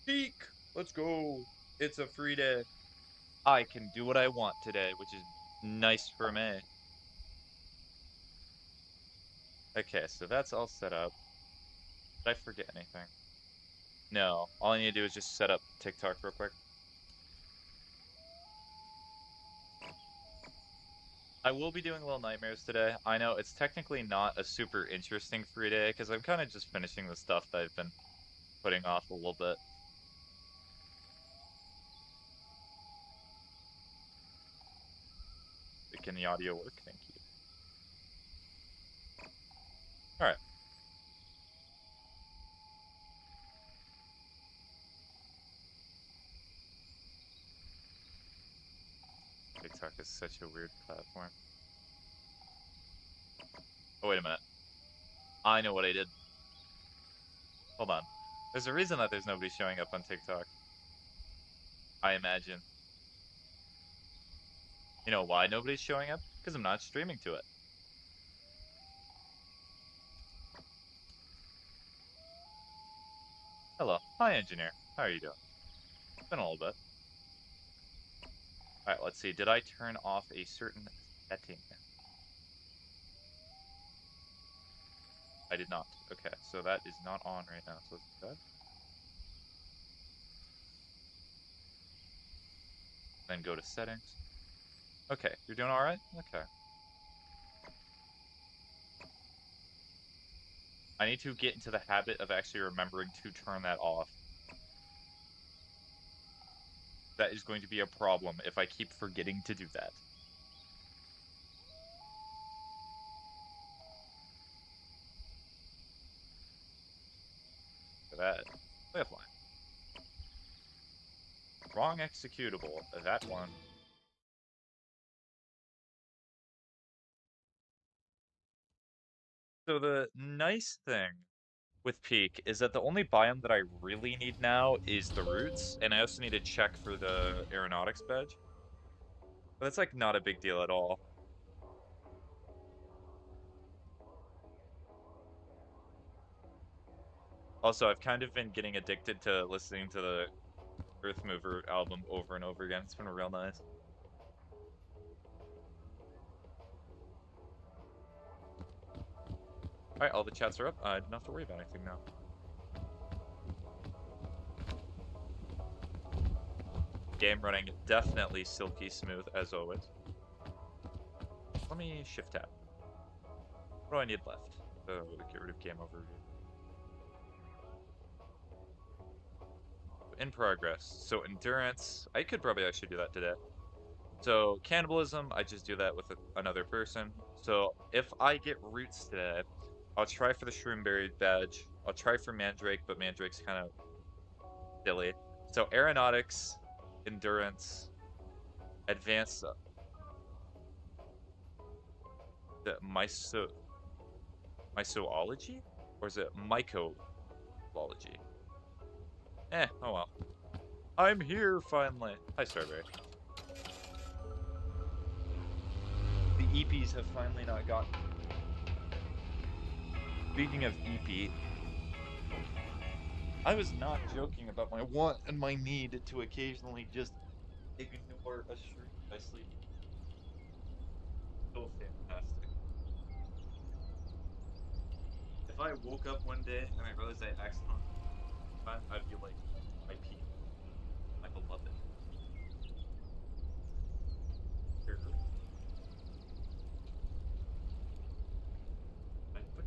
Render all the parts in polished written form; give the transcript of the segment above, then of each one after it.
Peak! Let's go. It's a free day. I can do what I want today, which is nice for me. Okay, so that's all set up. Did I forget anything? No, all I need to do is just set up TikTok real quick. I will be doing Little Nightmares today. I know it's technically not a super interesting free day because I'm kind of just finishing the stuff that I've been putting off a little bit. Can the audio work? Thank you. All right. TikTok is such a weird platform. Oh, wait a minute. I know what I did. Hold on. There's a reason that there's nobody showing up on TikTok. I imagine. You know why nobody's showing up? Because I'm not streaming to it. Hello. Hi, engineer. How are you doing? It's been a little bit. Alright, let's see. Did I turn off a certain setting? I did not. Okay, so that is not on right now. So let's do that. Then go to settings. Okay, you're doing alright? Okay. I need to get into the habit of actually remembering to turn that off. That is going to be a problem if I keep forgetting to do that. Look at that. Way offline. Wrong executable. That one. So the nice thing with Peak is that the only biome that I really need now is the roots, and I also need to check for the aeronautics badge. But that's like not a big deal at all. Also, I've kind of been getting addicted to listening to the Earth Mover album over and over again. It's been real nice. Alright, all the chats are up. I don't have to worry about anything now. Game running definitely silky smooth as always. Let me shift tab. What do I need left? Oh, get rid of game overview. In progress. So endurance, I could probably actually do that today. So cannibalism, I just do that with another person. So if I get roots today, I'll try for the Shroomberry badge. I'll try for Mandrake, but Mandrake's kind of silly. So aeronautics, endurance, advanced, the mysoology? Or is it mycology? Oh well. I'm here finally. Hi, Starberry. The EPs have finally not gotten. Speaking of EP, I was not joking about my want and my need to occasionally just ignore a stream by sleep. So fantastic. If I woke up one day and I realized I accidentally time, I'd be like, I peed. I love it. Here. I put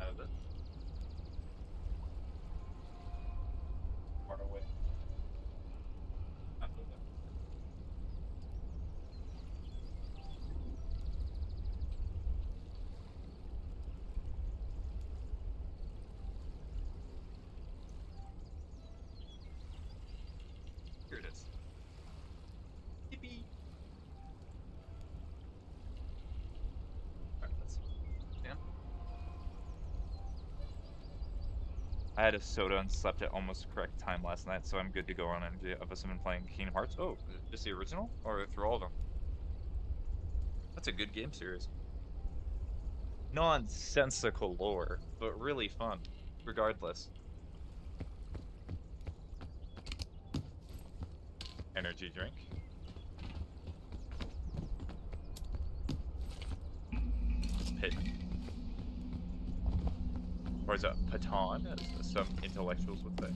out of it. Far away. Out of it. I had a soda and slept at almost correct time last night, so I'm good to go on energy. Of us have been playing Kingdom Hearts. Oh, just the original? Or through all of them? That's a good game series. Nonsensical lore, but really fun, regardless. Energy drink. Pit. Or is it Patan, as some intellectuals would say?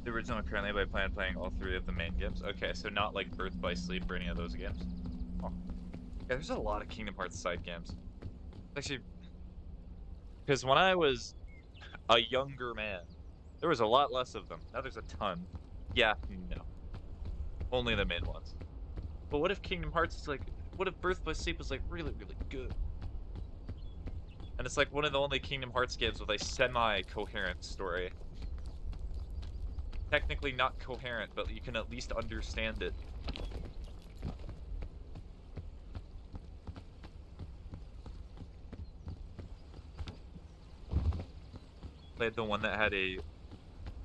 The original currently I plan playing all 3 of the main games. Okay, so not like Birth by Sleep or any of those games. Oh. Yeah, there's a lot of Kingdom Hearts side games. Actually, because when I was a younger man, there was a lot less of them. Now there's a ton. Yeah, no. Only the main ones. But what if Kingdom Hearts is like, what if Birth by Sleep is like really, really good? And it's like one of the only Kingdom Hearts games with a semi-coherent story. Technically not coherent, but you can at least understand it. Played the one that had a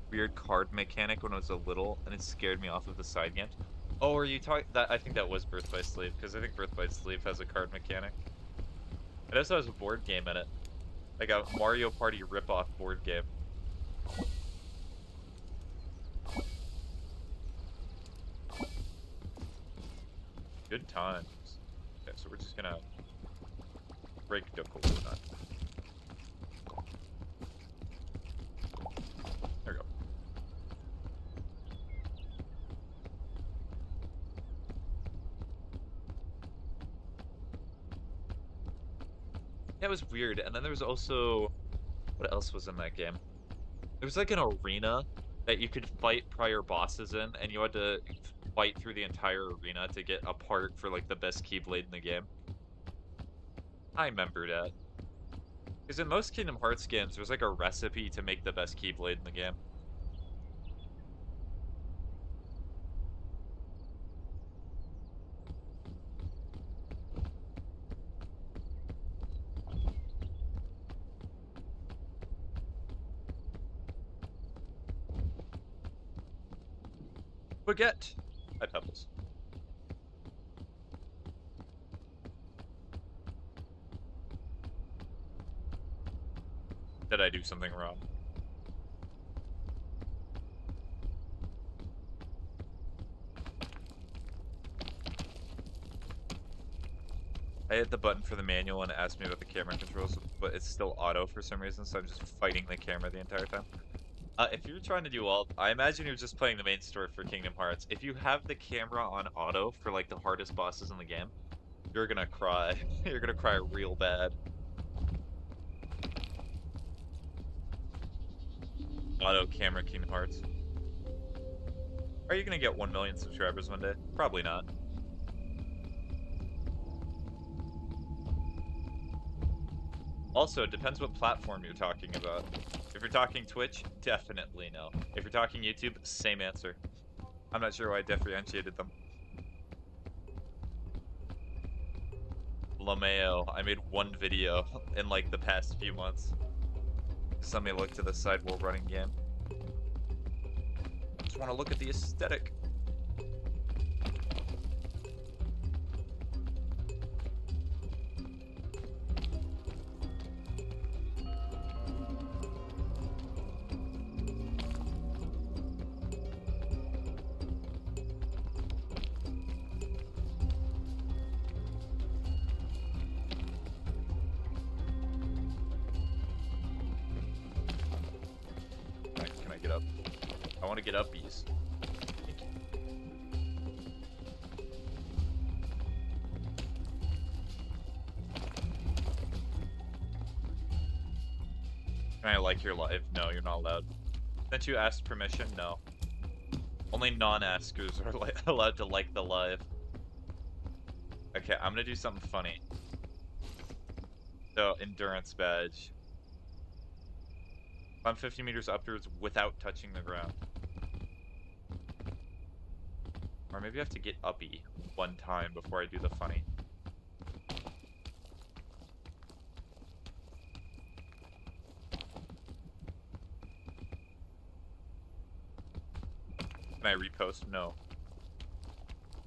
weird card mechanic when I was a little, and it scared me off of the side games. Oh, are you talking that? I think that was Birth by Sleep, because I think Birth by Sleep has a card mechanic. It also has a board game in it, like a Mario Party ripoff board game. Good times. Okay, so we're just gonna break the coconut. There we go. Yeah, it was weird. And then there was also, what else was in that game? There was like an arena that you could fight prior bosses in, and you had to fight through the entire arena to get a part for like the best Keyblade in the game. I remember that. Because in most Kingdom Hearts games, there's like a recipe to make the best Keyblade in the game. Baguette! Hi, Pebbles. Did I do something wrong? I hit the button for the manual and it asked me about the camera controls, but it's still auto for some reason, so I'm just fighting the camera the entire time. If you're trying to do all, I imagine you're just playing the main story for Kingdom Hearts. If you have the camera on auto for like the hardest bosses in the game, you're gonna cry. You're gonna cry real bad. Auto camera Kingdom Hearts. Are you gonna get 1 million subscribers one day? Probably not. Also, it depends what platform you're talking about. If you're talking Twitch, definitely no. If you're talking YouTube, same answer. I'm not sure why I differentiated them. LaMayo, I made 1 video in like the past few months. Somebody look to the side while running game. Just want to look at the aesthetic. Can I get up? I want to get uppies. Can I like your live? No, you're not allowed. Didn't you ask permission? No. Only non-askers are allowed to like the live. Okay, I'm gonna do something funny. So, endurance badge. I'm 50 meters upwards without touching the ground. Or maybe I have to get uppy 1 time before I do the funny. Can I repost? No.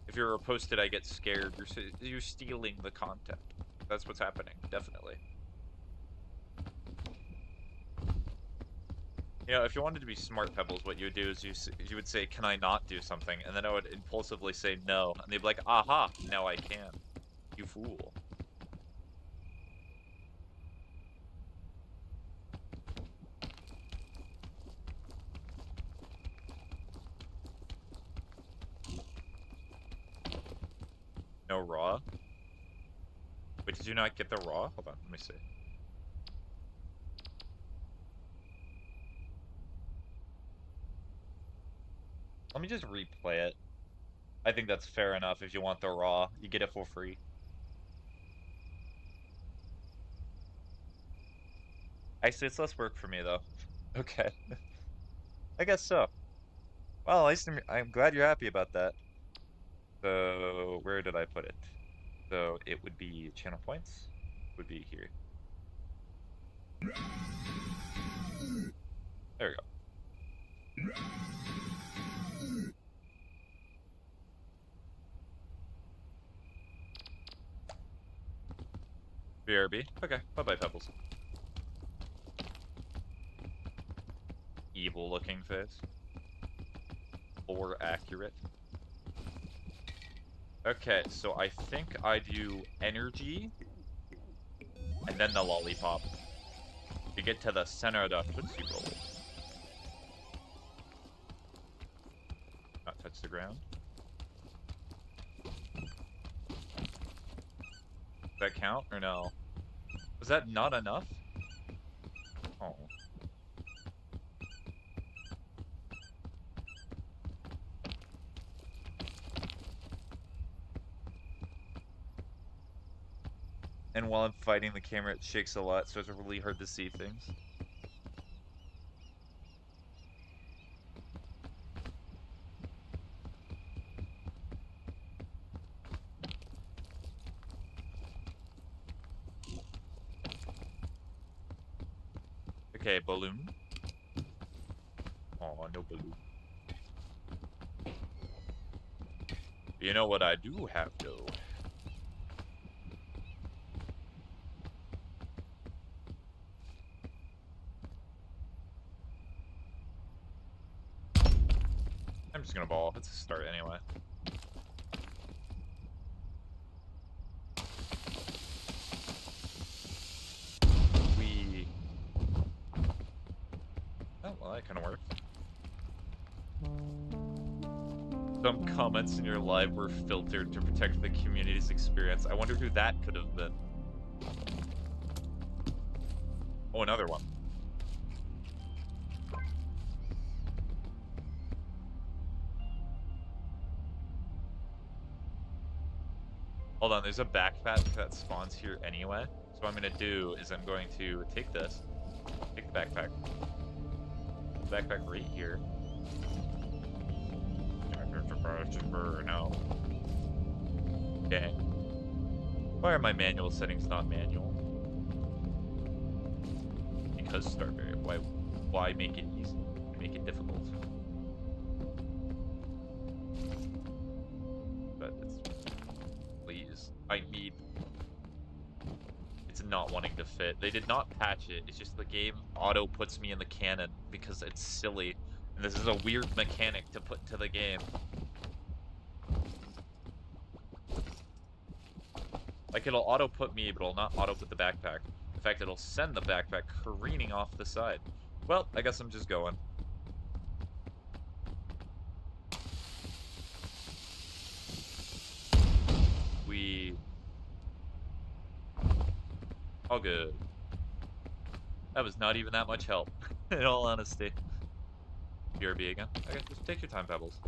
If you're reposted, I get scared. You're stealing the content. That's what's happening, definitely. You know, if you wanted to be smart, Pebbles, what you would do is you would say, "Can I not do something?" And then I would impulsively say no, and they'd be like, "Aha! Now I can." You fool. No raw? Wait, did you not get the raw? Hold on, let me see. Let me just replay it. I think that's fair enough. If you want the raw, you get it for free. Actually, it's less work for me, though. Okay. I guess so. Well, at least I'm glad you're happy about that. So, where did I put it? So, it would be channel points. Would be here. There we go. BRB. Okay. Bye-bye, Pebbles. Evil-looking face. Or accurate. Okay, so I think I do energy, and then the lollipop. To get to the center of the Tootsie Roll. Not touch the ground. Does that count, or no? Was that not enough? Oh. And while I'm fighting the camera, it shakes a lot, so it's really hard to see things. Okay, balloon. Oh, no balloon. You know what I do have, though? I'm just gonna ball. It's a start anyway. Oh, well, that kind of worked. Some comments in your live were filtered to protect the community's experience. I wonder who that could have been. Oh, another one. Hold on, there's a backpack that spawns here anyway. So what I'm going to do is I'm going to take this. Take the backpack. The backpack right here. No. Okay. Why are my manual settings not manual? Because Starberry. Why make it easy? Make it difficult. But it's... Please. I need... It's not wanting to fit. They did not patch it. It's just the game auto puts me in the cannon because it's silly. And this is a weird mechanic to put into the game. Like, it'll auto-put me, but it'll not auto-put the backpack. In fact, it'll send the backpack careening off the side. Well, I guess I'm just going. All good. That was not even that much help, in all honesty. BRB again. Okay, just take your time, Pebbles.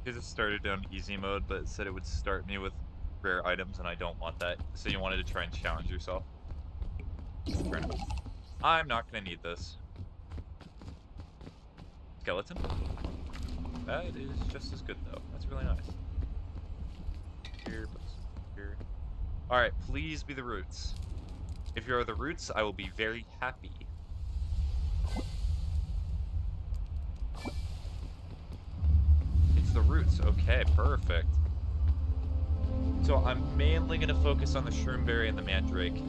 Because it started down easy mode, but it said it would start me with rare items, and I don't want that. So you wanted to try and challenge yourself. Fair enough. I'm not gonna need this. Skeleton? That is just as good, though. That's really nice. Here, put this here. Alright, please be the roots. If you are the roots, I will be very happy. It's the roots. Okay, perfect. So I'm mainly going to focus on the shroomberry and the mandrake.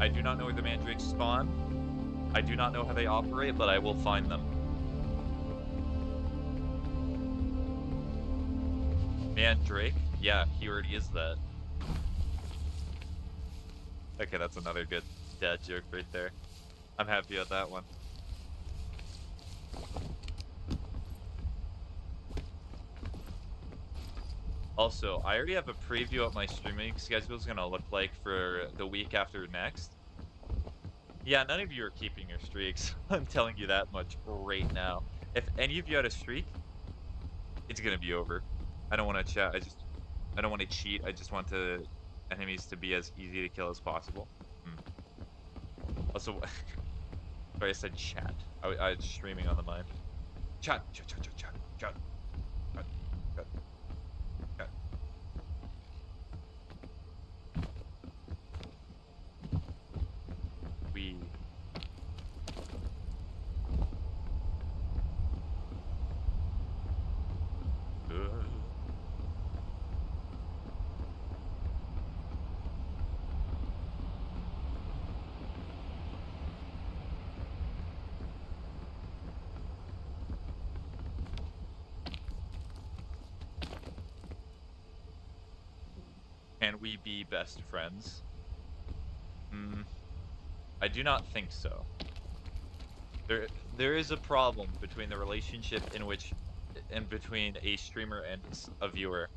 I do not know where the mandrakes spawn. I do not know how they operate, but I will find them. Mandrake? Yeah, he already is that. Okay, that's another good dad joke right there. I'm happy with that one. Also, I already have a preview of my streaming schedule is going to look like for the week after next. Yeah, none of you are keeping your streaks. I'm telling you that much right now. If any of you had a streak, it's going to be over. I don't want to chat. I don't want to cheat. I just want the enemies to be as easy to kill as possible. Also, sorry, I said chat. I was streaming on the mind. Chat. We. Can we be best friends? I do not think so. There is a problem between the relationship between a streamer and a viewer.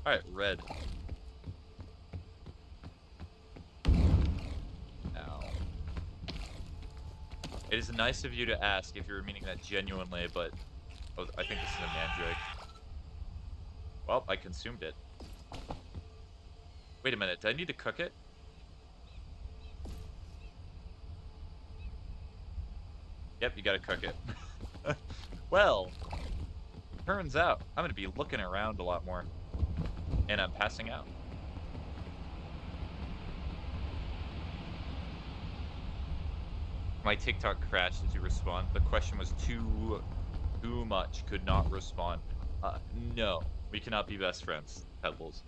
Alright, red. Ow. It is nice of you to ask if you were meaning that genuinely, but oh, I think this is a mandrake. Well, I consumed it. Wait a minute, do I need to cook it? Yep, you gotta cook it. Well, turns out I'm gonna be looking around a lot more. And I'm passing out. My TikTok crashed as you respond. The question was too much. Could not respond. No. We cannot be best friends, Pebbles.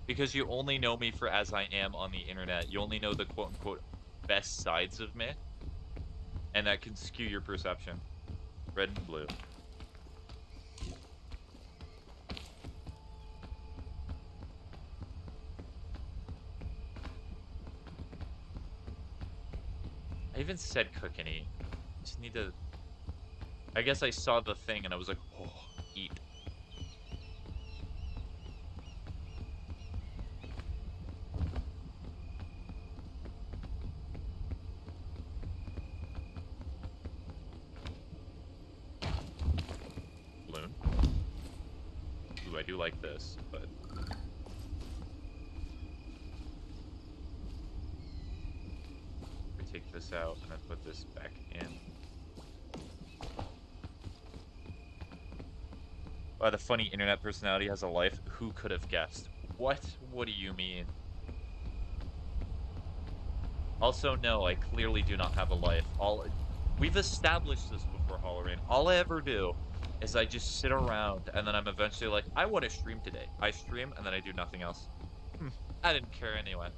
Because you only know me for as I am on the internet. You only know the quote-unquote best sides of me. And that can skew your perception. Red and blue. I even said cook and eat. Just need to... I guess I saw the thing and I was like, oh, eat. Balloon. Ooh, I do like this, but... Take this out and then put this back in. Wow, the funny internet personality has a life. Who could have guessed? What? What do you mean? Also, no, I clearly do not have a life. We've established this before, Hollowrain. All I ever do is I just sit around and then I'm eventually like, I want to stream today. I stream and then I do nothing else. I didn't care anyway.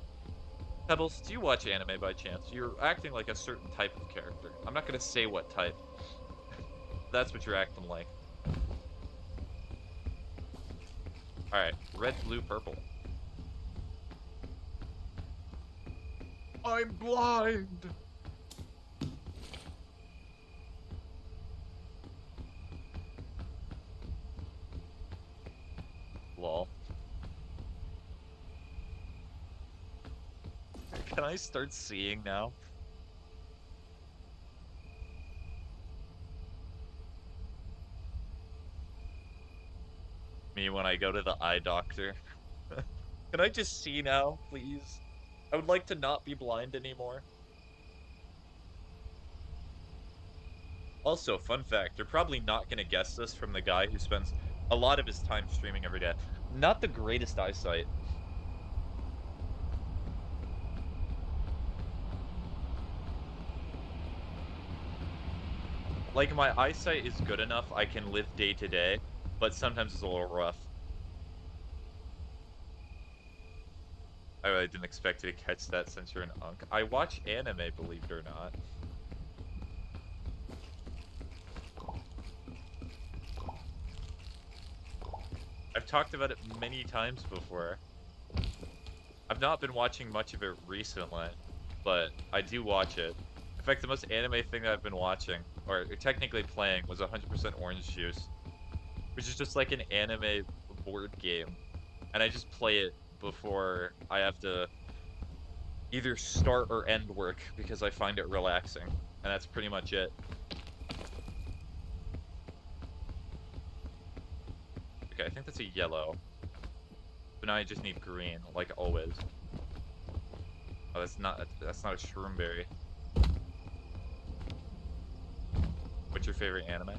Pebbles, do you watch anime by chance? You're acting like a certain type of character. I'm not gonna say what type. That's what you're acting like. Alright, red, blue, purple. I'm blind! Lol. Can I start seeing now? Me when I go to the eye doctor. Can I just see now, please? I would like to not be blind anymore. Also, fun fact, you're probably not going to guess this from the guy who spends a lot of his time streaming every day. Not the greatest eyesight. Like, my eyesight is good enough I can live day to day, but sometimes it's a little rough. I really didn't expect you to catch that since you're an unk. I watch anime, believe it or not. I've talked about it many times before. I've not been watching much of it recently, but I do watch it. In fact, the most anime thing that I've been watching, or technically playing, was 100% Orange Juice, which is just like an anime board game. And I just play it before I have to either start or end work because I find it relaxing. And that's pretty much it. Okay, I think that's a yellow. But now I just need green, like always. Oh, that's not a shroomberry. What's your favorite anime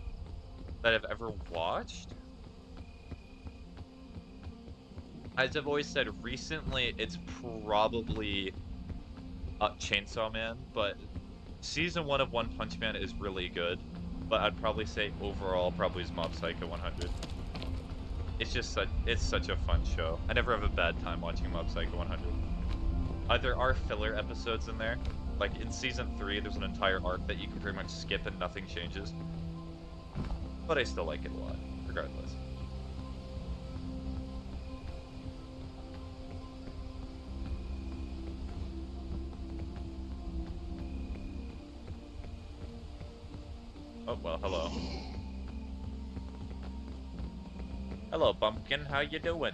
that I've ever watched? As I've always said, recently it's probably Chainsaw Man, but season 1 of One Punch Man is really good. But I'd probably say overall probably is Mob Psycho 100. It's just such a fun show. I never have a bad time watching Mob Psycho 100. There are filler episodes in there. Like in season 3, there's an entire arc that you can pretty much skip and nothing changes. But I still like it a lot, regardless. Oh, well, hello. Hello, Bumpkin. How you doing?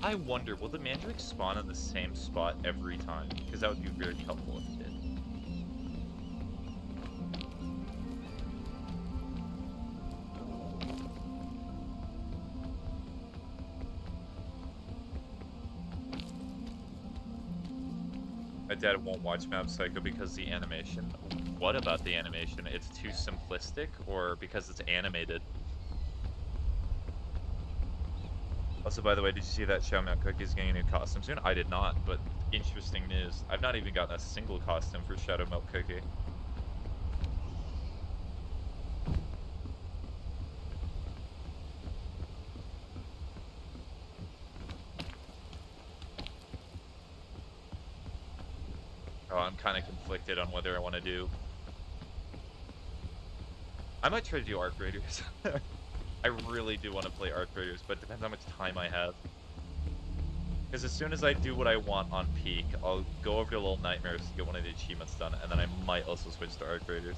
I wonder, will the Mandrake spawn in the same spot every time? Because that would be very helpful if it did. My dad won't watch Mob Psycho because the animation. What about the animation? It's too simplistic, or because it's animated? Also, by the way, did you see that Shadow Milk Cookie is getting a new costume soon? I did not, but interesting news. I've not even gotten a single costume for Shadow Milk Cookie. Oh, I'm kind of conflicted on whether I want to do... I might try to do Arc Raiders. I really do want to play Arc Raiders, but it depends how much time I have. Because as soon as I do what I want on Peak, I'll go over to Little Nightmares to get one of the achievements done, and then I might also switch to Arc Raiders.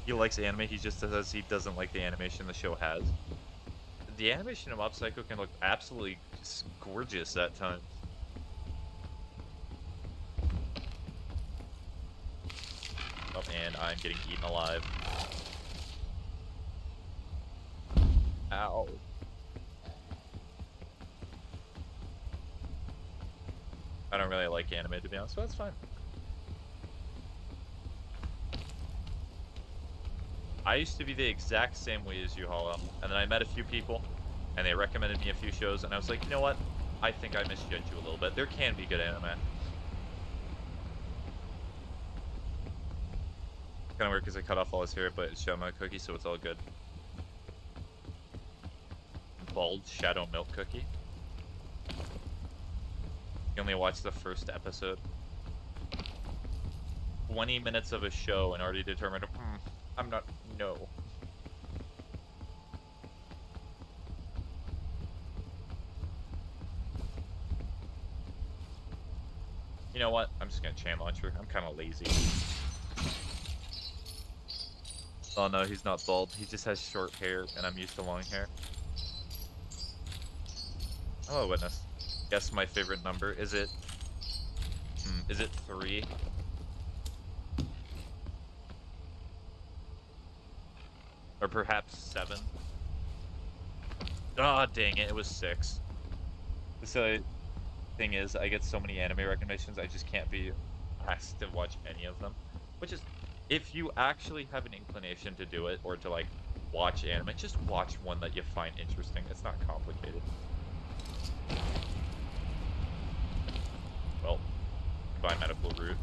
He likes anime, he just says he doesn't like the animation the show has. The animation of Mob Psycho can look absolutely gorgeous at times. Oh, and I'm getting eaten alive. Ow. I don't really like anime, to be honest, so that's fine. I used to be the exact same way as you, Hollow, and then I met a few people, and they recommended me a few shows, and I was like, you know what? I think I misjudged you a little bit. There can be good anime. Kind of weird because I cut off all his hair, but it's Shadow Milk Cookie, so it's all good. Bald Shadow Milk Cookie. You only watched the first episode. 20 minutes of a show and already determined, I'm not, no. You know what? I'm just gonna chain launcher. I'm kind of lazy. Oh no, he's not bald. He just has short hair, and I'm used to long hair. Hello, witness. Guess my favorite number. Is it 3? Or perhaps 7? Ah, dang it, it was 6. So, thing is, I get so many anime recommendations, I just can't be asked to watch any of them. Which is, if you actually have an inclination to do it, or to, like, watch anime, just watch one that you find interesting. It's not complicated. Well, goodbye, medical route.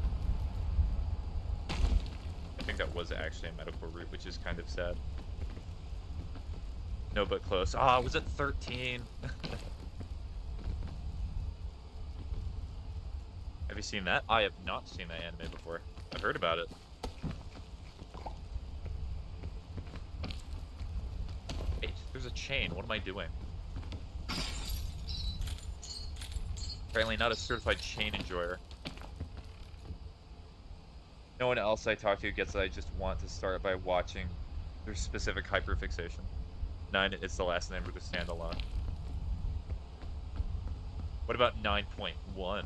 I think that was actually a medical route, which is kind of sad. No, but close. Ah, was it 13? Have you seen that? I have not seen that anime before. I've heard about it. Wait, there's a chain. What am I doing? Apparently not a certified chain enjoyer. No one else I talk to gets that I just want to start by watching their specific hyperfixation. 9, it's the last number to stand alone. What about 9.1?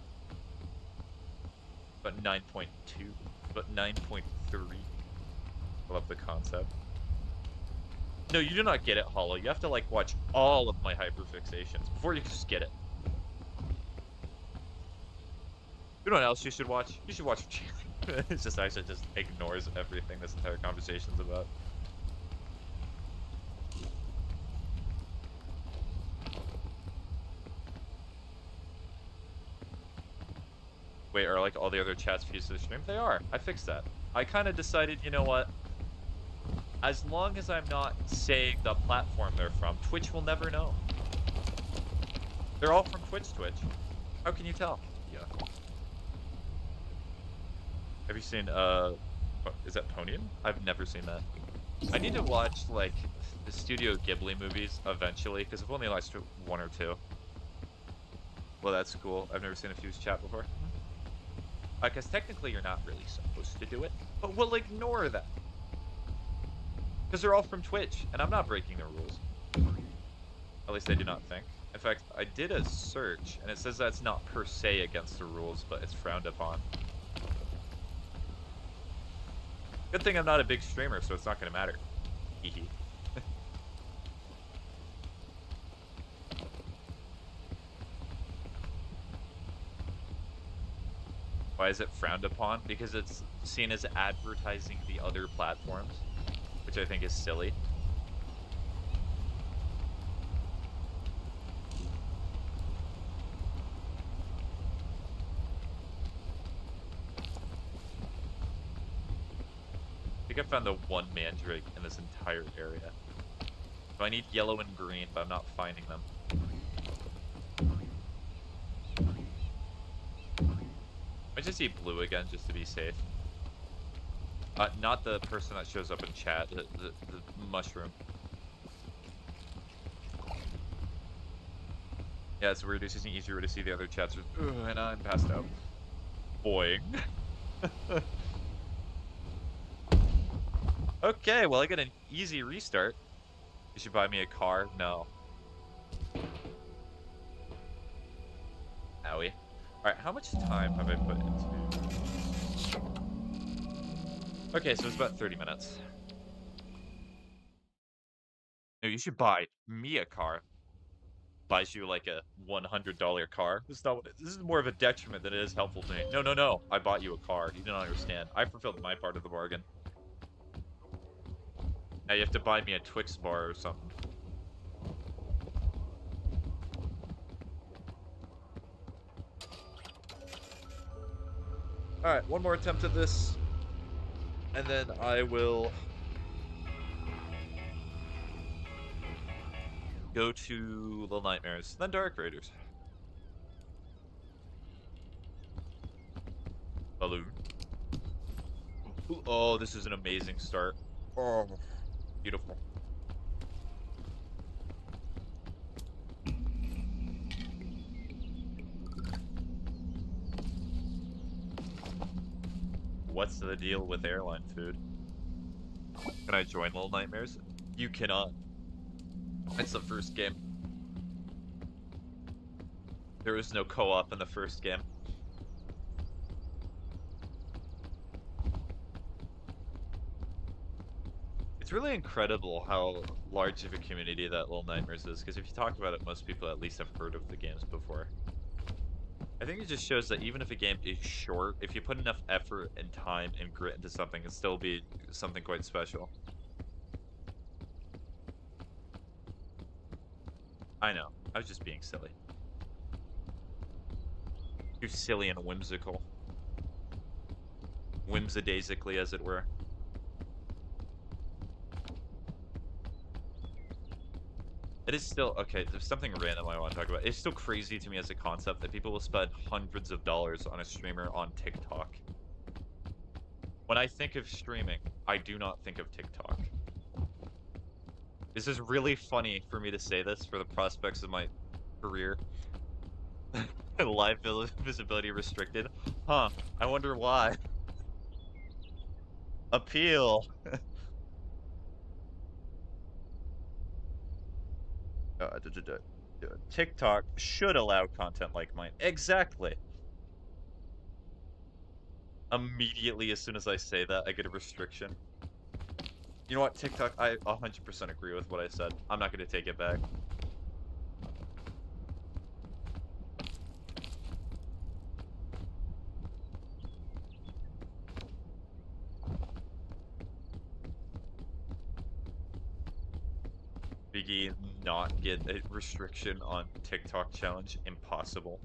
But 9.2? But 9.3? I love the concept. No, you do not get it, Hollow. You have to, like, watch all of my hyperfixations before you can just get it. You know what else you should watch? You should watch... It's just actually just ignores everything this entire conversation's about. Wait, are like all the other chats views to the stream? They are. I fixed that. I kind of decided, you know what? As long as I'm not saying the platform they're from, Twitch will never know. They're all from Twitch. How can you tell? Yeah. Have you seen, is that Ponium? I've never seen that. I need to watch, like, the Studio Ghibli movies eventually, because I've only watched 1 or 2. Well, that's cool. I've never seen a Fuse chat before. Because technically you're not really supposed to do it, but we'll ignore that. Because they're all from Twitch, and I'm not breaking the rules. At least I do not think. In fact, I did a search, and it says that's not per se against the rules, but it's frowned upon. Good thing I'm not a big streamer, so it's not going to matter. Hehe. Why is it frowned upon? Because it's seen as advertising the other platforms, which I think is silly. I think I found the one mandrake in this entire area. So I need yellow and green, but I'm not finding them. I just see blue again, just to be safe. Not the person that shows up in chat, the mushroom. Yeah, it's weird. It's just easier to see the other chats. And I'm passed out. Boing. Okay, well, I got an easy restart. You should buy me a car. No. Owie. Alright, how much time have I put into... Okay, so it's about 30 minutes. No, you should buy me a car. Buys you like a $100 car. This is not what this is more of a detriment than it is helpful to me. No, no, no. I bought you a car. You don't understand. I fulfilled my part of the bargain. Now you have to buy me a Twix bar or something. Alright, one more attempt at this. And then I will go to Little Nightmares, then Dark Raiders. Balloon. Oh, this is an amazing start. Oh, beautiful. What's the deal with airline food? Can I join Little Nightmares? You cannot. It's the first game. There was no co-op in the first game. It's really incredible how large of a community that Little Nightmares is, because if you talk about it, most people at least have heard of the games before. I think it just shows that even if a game is short, if you put enough effort and time and grit into something, it'll still be something quite special. I know. I was just being silly. Too silly and whimsical. Whimsidaisically, as it were. It is still, okay, there's something random I want to talk about. It's still crazy to me as a concept that people will spend hundreds of dollars on a streamer on TikTok. When I think of streaming, I do not think of TikTok. This is really funny for me to say this for the prospects of my career. Live visibility restricted. Huh, I wonder why. Appeal. TikTok should allow content like mine. Exactly. Immediately, as soon as I say that, I get a restriction. You know what, TikTok, I 100% agree with what I said. I'm not going to take it back. Biggie not get a restriction on TikTok challenge. Impossible.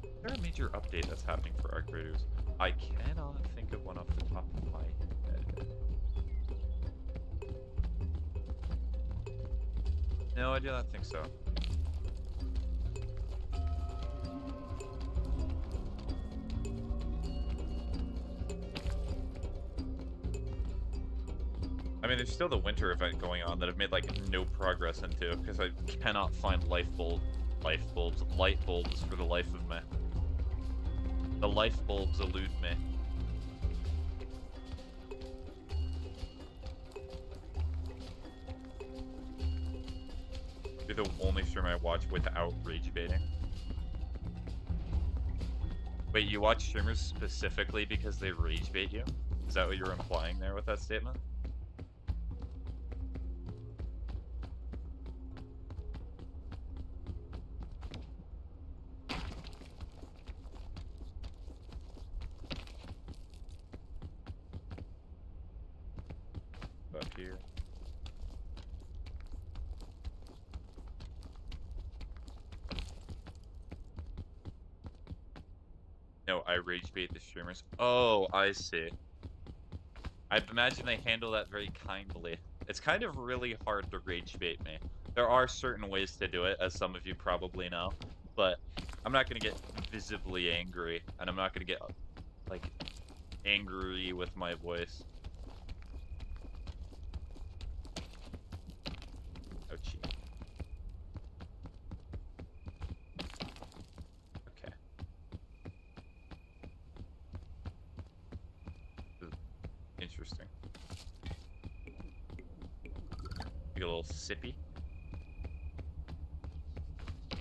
Is there a major update that's happening for our creators? I cannot think of one off the top of my head. No, I do not think so. I mean, there's still the winter event going on that I've made, like, no progress into, because I cannot find light bulbs for the life of me. The life bulbs elude me. You're the only stream I watch without rage baiting. Wait, you watch streamers specifically because they rage bait you? Is that what you're implying there with that statement? Up here. No, I rage bait the streamers. Oh, I see. I imagine they handle that very kindly. It's kind of really hard to rage bait me. There are certain ways to do it, as some of you probably know, but I'm not gonna get visibly angry, and I'm not gonna get, like, angry with my voice. Ouchie. Okay. Interesting. Get a little sippy.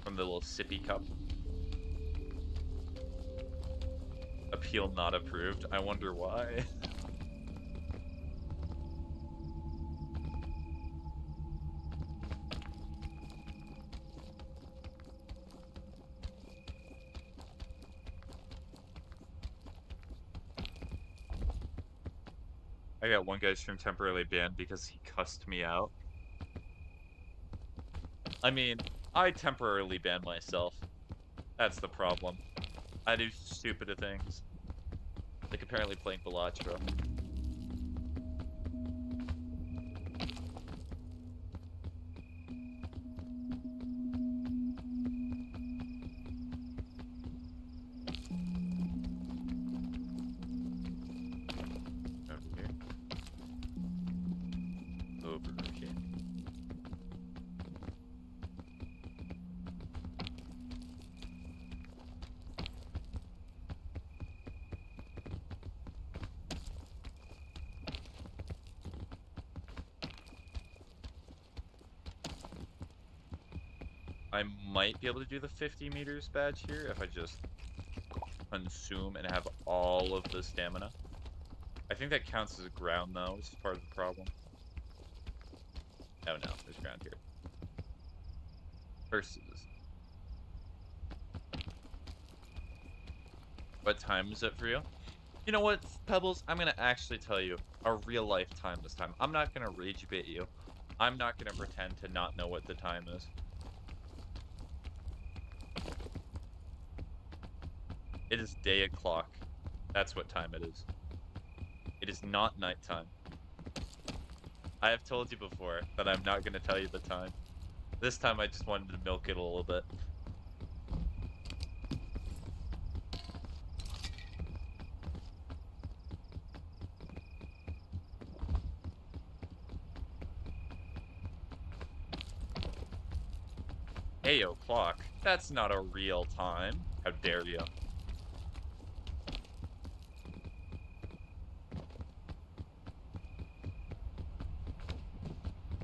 From the little sippy cup. Appeal not approved. I wonder why. I got one guy's stream temporarily banned because he cussed me out. I mean, I temporarily ban myself. That's the problem. I do stupider things. Like apparently playing Balatro. Okay. Over here. I might be able to do the 50 meters badge here if I just consume and have all of the stamina. I think that counts as a ground though, which is part of the problem. Oh no, there's ground here. Versus. What time is it for you? You know what, Pebbles? I'm gonna actually tell you a real life time this time. I'm not gonna rage bait you. I'm not gonna pretend to not know what the time is. It is day o'clock. That's what time it is. It is not nighttime. I have told you before that I'm not gonna tell you the time. This time I just wanted to milk it a little bit. Hey o'clock. That's not a real time. How dare you?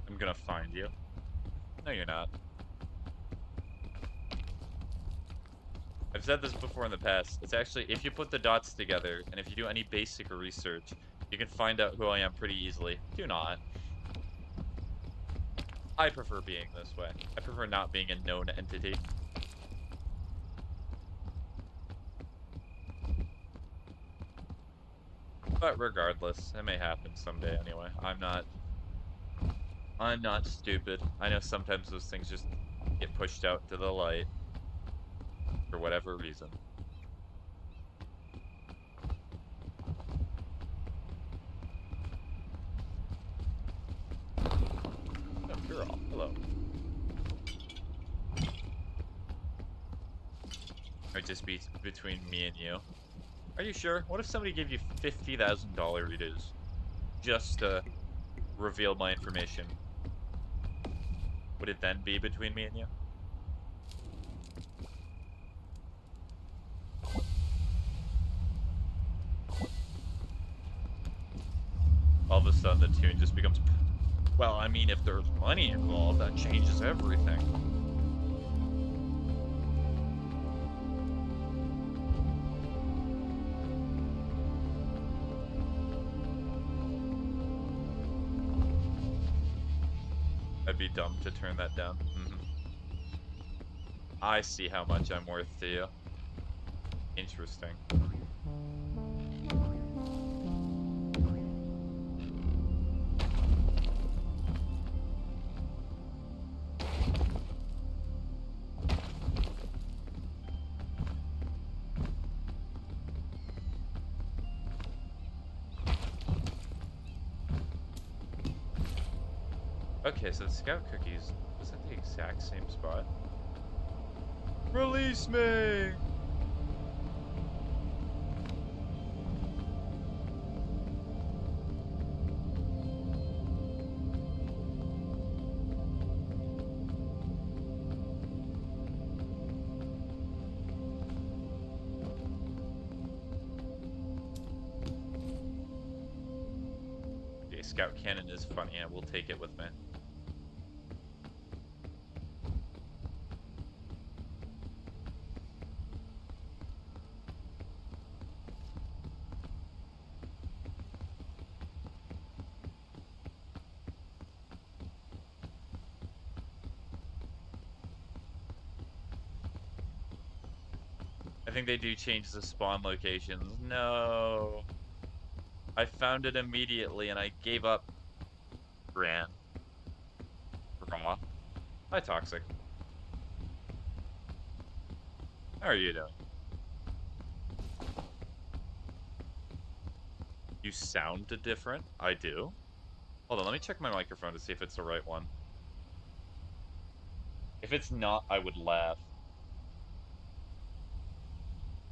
I'm gonna find you. No, you're not. I've said this before in the past. It's actually, if you put the dots together, and if you do any basic research, you can find out who I am pretty easily. Do not. I prefer being this way. I prefer not being a known entity. But regardless, it may happen someday anyway. I'm not stupid. I know sometimes those things just get pushed out to the light for whatever reason. Oh, girl. Hello. Might just be between me and you. Are you sure? What if somebody gave you $50,000 redos just to reveal my information? Would it then be between me and you? All of a sudden the tune just becomes, well, I mean, if there's money involved, that changes everything. I'd be dumb to turn that down. I see how much I'm worth to you. Interesting. Okay, so the scout cookies, was that the exact same spot? Release me! Okay, scout cannon is funny, I will take it with me. I think they do change the spawn locations. No. I found it immediately and I gave up. Gran. Raw. Hi, Toxic. How are you doing? You sound different? I do. Hold on, let me check my microphone to see if it's the right one. If it's not, I would laugh.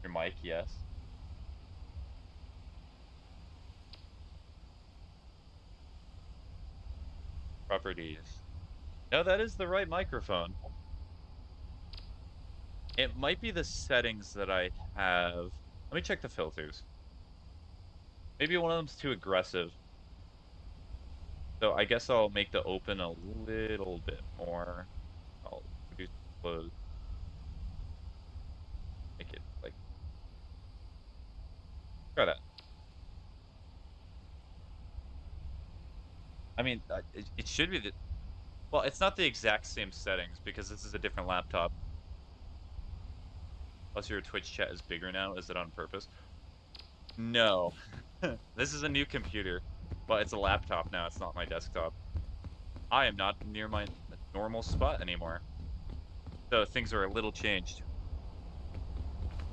Your mic, yes. Properties. No, that is the right microphone. It might be the settings that I have. Let me check the filters. Maybe one of them's too aggressive. So I guess I'll make the open a little bit more. I'll reduce close. Make it like try that. I mean, it should be the well, it's not the exact same settings because this is a different laptop. Plus, your Twitch chat is bigger now. Is it on purpose? No. This is a new computer, but it's a laptop now. It's not my desktop. I am not near my normal spot anymore. So things are a little changed.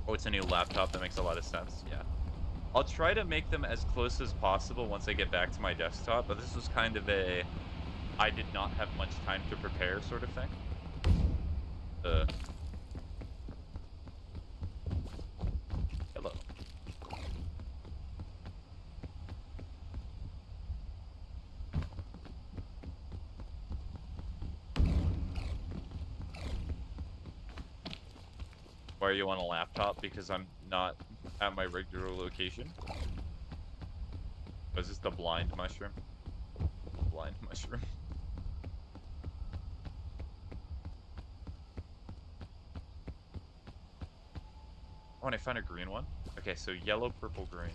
Oh, it's a new laptop. That makes a lot of sense. Yeah. I'll try to make them as close as possible once I get back to my desktop, but this was kind of a I did not have much time to prepare sort of thing. Hello. Why are you on a laptop? Because I'm not at my regular location. Was this the blind mushroom? Blind mushroom. Oh, and I found a green one. Okay, so yellow, purple, green.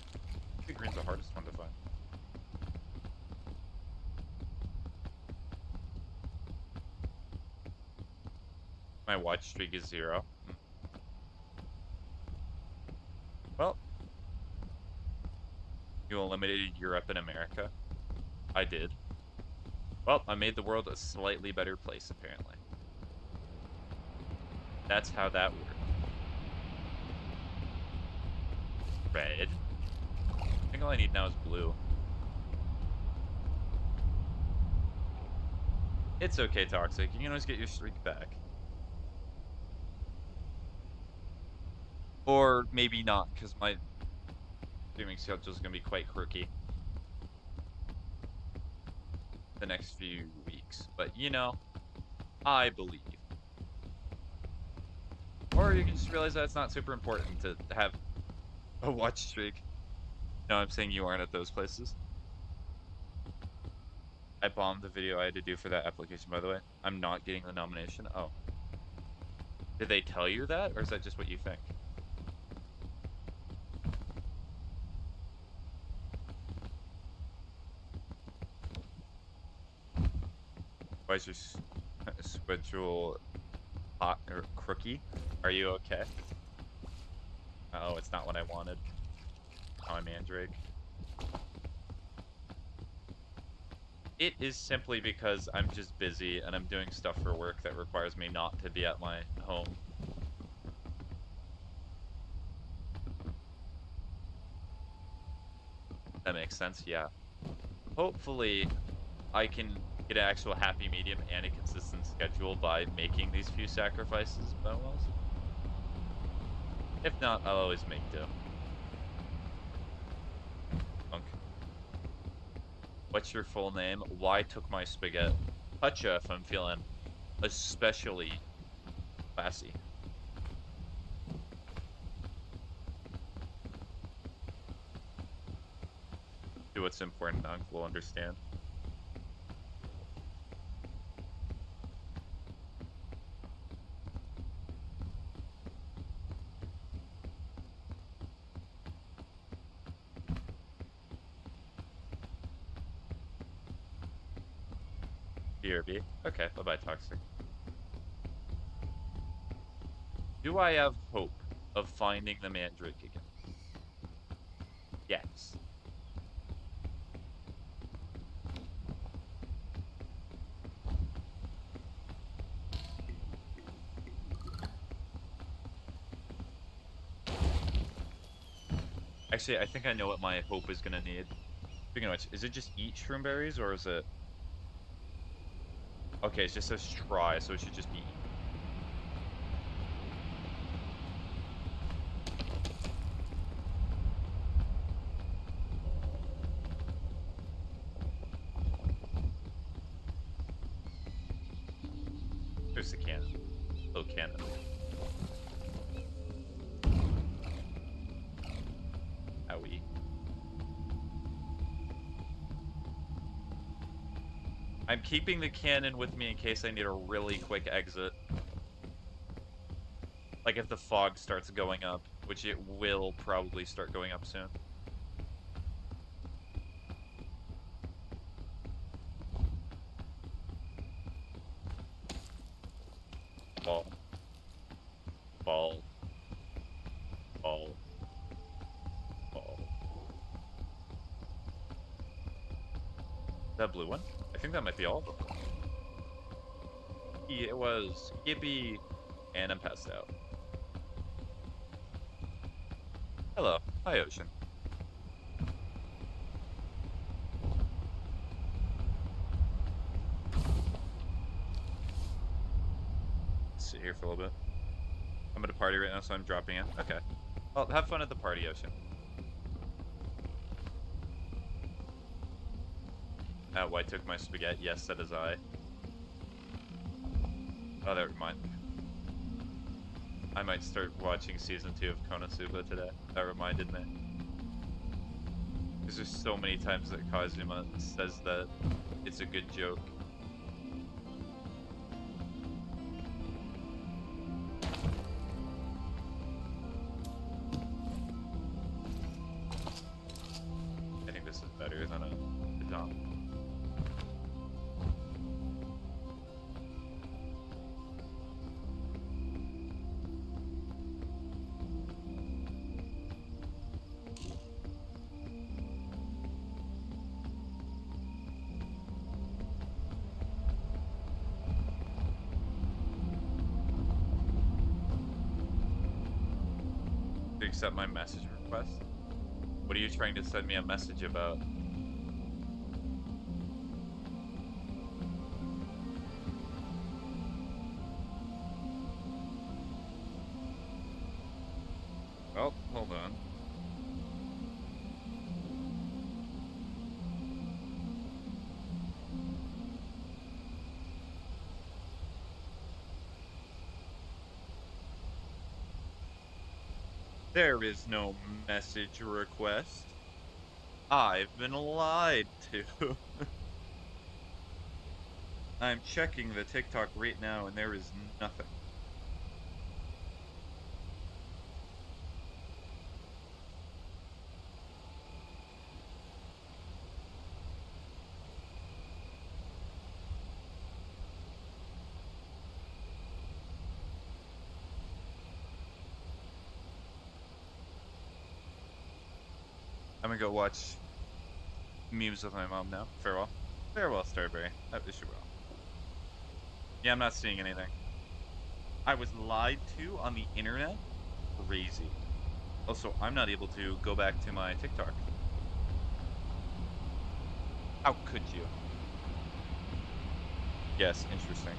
I think green's the hardest one to find. My watch streak is 0. Well, you eliminated Europe and America. I did. Well, I made the world a slightly better place, apparently. That's how that worked. Red. I think all I need now is blue. It's okay, Toxic. You can always get your streak back. Or maybe not, because my streaming schedule is going to be quite quirky the next few weeks. But, you know, I believe. Or you can just realize that it's not super important to have a watch streak. No, I'm saying you aren't at those places. I bombed the video I had to do for that application, by the way. I'm not getting the nomination. Oh. Did they tell you that, or is that just what you think? Why is your schedule hot or crooky? Are you okay? Oh, it's not what I wanted. Oh, I'm Mandrake. It is simply because I'm just busy and I'm doing stuff for work that requires me not to be at my home. That makes sense, yeah. Hopefully, I can get an actual happy medium and a consistent schedule by making these few sacrifices, but well, if not, I'll always make do. Punk. What's your full name? Why took my spaghetti? Toucha if I'm feeling especially classy. Do what's important, Unc will understand. BRB. Okay, bye-bye, Toxic. Do I have hope of finding the Mandrake again? Yes. Actually, I think I know what my hope is gonna need. Speaking of which, is it just eat shroom berries, or is it... Okay, it just says try, so it should just be eat. There's the cannon. Oh, cannon. Owie. I'm keeping the cannon with me in case I need a really quick exit. Like if the fog starts going up, which it will probably start going up soon. Ball. Ball. Ball. Ball. That blue one? I think that might be all of them. It was. Yippee. And I'm passed out. Hello. Hi, Ocean. Sit here for a little bit. I'm at a party right now, so I'm dropping in. Okay. Well, have fun at the party, Ocean. Why took my spaghetti? Yes, that is I. Oh, that reminds me. I might start watching season 2 of Konosuba today. That reminded me. Because there's so many times that Kazuma says that it's a good joke. I think this is better than a Dom. To accept my message request? What are you trying to send me a message about? Well, hold on. There is no message request. I've been lied to. I'm checking the TikTok right now and there is nothing. I'm gonna go watch memes with my mom now. Farewell. Farewell, Starberry. I wish you well. Yeah, I'm not seeing anything. I was lied to on the internet? Crazy. Also, I'm not able to go back to my TikTok. How could you? Yes, interesting.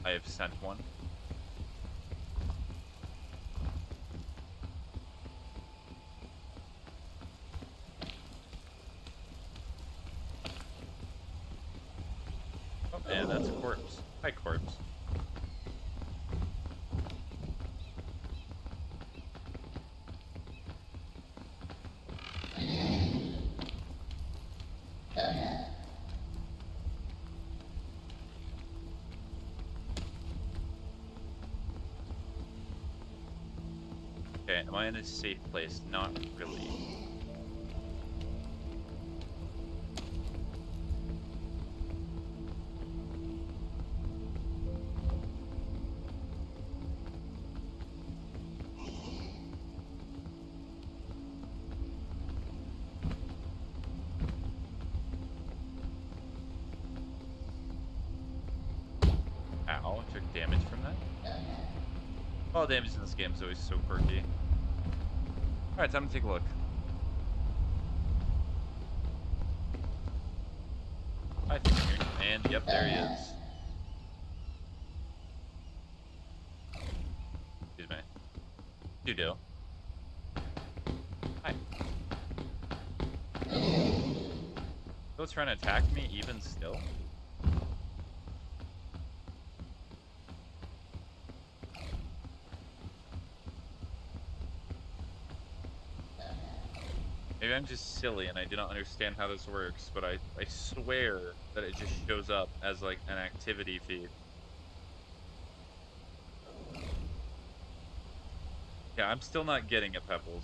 I have sent one. Oh, and that's a corpse. Hi, corpse. Okay, am I in a safe place? Not really. Ow, I took damage from that. All damage in this game is always so quirky. Alright, time to take a look. I think here. And yep, there he is. Excuse me. You-do. Hi. Still trying to attack me even still? Maybe I'm just silly and I do not understand how this works, but I swear that it just shows up as, like, an activity feed. Yeah, I'm still not getting it, Pebbles.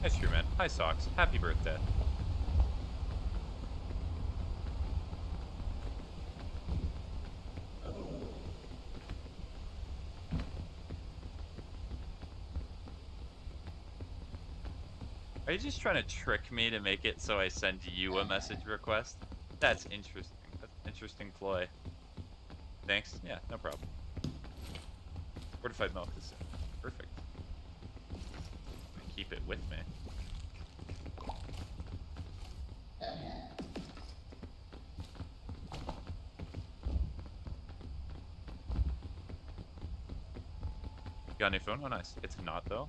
That's true, man. Hi, Socks. Happy birthday. Are you just trying to trick me to make it so I send you a message request? That's interesting. That's an interesting ploy. Thanks. Yeah, no problem. Fortified milk is perfect. Keep it with me. Got a new phone? Oh, nice. It's not, though.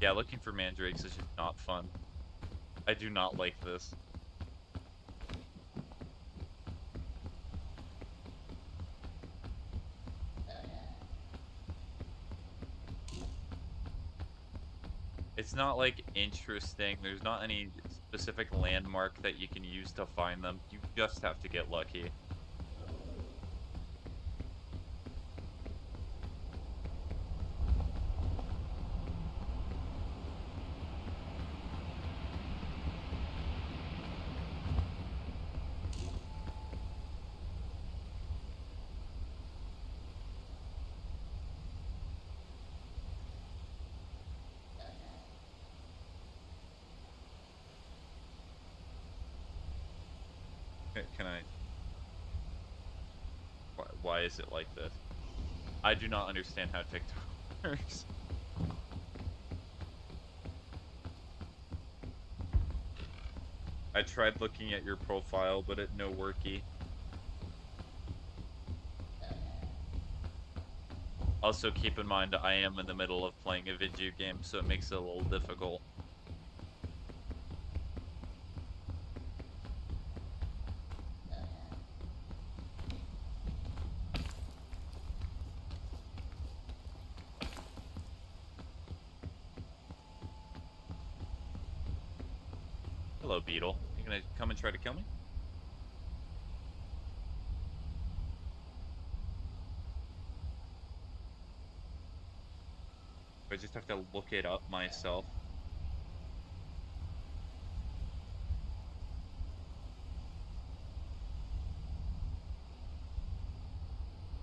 Yeah, looking for mandrakes is just not fun. I do not like this. It's not, like, interesting. There's not any specific landmark that you can use to find them. You just have to get lucky. Can I... Why is it like this? I do not understand how TikTok works. I tried looking at your profile, but it no worky. Also, keep in mind, I am in the middle of playing a video game, so it makes it a little difficult. Hello, Beetle. You gonna come and try to kill me? I just have to look it up myself.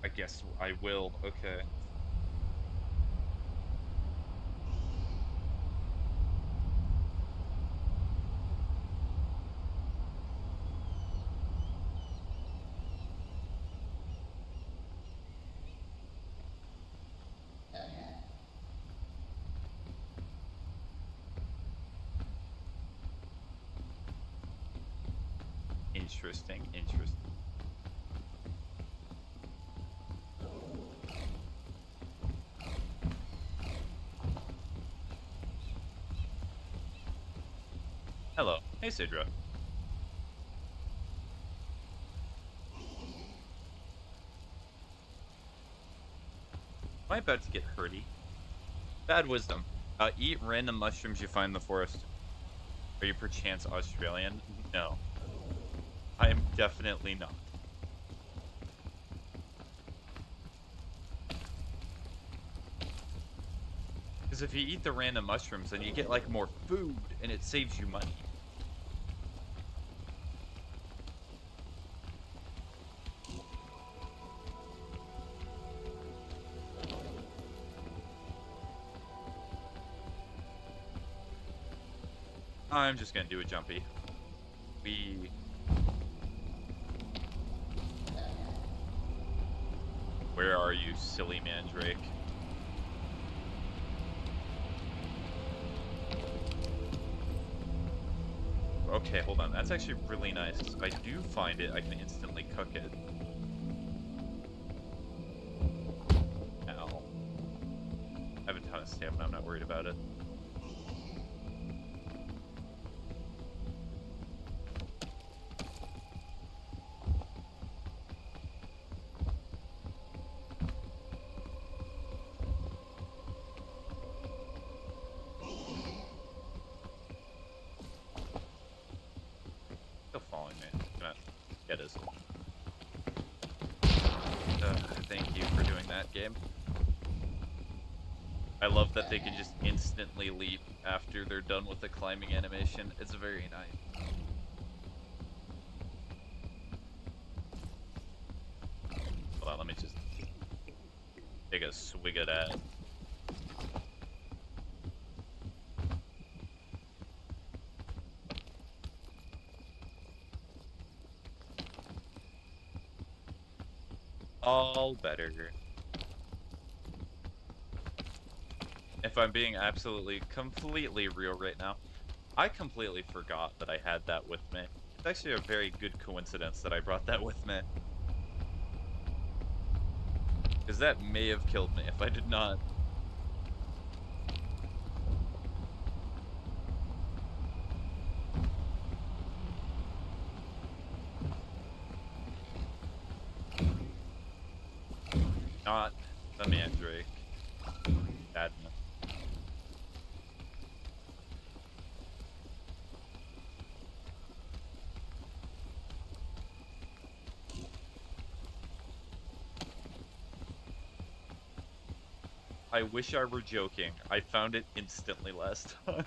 I guess I will. Okay. Interesting, interesting. Hello. Hey, Sidra. Am I about to get hurty? Bad wisdom. Eat random mushrooms you find in the forest. Are you perchance Australian? No. I am definitely not. Because if you eat the random mushrooms, then you get, like, more food, and it saves you money. I'm just gonna do a jumpy. Where are you, silly mandrake? Okay, hold on. That's actually really nice. If I do find it, I can instantly cook it. Ow. I have a ton of stamina. I'm not worried about it. Still following me. Gonna get us. Thank you for doing that, game. I love that they can just instantly leap after they're done with the climbing animation. It's very nice. Hold on, let me just take a swig of that. All better. If I'm being absolutely, completely real right now, I completely forgot that I had that with me. It's actually a very good coincidence that I brought that with me. Because that may have killed me if I did not. Not the mandrake. Badness. I wish I were joking. I found it instantly last time.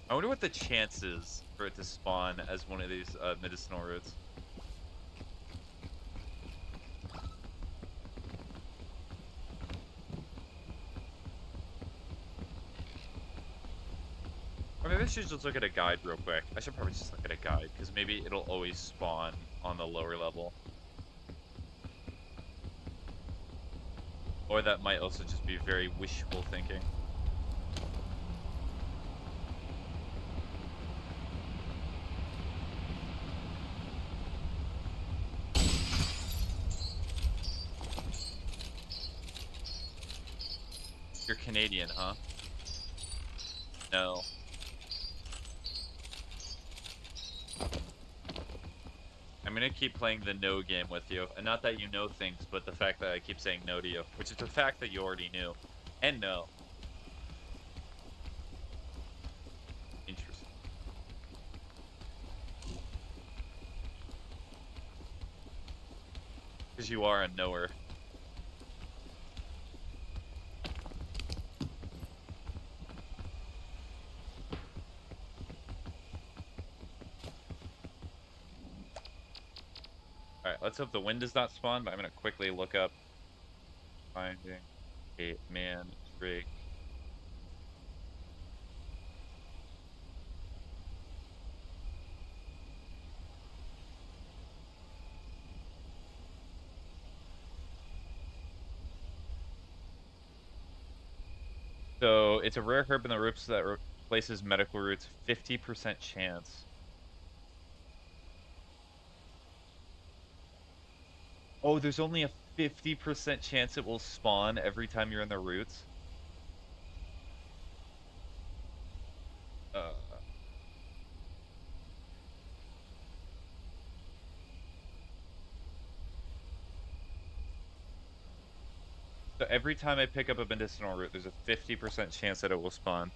I wonder what the chance is for it to spawn as one of these medicinal roots. Or maybe I should just look at a guide real quick. I should probably just look at a guide, because maybe it'll always spawn on the lower level. Or that might also just be very wishful thinking. You're Canadian, huh? No. I'm gonna keep playing the no game with you. And not that you know things, but the fact that I keep saying no to you. Which is the fact that you already knew. And no. Interesting. Because you are a knower. Alright, let's hope the wind does not spawn, but I'm gonna quickly look up finding a mandrake. So it's a rare herb in the roots that replaces medical roots. 50% chance. Oh, there's only a 50% chance it will spawn every time you're in the roots. So every time I pick up a medicinal root, there's a 50% chance that it will spawn.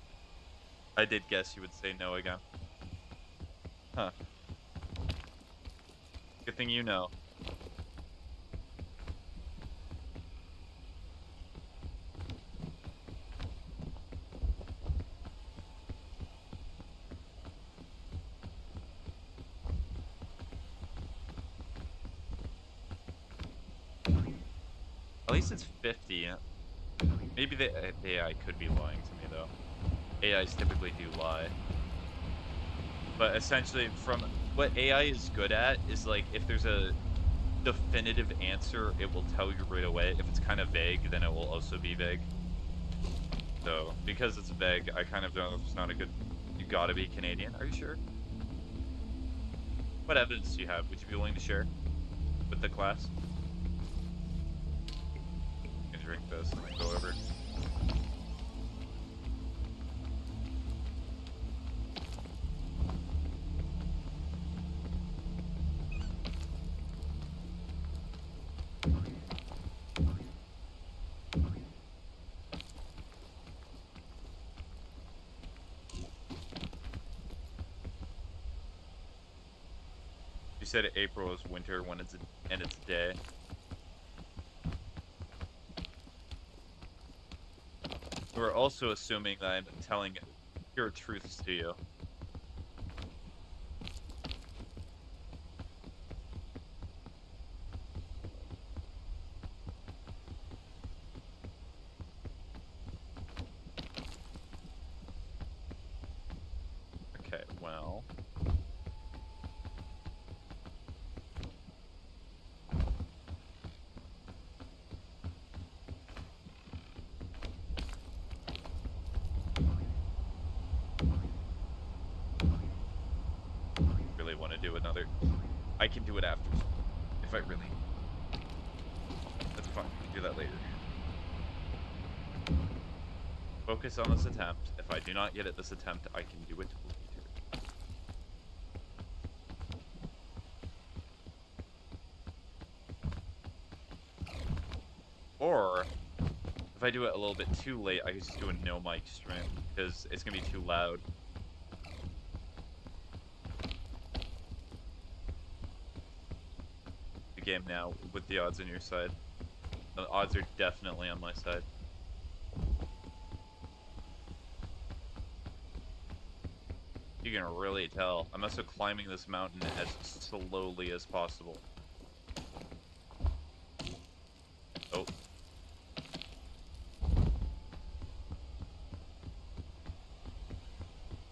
I did guess you would say no again. Huh. Good thing you know. At least it's 50. Maybe the AI could be lying to me, though. AIs typically do lie. But essentially, from what AI is good at is, like, if there's a definitive answer, it will tell you right away. If it's kind of vague, then it will also be vague. So, because it's vague, I kind of know it's not a good gotta be Canadian. Are you sure? What evidence do you have? Would you be willing to share with the class? You can drink this and then go over. You said April is winter when it's and it's day. We're also assuming that I'm telling pure truths to you. Okay, well. Really want to do another. I can do it after. If I really. That's fine. We can do that later. Focus on this attempt. If I do not get it this attempt, I can do it later. Or, if I do it a little bit too late, I can just do a no mic stream, because it's going to be too loud. The game now, with the odds on your side. The odds are definitely on my side. You can really tell. I'm also climbing this mountain as slowly as possible. Oh.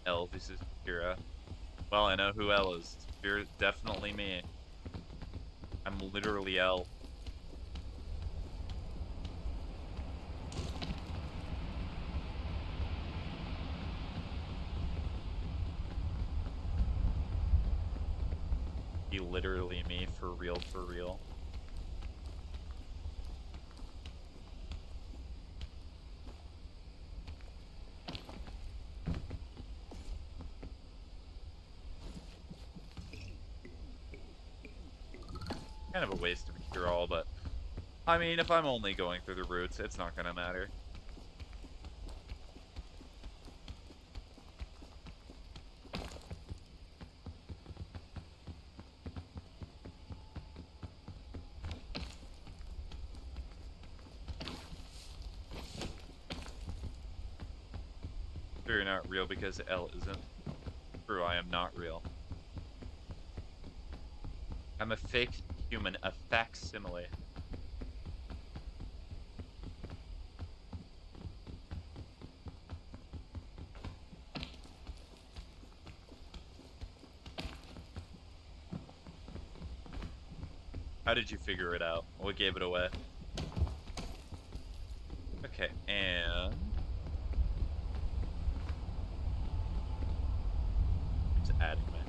L, this is Kira. Well, I know who L is. You're definitely me. I'm literally L. He literally me, for real, for real. Kind of a waste of a cure-all, but I mean, if I'm only going through the routes, it's not gonna matter. You're not real because L isn't. True, I am not real. I'm a fake human, a facsimile. How did you figure it out? What gave it away? Okay, and... It's adding me.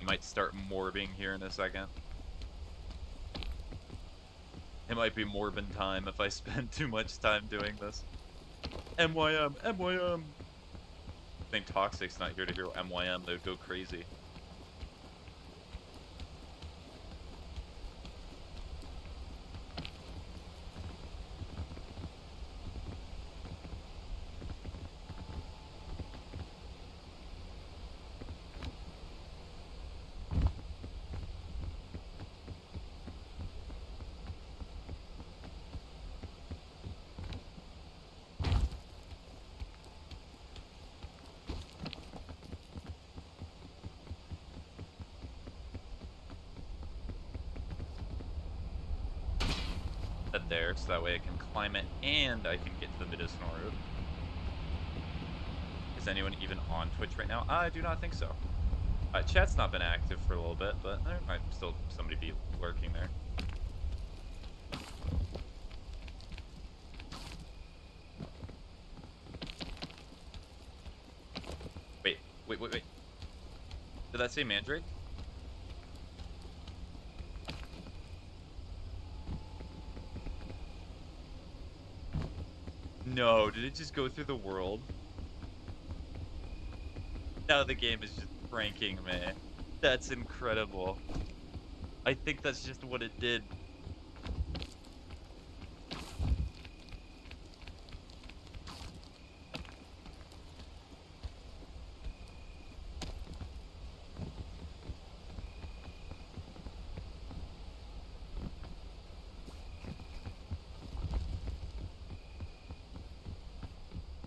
Might start morbing here in a second. It might be morbin time if I spend too much time doing this. MYM, MYM! I think Toxic's not here to hear MYM, they would go crazy. there, so that way I can climb it and I can get to the medicinal route. Is anyone even on Twitch right now? I do not think so. Chat's not been active for a little bit, but there might still somebody be lurking there. Wait. Did that say Mandrake? No, did it just go through the world? Now the game is just pranking me. That's incredible. I think that's just what it did.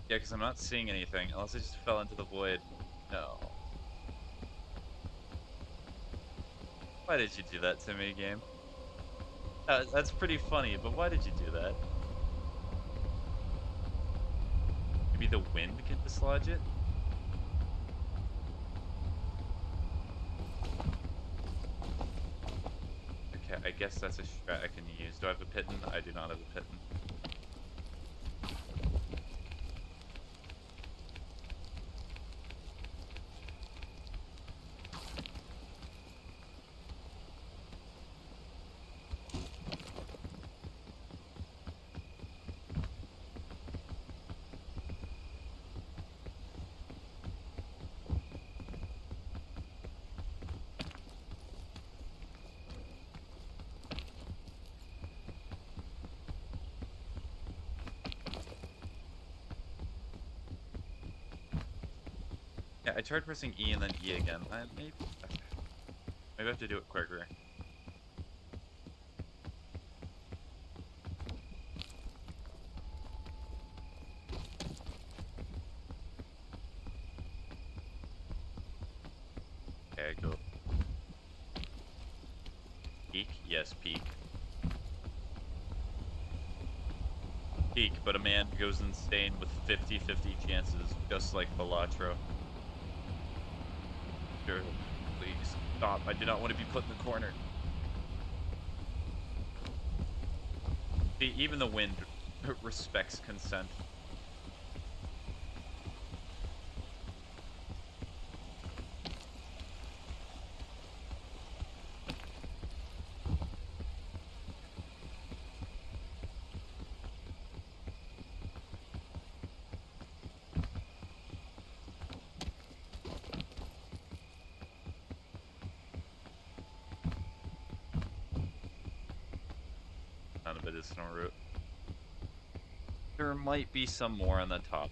Yeah, because I'm not seeing anything, unless I just fell into the void. No. Why did you do that to me, game? That's pretty funny, but why did you do that? Maybe the wind can dislodge it? Okay, I guess that's a strat I can use. Do I have a Pitten? I do not have a Pitten. Yeah, I tried pressing E and then E again. Maybe I have to do it quicker. Okay, go. Peak? Yes, peak. Peak, but a man goes insane with 50-50 chances, just like Balatro. Sure, please stop. I do not want to be put in the corner. See, even the wind respects consent. None of it is no route. There might be some more on the top.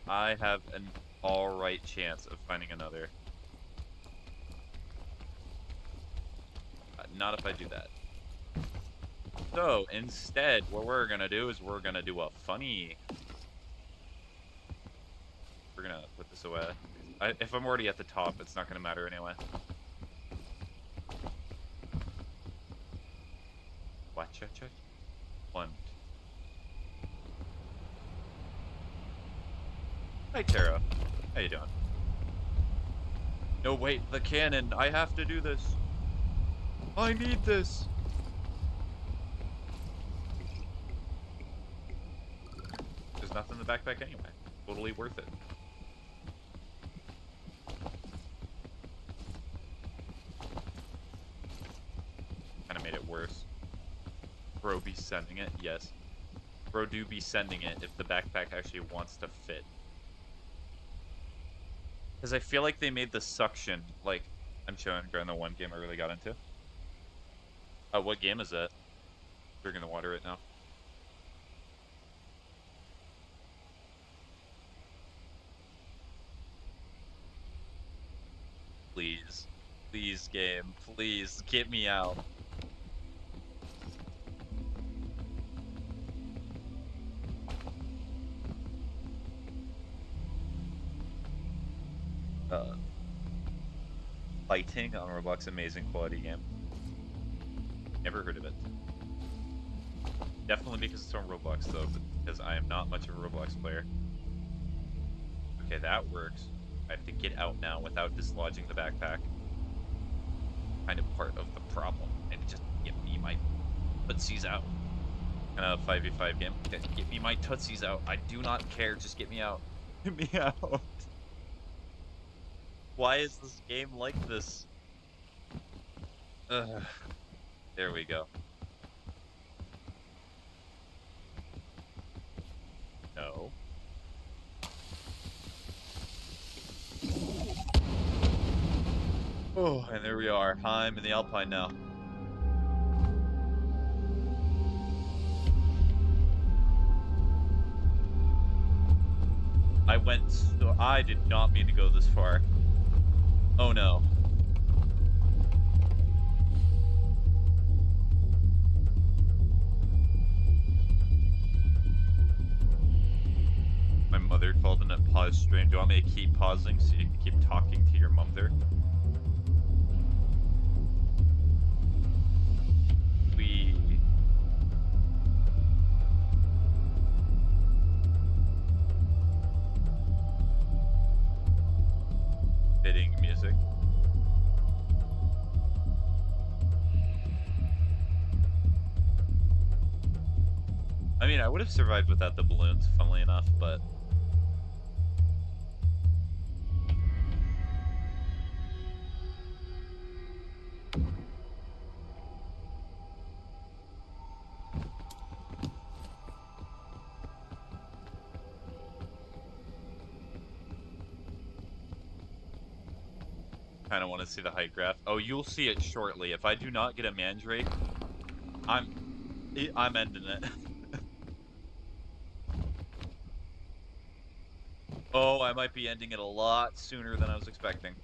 I have an alright chance of finding another. Not if I do that. So, instead, what we're gonna do is we're gonna do a funny. We're gonna put this away. If I'm already at the top, it's not gonna matter anyway. Watch. One. Hi, Tara. How you doing? No, wait, the cannon. I have to do this. I need this. There's nothing in the backpack anyway. Totally worth it. Kind of made it worse. Bro be sending it? Yes. Bro do be sending it if the backpack actually wants to fit. Because I feel like they made the suction, like, I'm showing during the one game I really got into. What game is that? Drinking the water right now. Please. Please, game. Please, get me out. Fighting on Roblox, amazing quality game. Never heard of it. Definitely because it's on Roblox, though, because I am not much of a Roblox player. Okay, that works. I have to get out now without dislodging the backpack. Kind of part of the problem. And just get me my tootsies out. In a 5v5 game. Get me my tootsies out. I do not care. Just get me out. Get me out. Why is this game like this? Ugh. There we go. No. Oh, and there we are. I'm in the Alpine now. I did not mean to go this far. Oh no. My mother called in a pause stream. Do you want me to keep pausing so you can keep talking to your mother? Fitting music. I mean, I would have survived without the balloons, funnily enough, but... kind of want to see the height graph. Oh, you'll see it shortly. If I do not get a mandrake, I'm ending it. Oh, I might be ending it a lot sooner than I was expecting.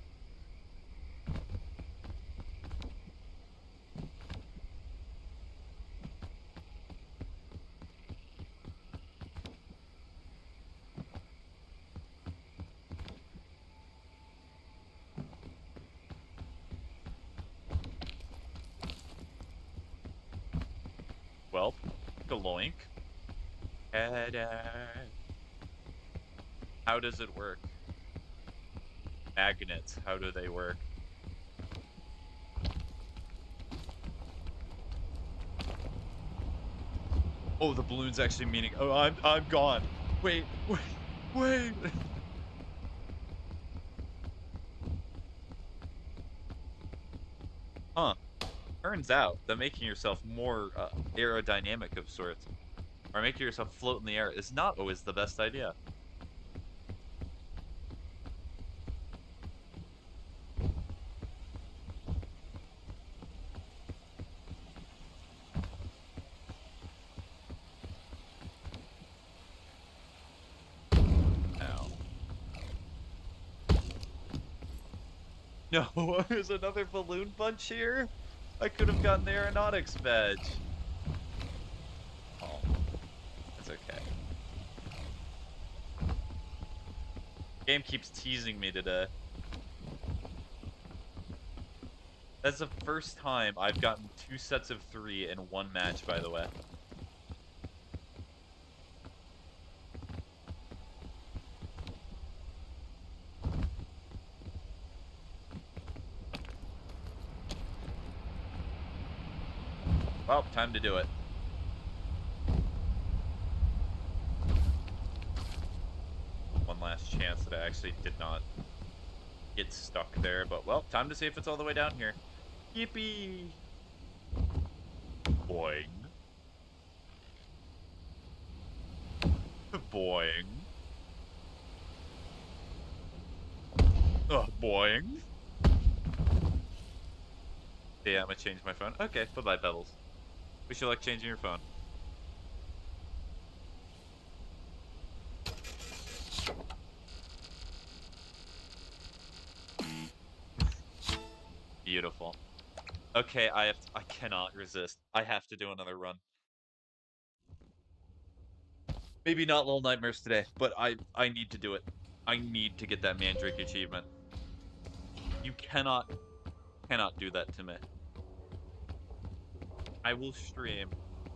Well, galoink. How does it work? Magnets, how do they work? Oh, the balloon's actually meaning. Oh, I'm gone. Wait. Huh. Turns out that making yourself more aerodynamic of sorts, or making yourself float in the air, is not always the best idea. No, there's another balloon bunch here? I could have gotten the aeronautics badge. Oh, that's okay. Game keeps teasing me today. That's the first time I've gotten 2 sets of 3 in one match, by the way. Well, time to do it. One last chance that I actually did not get stuck there, but well, time to see if it's all the way down here. Yippee! Boing. Boing. Boing. Yeah, I'm gonna change my phone. Okay, bye-bye, Pebbles. Wish you luck changing your phone. Beautiful. Okay, I cannot resist. I have to do another run. Maybe not Little Nightmares today, but I need to do it. I need to get that Mandrake achievement. You cannot do that to me. I will stream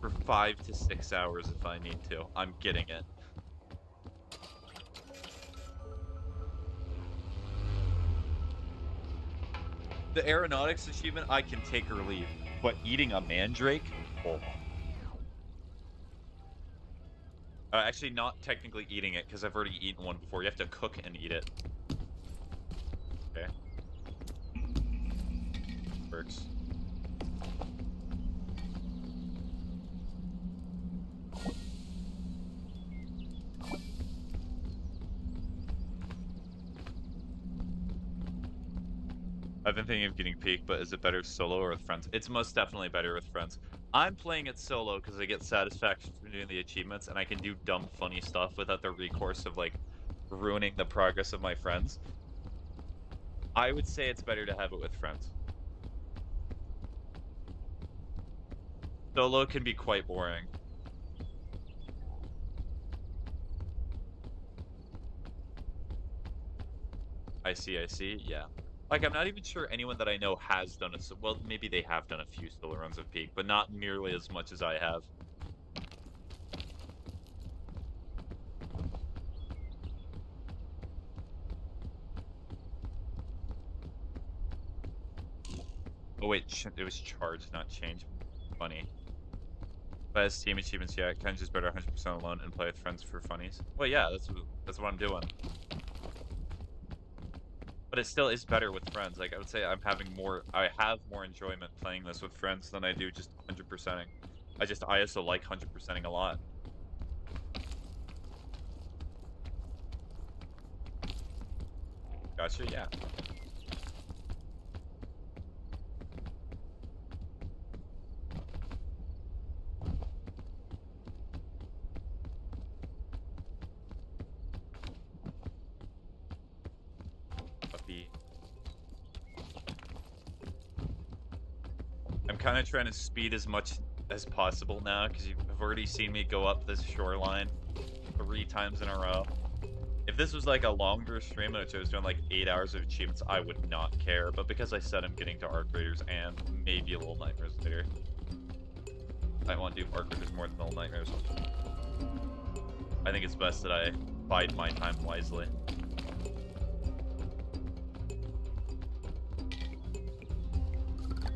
for 5 to 6 hours if I need to. I'm getting it. The aeronautics achievement, I can take or leave, but eating a mandrake? Oh. Actually, not technically eating it, because I've already eaten one before. You have to cook and eat it. Okay. Works. I've been thinking of getting Peak, but is it better solo or with friends? It's most definitely better with friends. I'm playing it solo because I get satisfaction from doing the achievements, and I can do dumb, funny stuff without the recourse of, like, ruining the progress of my friends. I would say it's better to have it with friends. Solo can be quite boring. I see, yeah. Like, I'm not even sure anyone that I know has done it. Well, maybe they have done a few solo runs of Peak, but not nearly as much as I have. Oh wait, it was charged, not changed. Funny. But as team achievements, yeah, it kind of just better 100% alone and play with friends for funnies. Well, yeah, that's what I'm doing. But it still is better with friends. Like, I would say I have more enjoyment playing this with friends than I do just 100%ing. I also like 100%ing a lot. Gotcha, yeah. Puppy. I'm kind of trying to speed as much as possible now, because you've already seen me go up this shoreline 3 times in a row. If this was like a longer stream, which I was doing like 8 hours of achievements, I would not care. But because I said I'm getting to Arc Raiders and maybe a Little Nightmares later, I want to do Arc Raiders more than Little Nightmares. I think it's best that I bide my time wisely.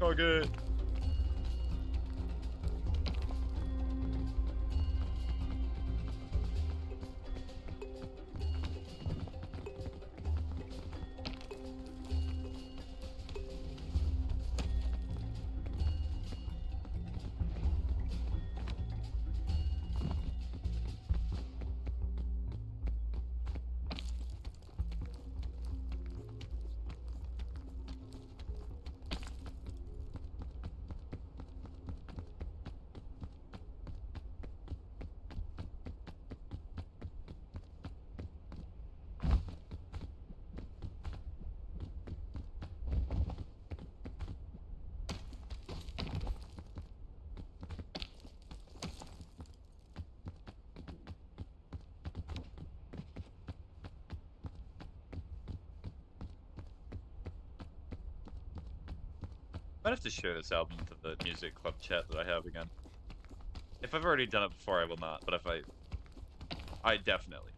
Okay. Might have to share this album to the music club chat that I have again. If I've already done it before, I will not. But if I definitely.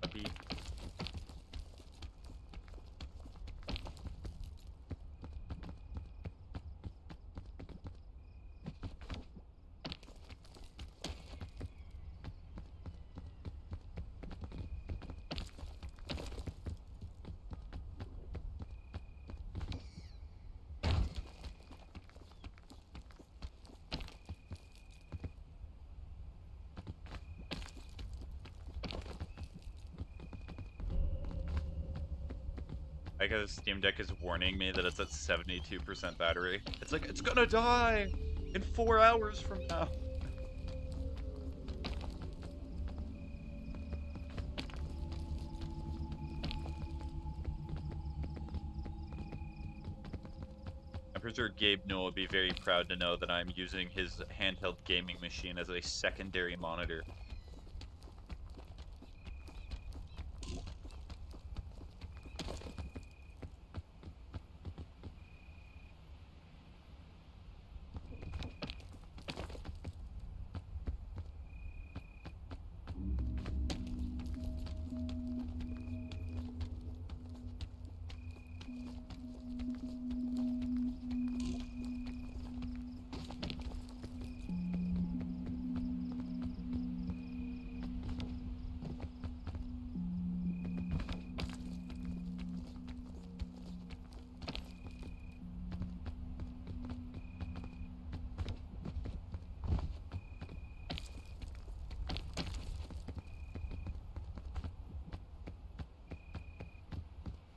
Puppy. I guess the Steam Deck is warning me that it's at 72% battery. It's like, it's gonna die in 4 hours from now. I'm pretty sure Gabe Noah would be very proud to know that I'm using his handheld gaming machine as a secondary monitor.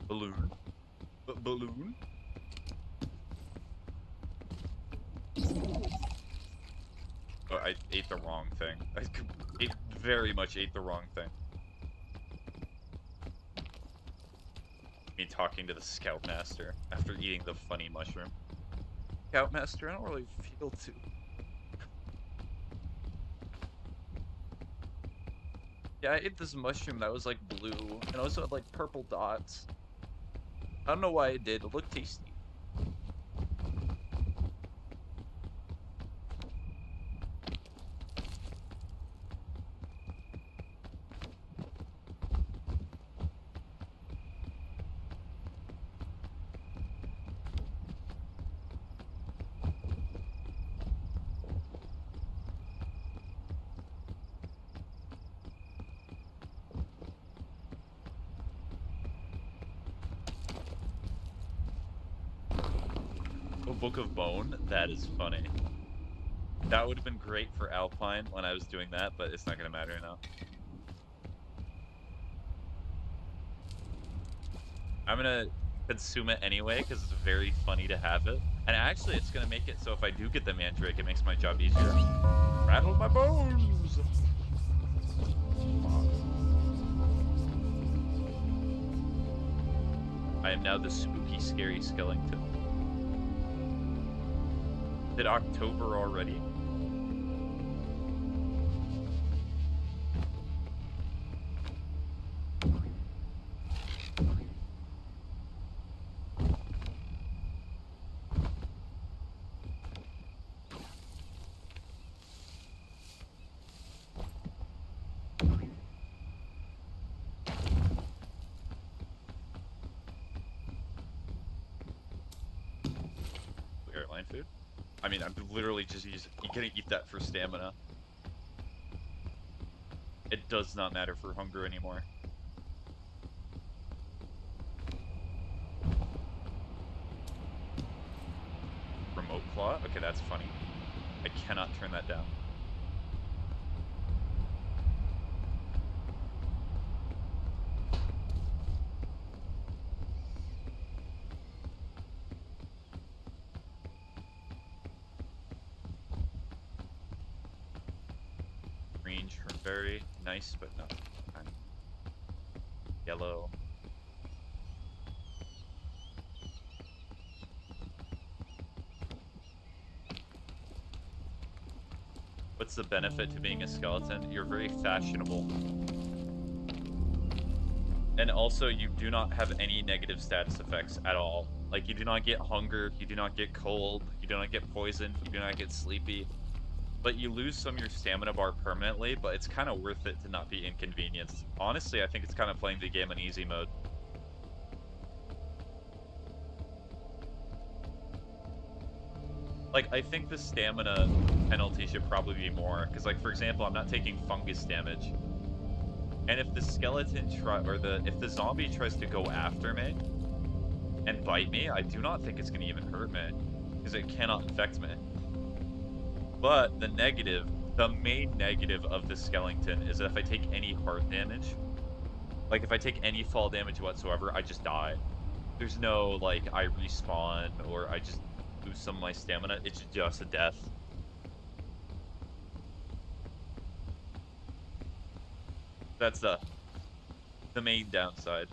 Balloon? Balloon? Oh, I ate the wrong thing. Very much ate the wrong thing. Me talking to the Scoutmaster after eating the funny mushroom. Scoutmaster, I don't really feel too... Yeah, I ate this mushroom that was like blue, and also had like purple dots. I don't know why I did. It looked tasty. A Book of Bone? That is funny. That would have been great for Alpine when I was doing that, but it's not going to matter now. I'm going to consume it anyway, because it's very funny to have it. And actually, it's going to make it so if I do get the Mandrake, it makes my job easier. Rattle my bones! I am now the spooky, scary skeleton. Is it October already? Airline food? I mean, I'm literally just gonna eat that for stamina. It does not matter for hunger anymore. Remote claw? Okay, that's funny. I cannot turn that down. Green shrimpberry, nice, but not kind of yellow. What's the benefit to being a skeleton? You're very fashionable. And also, you do not have any negative status effects at all. Like, you do not get hunger, you do not get cold, you do not get poisoned, you do not get sleepy. But you lose some of your stamina bar permanently, but it's kind of worth it to not be inconvenienced. Honestly, I think it's kind of playing the game in easy mode. Like, I think the stamina penalty should probably be more, because, like, for example, I'm not taking fungus damage. And if the skeleton if the zombie tries to go after me and bite me, I do not think it's going to even hurt me, because it cannot infect me. But the main negative of the skeleton is that if I take any heart damage, like if I take any fall damage whatsoever, I just die. There's no, like, I respawn or I just lose some of my stamina. It's just a death. That's the main downside.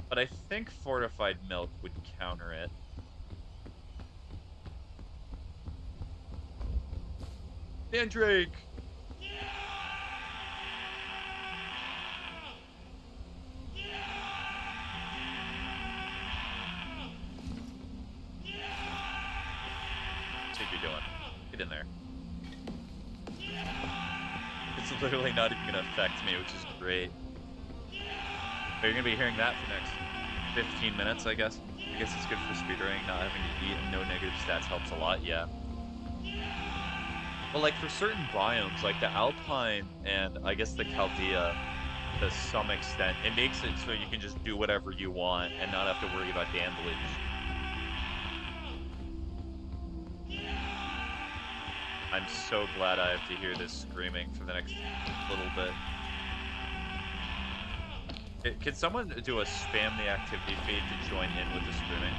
But I think fortified milk would counter it. Mandrake! What are you doing? Get in there. It's literally not even gonna affect me, which is great. But you're gonna be hearing that for the next 15 minutes, I guess. I guess it's good for speedrunning, not having to eat, and no negative stats helps a lot, yeah. But like for certain biomes, like the Alpine and I guess the Chaldea, to some extent, it makes it so you can just do whatever you want and not have to worry about damage. I'm so glad I have to hear this screaming for the next little bit. Can someone do a spam the activity feed to join in with the screaming?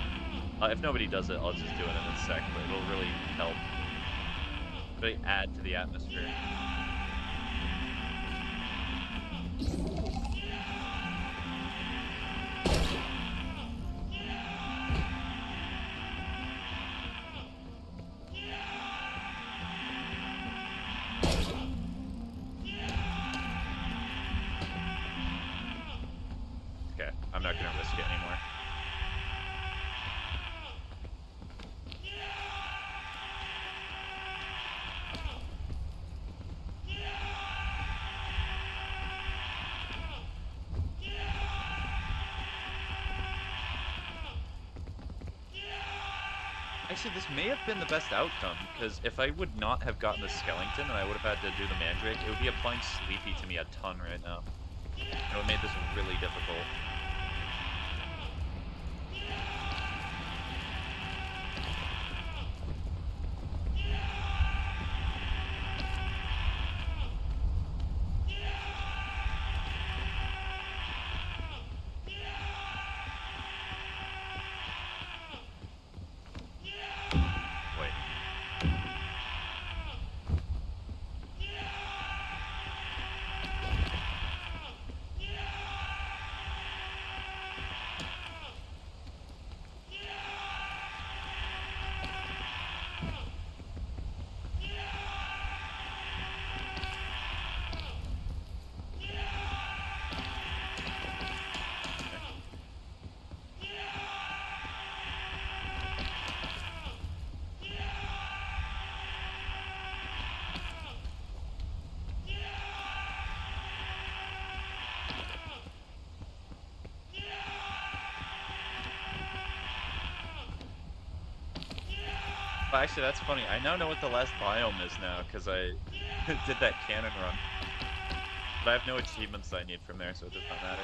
If nobody does it, I'll just do it in a sec, but it'll really help. Really add to the atmosphere. Okay, I'm not gonna risk it anymore. Actually, this may have been the best outcome, because if I would not have gotten the Skellington and I would have had to do the Mandrake, it would be applying Sleepy to me a ton right now. And it would have made this really difficult. But actually, that's funny. I now know what the last biome is now, because I did that cannon run. But I have no achievements I need from there, so it does not matter.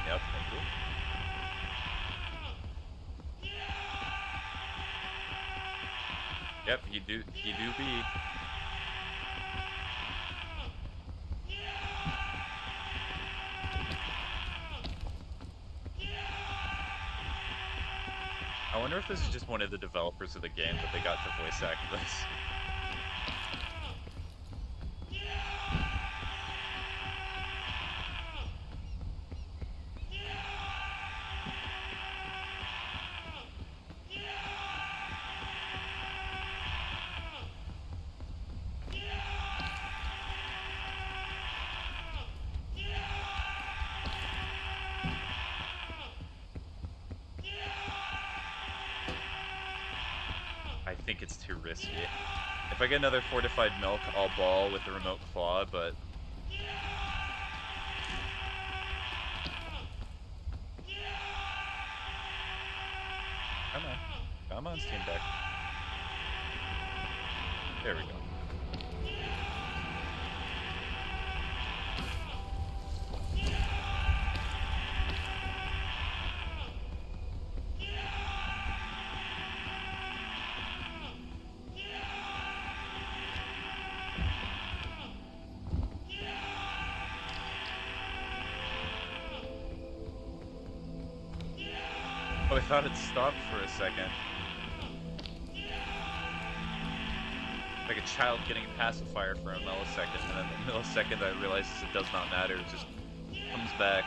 Yep, thank you. Yep, he do be. I wonder if this is just one of the developers of the game that they got to voice act this. I think it's too risky. If I get another fortified milk, I'll ball with the remote claw, but... Come on. Come on, Steam Deck. There we go. I thought it stopped for a second. Like a child getting a pacifier for a millisecond, and then the millisecond that realizes it does not matter, it just comes back.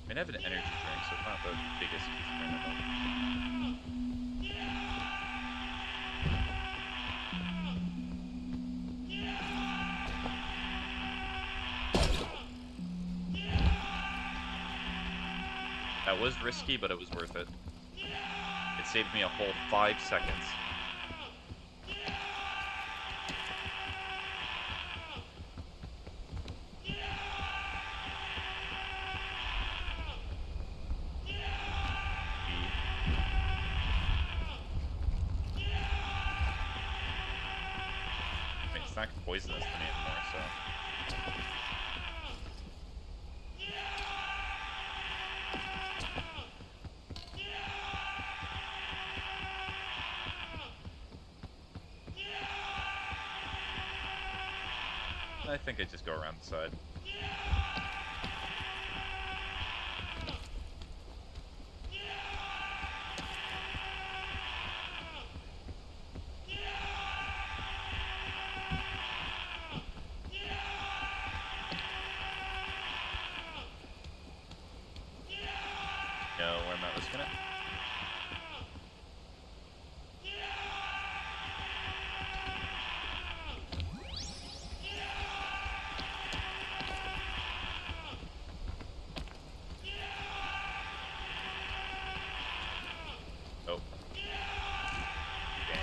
I mean, I have an energy drink, so it's not the biggest concern in the world. That was risky, but it was worth it. It saved me a whole 5 seconds. I mean, it's not poisonous to me anymore, so... I think I just go around the side. Know where I'm at risking it. Oh. Dang.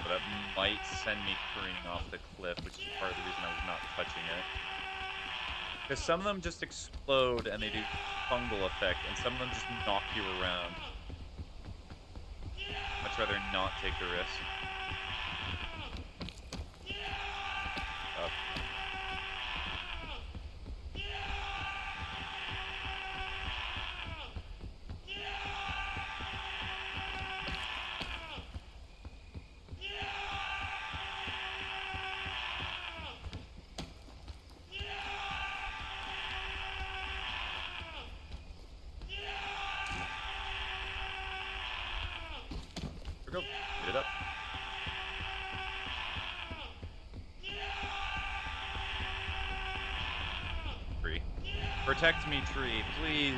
That might send me careening off the cliff, which is part of the reason I was not touching it. Because some of them just explode and they do fungal effect, and some of them just knock you around. Much rather not take the risk. Up. Here we go. Get it up. Tree. Protect me, tree, please.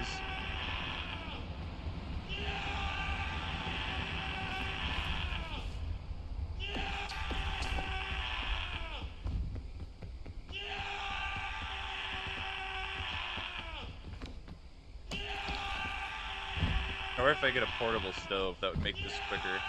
Or if I get a portable stove, that would make this quicker.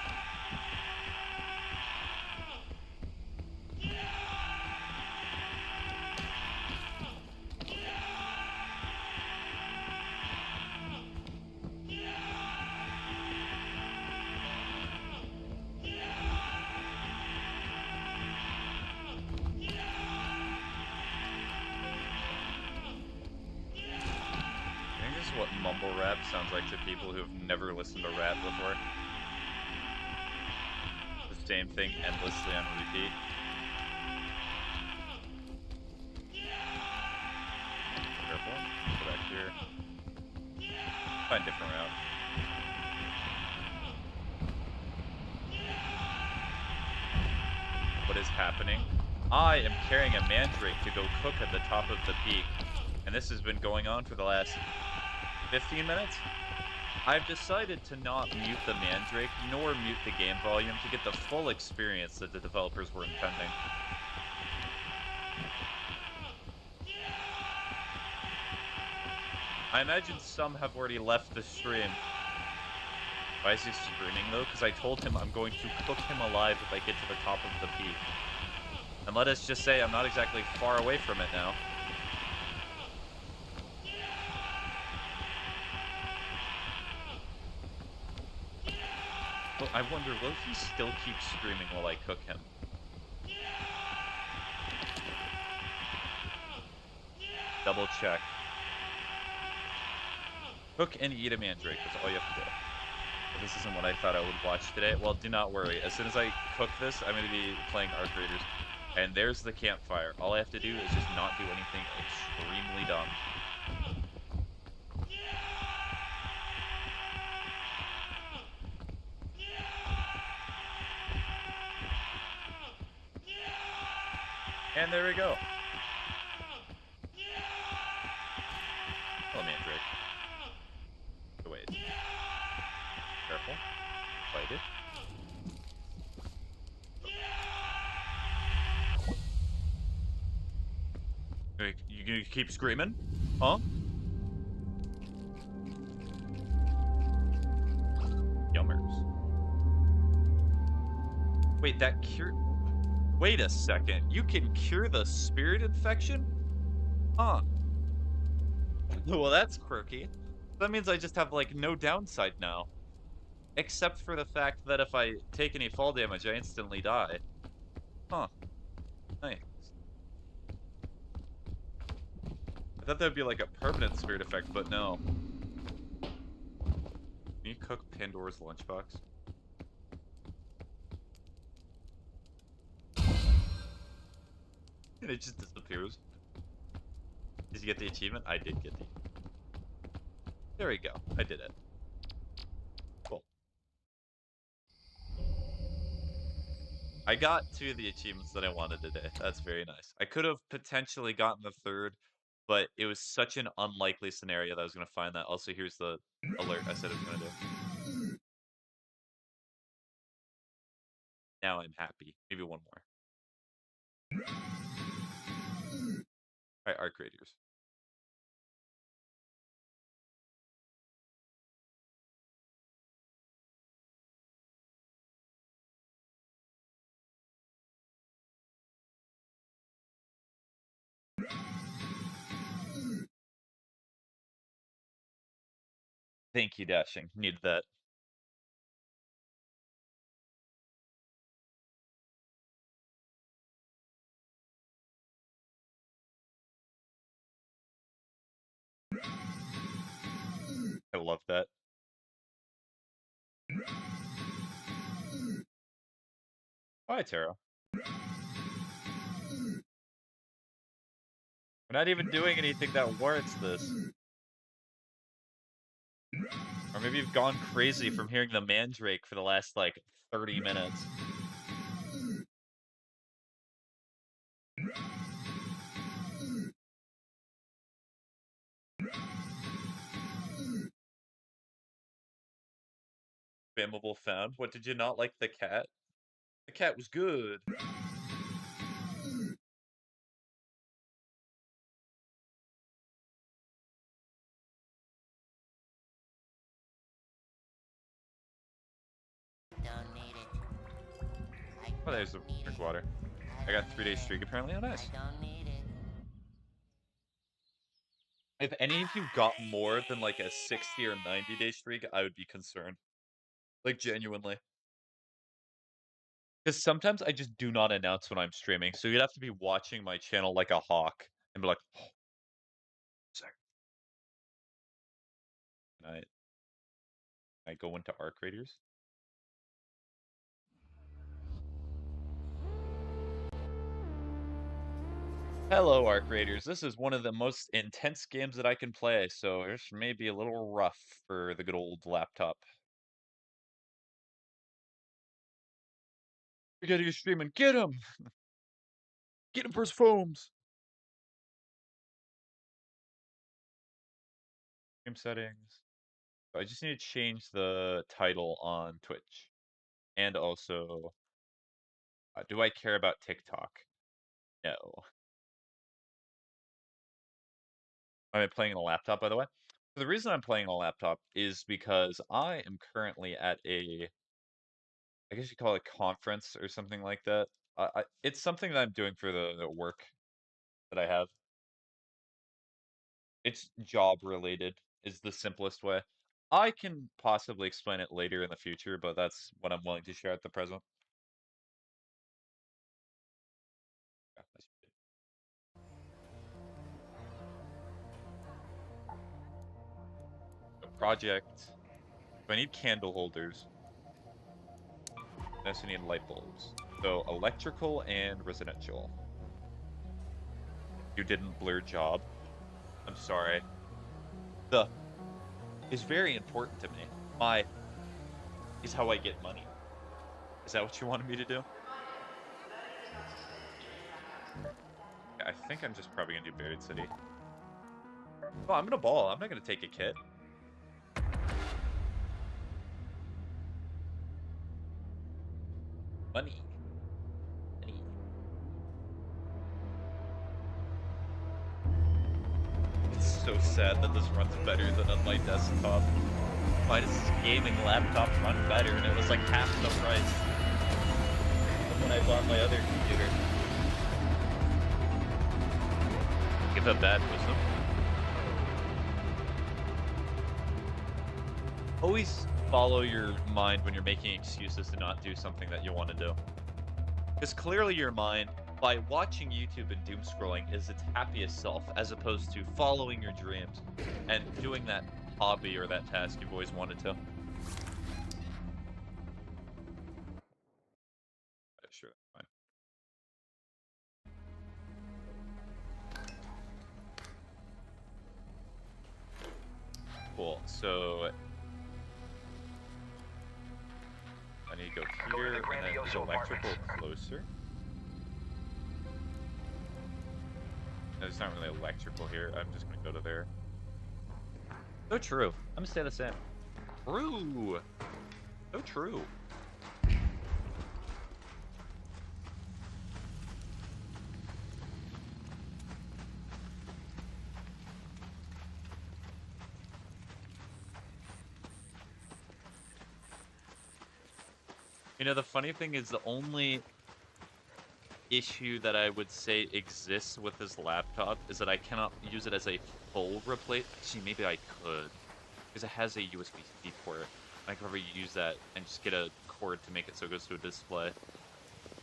What mumble rap sounds like to people who have never listened to rap before. The same thing endlessly on repeat. Careful. Go back here. Find a different route. What is happening? I am carrying a mandrake to go cook at the top of the peak. And this has been going on for the last 15 minutes? I've decided to not mute the mandrake, nor mute the game volume to get the full experience that the developers were intending. I imagine some have already left the stream. Why is he screaming though? Because I told him I'm going to cook him alive if I get to the top of the peak. And let us just say I'm not exactly far away from it now. Well, I wonder, will he still keep screaming while I cook him? Double check. Cook and eat a mandrake. That's all you have to do. This isn't what I thought I would watch today. Well, do not worry. As soon as I cook this, I'm going to be playing Arc Raiders. And there's the campfire. All I have to do is just not do anything extremely dumb. And there we go. Oh, mandrake. Oh, wait. Careful. Fight it. You gonna keep screaming? Huh? Yummers. Wait, that cure... Wait a second. You can cure the spirit infection? Huh. Well, that's quirky. That means I just have, like, no downside now. Except for the fact that if I take any fall damage, I instantly die. Huh. Nice. I thought that would be like a permanent spirit effect, but no. Can you cook Pandora's lunchbox? And it just disappears. Did you get the achievement? I did get the... There we go. I did it. Cool. I got two of the achievements that I wanted today. That's very nice. I could have potentially gotten the third, but it was such an unlikely scenario that I was going to find that. Also, here's the alert I said I was going to do. Now I'm happy. Maybe one more. Alright, Arc Raiders. Thank you, Dashing. Needed that. I love that. Hi, Tara. We're not even doing anything that warrants this. Or maybe you've gone crazy from hearing the Mandrake for the last, like, 30 minutes. Spammable found. What, did you not like the cat? The cat was good. Don't need it. Oh, there's the drink water. I got 3-day streak apparently. Oh, nice. I don't need it. If any of you got more than like a 60 or 90-day streak, I would be concerned. Like, genuinely. Because sometimes I just do not announce when I'm streaming, so you'd have to be watching my channel like a hawk and be like, oh, sec. And I go into Arc Raiders. Hello, Arc Raiders. This is one of the most intense games that I can play, so this may be a little rough for the good old laptop. We gotta get streaming. Get him! Get him for his foams! Stream settings. I just need to change the title on Twitch. And also, do I care about TikTok? No. Am I playing on a laptop, by the way? The reason I'm playing on a laptop is because I am currently at a, I guess you call it a conference or something like that. It's something that I'm doing for the work that I have. It's job related is the simplest way. I can possibly explain it later in the future, but that's what I'm willing to share at the present. Yeah, a project. So I need candle holders. I also need light bulbs. So electrical and residential. You didn't blur job. I'm sorry. The is very important to me. My is how I get money. Is that what you wanted me to do? I think I'm just probably gonna do Buried City. Oh, I'm gonna ball. I'm not gonna take a kit. Money. Money. It's so sad that this runs better than on my desktop. Why does this gaming laptop run better? And it was like half the price of when I bought my other computer. Give a bad wisdom. Always follow your mind when you're making excuses to not do something that you want to do. Because clearly your mind, by watching YouTube and doom scrolling, is its happiest self, as opposed to following your dreams and doing that hobby or that task you've always wanted to. Sure, fine. Cool, so I need to go here, and then is electrical closer? No, it's not really electrical here. I'm just gonna go to there. So true. I'm gonna stay the same. True. So true. You know, the funny thing is the only issue that I would say exists with this laptop is that I cannot use it as a full replace. Actually, maybe I could, because it has a USB-C port. I could probably use that and just get a cord to make it so it goes to a display.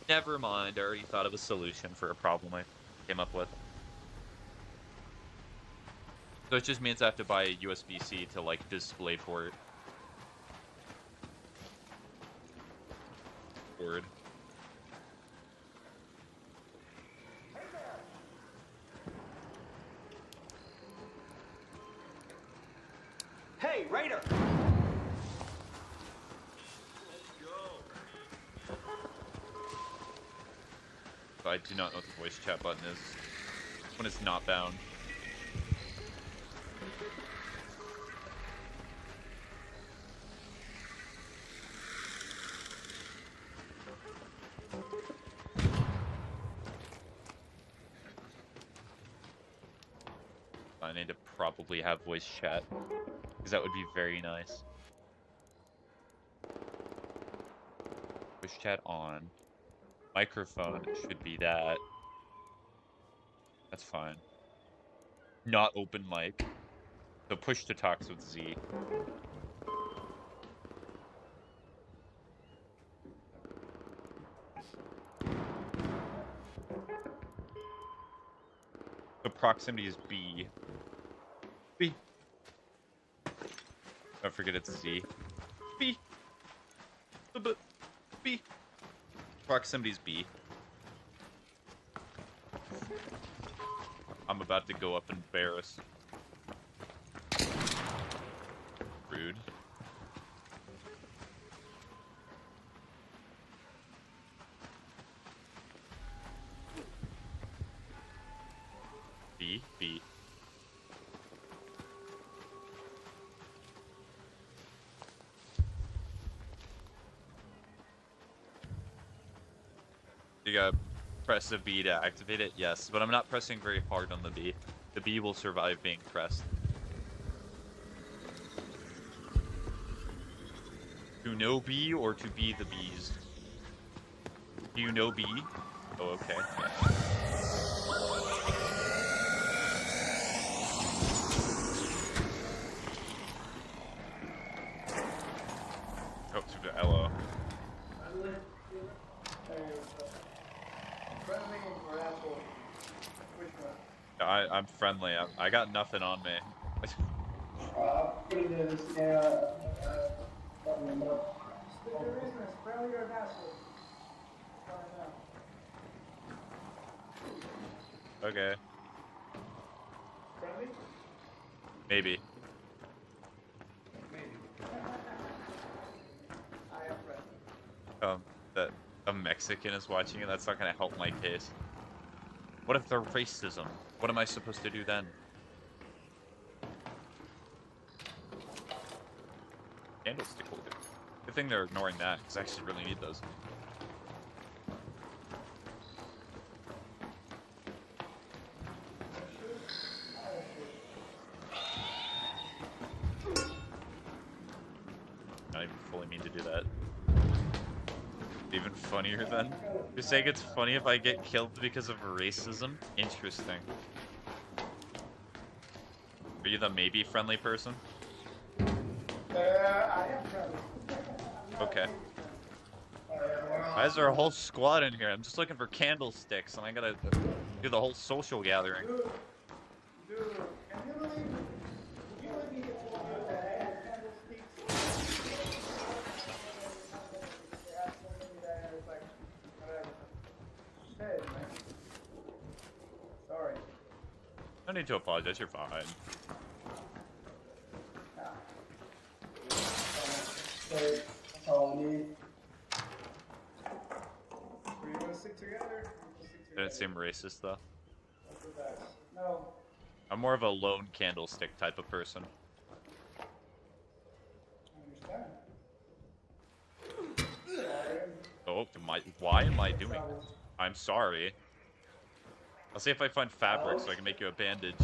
Never mind, I already thought of a solution for a problem I came up with. So it just means I have to buy a USB-C to, like, display port. Word. Hey, Raider! I do not know what the voice chat button is when it's not bound. I need to probably have voice chat, because that would be very nice. Voice chat on. Microphone should be that. That's fine. Not open mic. So push to talks with Z. So proximity is B. B. Don't forget it's Z. B. B. B. Proximity is B. I'm about to go up and embarrass. Rude. B. B. You gotta press the B to activate it, yes, but I'm not pressing very hard on the B. The B will survive being pressed. To know bee or to be the bees? Do you know bee? Oh, okay. Oh, to the Elo. I'm friendly. I got nothing on me. Okay. Maybe. That a Mexican is watching it. That's not gonna help my case. What if they're racism? What am I supposed to do then? Candlestick holder. Good thing they're ignoring that, because I actually really need those. I don't even fully mean to do that. Even funnier then? You're saying it's funny if I get killed because of racism? Interesting. Are you the maybe friendly person? I am friendly. Okay. Why is there a whole squad in here? I'm just looking for candlesticks and I gotta do the whole social gathering. Dude, can you believe me told you that I had candlesticks? They had so many that I was like, whatever. Shit, man. Sorry. No need to apologize, you're fine. That's all I need. We're gonna stick together. Didn't seem racist though. No. I'm more of a lone candlestick type of person. I understand. Oh, why am I doing this? I'm sorry. I'll see if I find fabric so I can make you a bandage.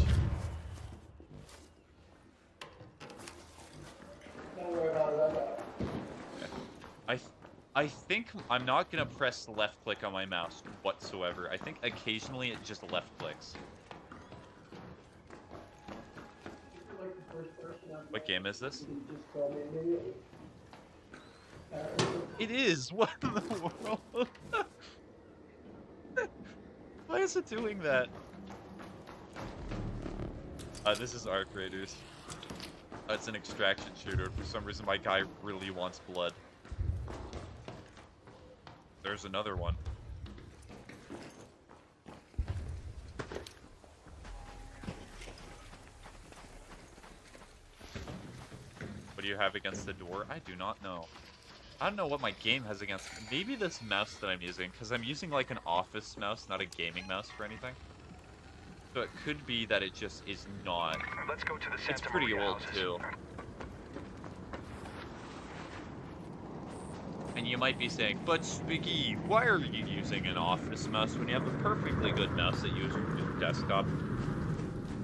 Don't worry about it. I think I'm not gonna press left click on my mouse whatsoever. I think occasionally it just left clicks. What game is this? It is! What in the world? Why is it doing that? This is Arc Raiders. It's an extraction shooter. For some reason my guy really wants blood. There's another one. What do you have against the door? I do not know. I don't know what my game has against... Maybe this mouse that I'm using, because I'm using like an office mouse, not a gaming mouse for anything. So it could be that it just is not. Let's go to the It's pretty old too. And you might be saying, but Spiggy, why are you using an office mouse when you have a perfectly good mouse that you use on your desktop?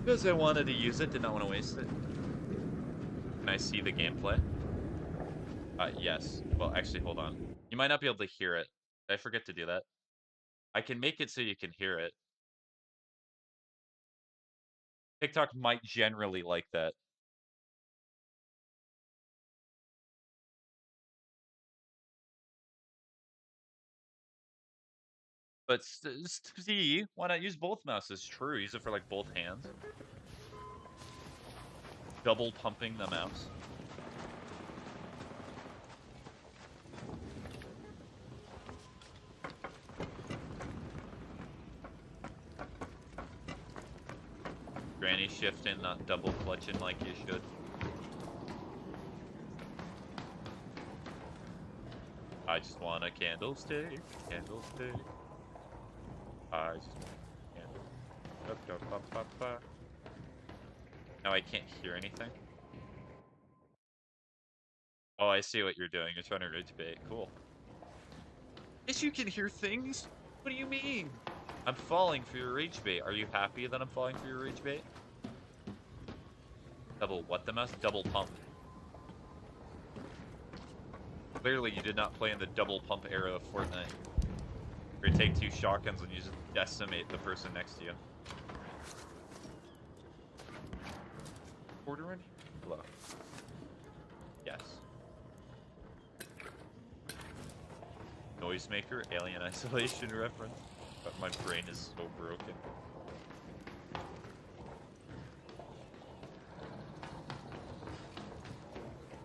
Because I wanted to use it, did not want to waste it. Can I see the gameplay? Yes. Well, actually, hold on. You might not be able to hear it. Did I forget to do that? I can make it so you can hear it. TikTok might generally like that. But see, why not use both mouses? True, use it for like both hands. Double pumping the mouse. Granny shifting, not double clutching like you should. I just want a candlestick, candlestick. I just want a candle. Now I can't hear anything. Oh, I see what you're doing. You're trying to rage bait. Cool. Yes, you can hear things. What do you mean? I'm falling for your rage bait. Are you happy that I'm falling for your rage bait? Double what the mouse? Double pump. Clearly, you did not play in the double pump era of Fortnite. Where you take 2 shotguns and you just decimate the person next to you. Quarter in here? Hello. Yes. Noisemaker, Alien Isolation reference. But my brain is so broken.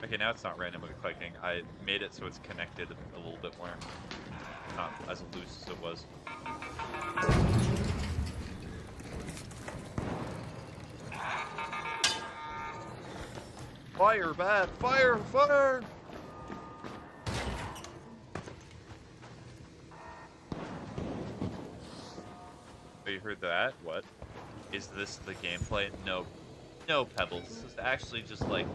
Okay, now it's not randomly clicking. I made it so it's connected a little bit more. Not as loose as it was. Fire, bad! Fire! Fire! Oh, you heard that? What? Is this the gameplay? No. No, Pebbles. This is actually just like...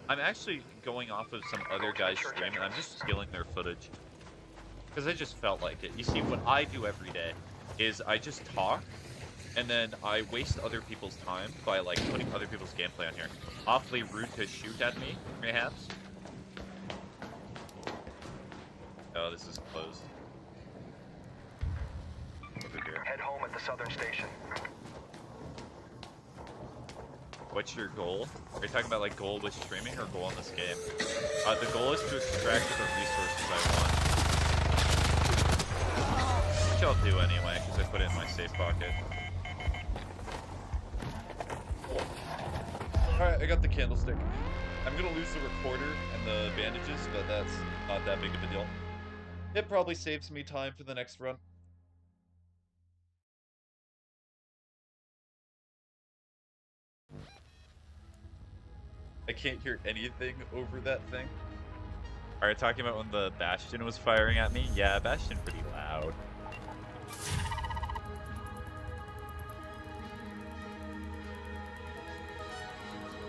I'm actually going off of some other guy's stream, and I'm just stealing their footage. Because I just felt like it. You see, what I do every day is I just talk, and then I waste other people's time by, like, putting other people's gameplay on here. Awfully rude to shoot at me, perhaps. Oh, this is closed. Over here. Head home at the southern station. What's your goal? Are you talking about, like, goal with streaming or goal in this game? The goal is to extract the resources I want. Which I'll do anyway, because I put it in my safe pocket. Alright, I got the candlestick. I'm gonna lose the recorder and the bandages, but that's not that big of a deal. It probably saves me time for the next run. I can't hear anything over that thing. Are you talking about when the Bastion was firing at me? Yeah, Bastion pretty loud.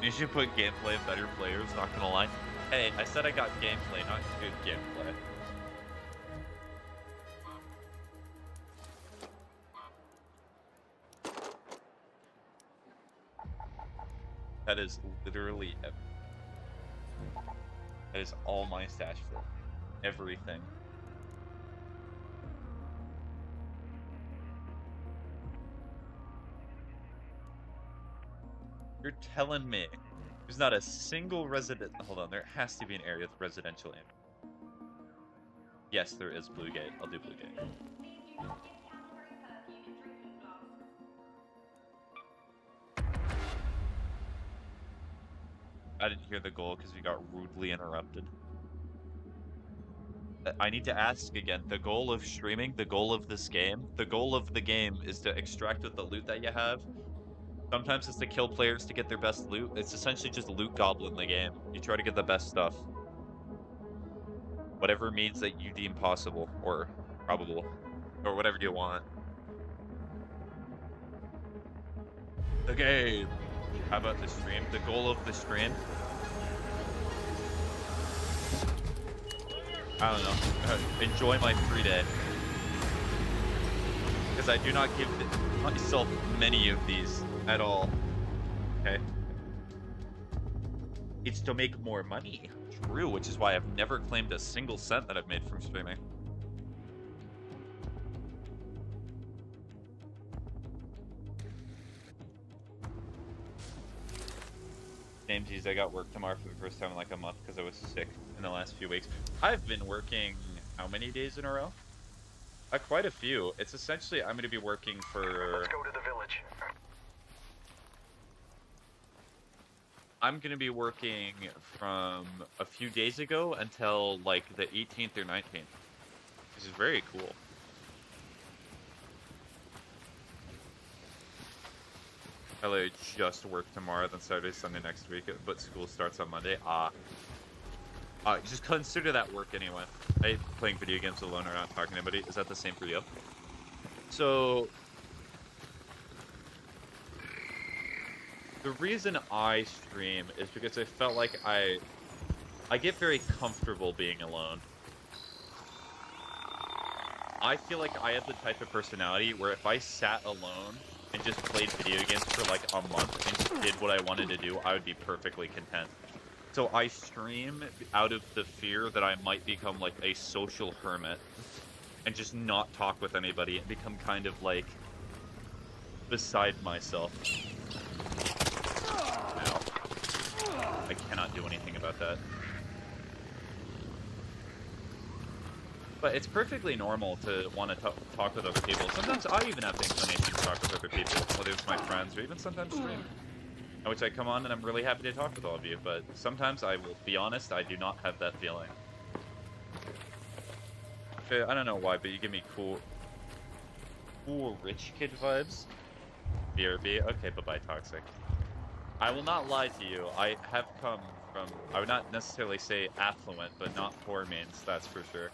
You should put gameplay of better players, not gonna lie. Hey, I said I got gameplay, not good gameplay. That is literally everything. That is all my stash for. Everything. You're telling me there's not a single resident... Hold on, there has to be an area with residential aim. Yes, there is Blue Gate. I'll do Blue Gate. I didn't hear the goal because we got rudely interrupted. I need to ask again, the goal of streaming, the goal of this game, the goal of the game is to extract with the loot that you have. Sometimes it's to kill players to get their best loot. It's essentially just loot goblin the game. You try to get the best stuff. Whatever means that you deem possible, or probable, or whatever you want. The game. How about the stream? The goal of the stream? I don't know. Enjoy my free day. Because I do not give myself many of these at all. Okay? It's to make more money. True, which is why I've never claimed a single cent that I've made from streaming. Jamesies, I got work tomorrow for the first time in like a month because I was sick in the last few weeks. I've been working how many days in a row? Quite a few. It's essentially I'm going to be working for... Let's go to the village. I'm going to be working from a few days ago until like the 18th or 19th. Which is very cool. I just work tomorrow, then Saturday, Sunday next week, but school starts on Monday. Just consider that work anyway. I playing video games alone or not talking to anybody. Is that the same for you? So, the reason I stream is because I felt like I get very comfortable being alone. I feel like I have the type of personality where if I sat alone and just played video games for like a month and just did what I wanted to do, I would be perfectly content. So I stream out of the fear that I might become like a social hermit and just not talk with anybody and become kind of like beside myself. Ow. I cannot do anything about that. But it's perfectly normal to want to talk with other people. Sometimes I even have the inclination to talk with other people, whether it's my friends or even sometimes stream. In which I come on and I'm really happy to talk with all of you, but sometimes I will be honest, I do not have that feeling. I don't know why, but you give me cool rich kid vibes. BRB, okay, bye-bye, Toxic. I will not lie to you, I have come from, I would not necessarily say affluent, but not poor means, that's for sure.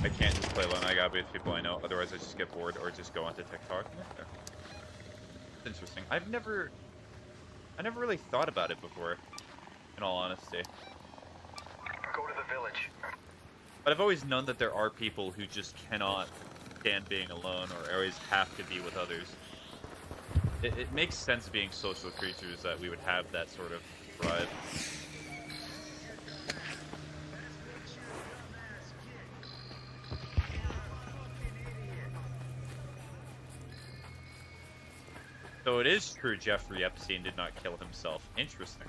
I can't just play alone, I gotta be with people I know, otherwise I just get bored or just go onto TikTok. Okay. It's interesting. I never really thought about it before, in all honesty. Go to the village. But I've always known that there are people who just cannot stand being alone or always have to be with others. It makes sense being social creatures that we would have that sort of drive. So it is true Jeffrey Epstein did not kill himself. Interesting.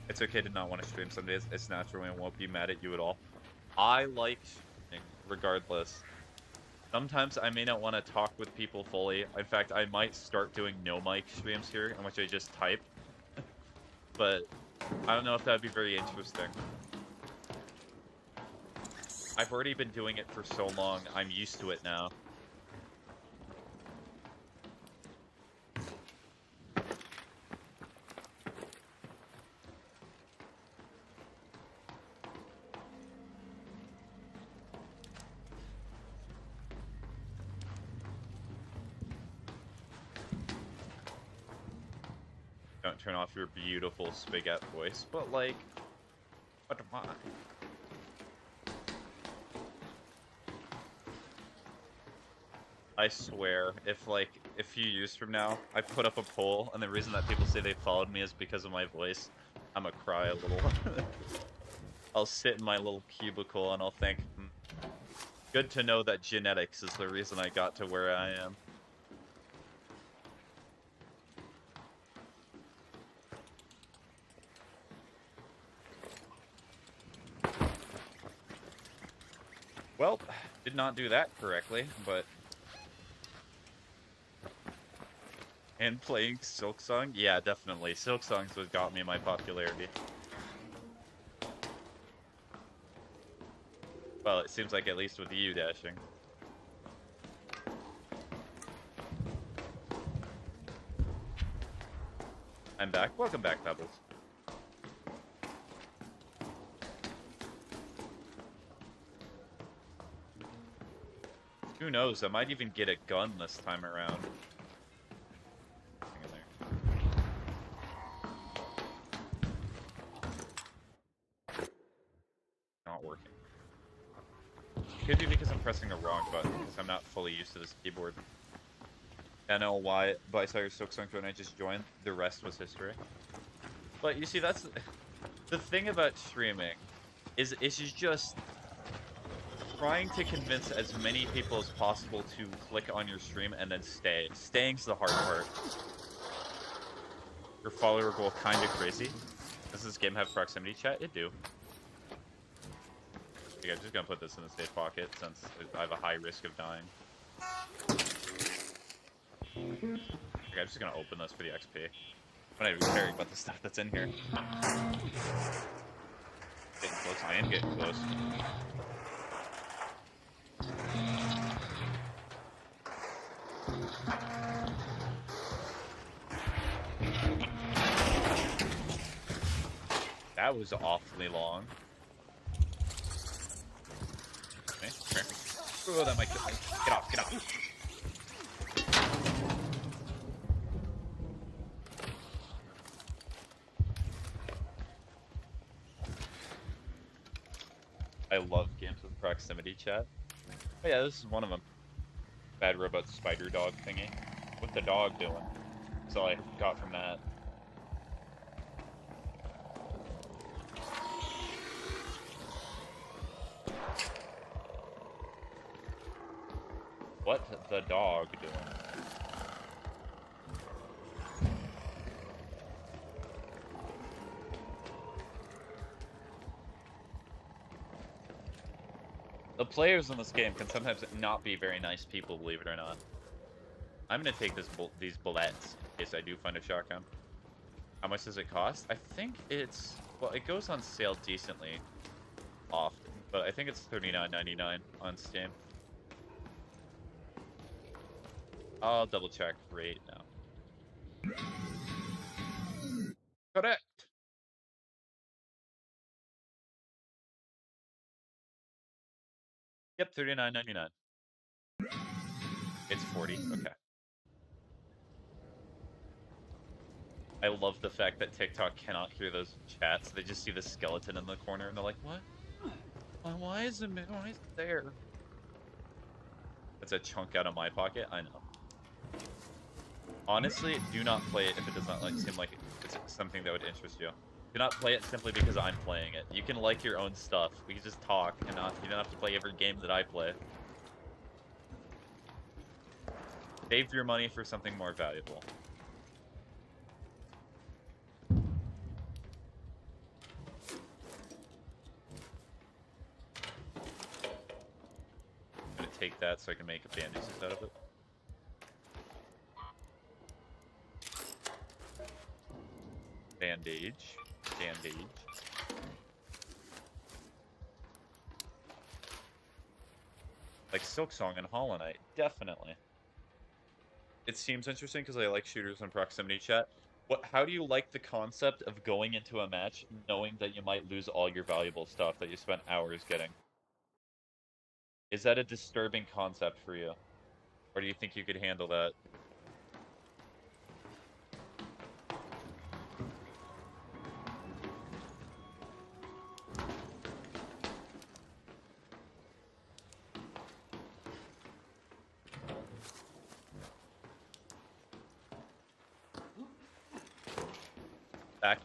It's okay to not want to stream some days. It's natural and I won't be mad at you at all. I like streaming regardless. Sometimes I may not want to talk with people fully. In fact, I might start doing no mic streams here in which I just type. But I don't know if that would be very interesting. I've already been doing it for so long, I'm used to it now. Don't turn off your beautiful spaghetti voice, but like, what am I? I swear, if a few years from now, I put up a poll, and the reason that people say they followed me is because of my voice, I'm gonna cry a little. I'll sit in my little cubicle and I'll think, good to know that genetics is the reason I got to where I am. Well, did not do that correctly, but... And playing Silksong? Yeah, definitely. Silksong's what got me my popularity. Well, it seems like at least with you dashing. I'm back. Welcome back, Pebbles. Who knows? I might even get a gun this time around. Hang in there. Not working. Could be because I'm pressing a wrong button, because I'm not fully used to this keyboard. I know why, but I saw your Silksong when I just joined. The rest was history. But you see, that's the thing about streaming, is it's just trying to convince as many people as possible to click on your stream and then stay. Staying's the hard part. Your follower goal kinda crazy. Does this game have proximity chat? It do. Okay, I'm just gonna put this in the safe pocket since I have a high risk of dying. Okay, I'm just gonna open this for the XP. I'm not even caring about the stuff that's in here. Getting close, I am getting close. That was awfully long. Okay, come here. Oh, that might kill me. Get off, get off. love games with proximity chat. Oh yeah, this is one of them. Bad robot spider dog thingy. What's the dog doing? That's all I got from that. What the dog doing? The players in this game can sometimes not be very nice people, believe it or not. I'm gonna take these bullets in case I do find a shotgun. How much does it cost? I think it's... Well, it goes on sale decently often, but I think it's $39.99 on Steam. I'll double check right now. Correct! Yep, $39.99. It's 40, okay. I love the fact that TikTok cannot hear those chats. They just see the skeleton in the corner and they're like, what? Why is it there? It's a chunk out of my pocket? I know. Honestly, do not play it if it does not seem like it's something that would interest you. Do not play it simply because I'm playing it. You can like your own stuff. We can just talk and you don't have to play every game that I play. Save your money for something more valuable. I'm gonna take that so I can make bandages out of it. Bandage. Bandage. Like Silksong and Hollow Knight. Definitely. It seems interesting because I like shooters and proximity chat. How do you like the concept of going into a match knowing that you might lose all your valuable stuff that you spent hours getting? Is that a disturbing concept for you? Or do you think you could handle that?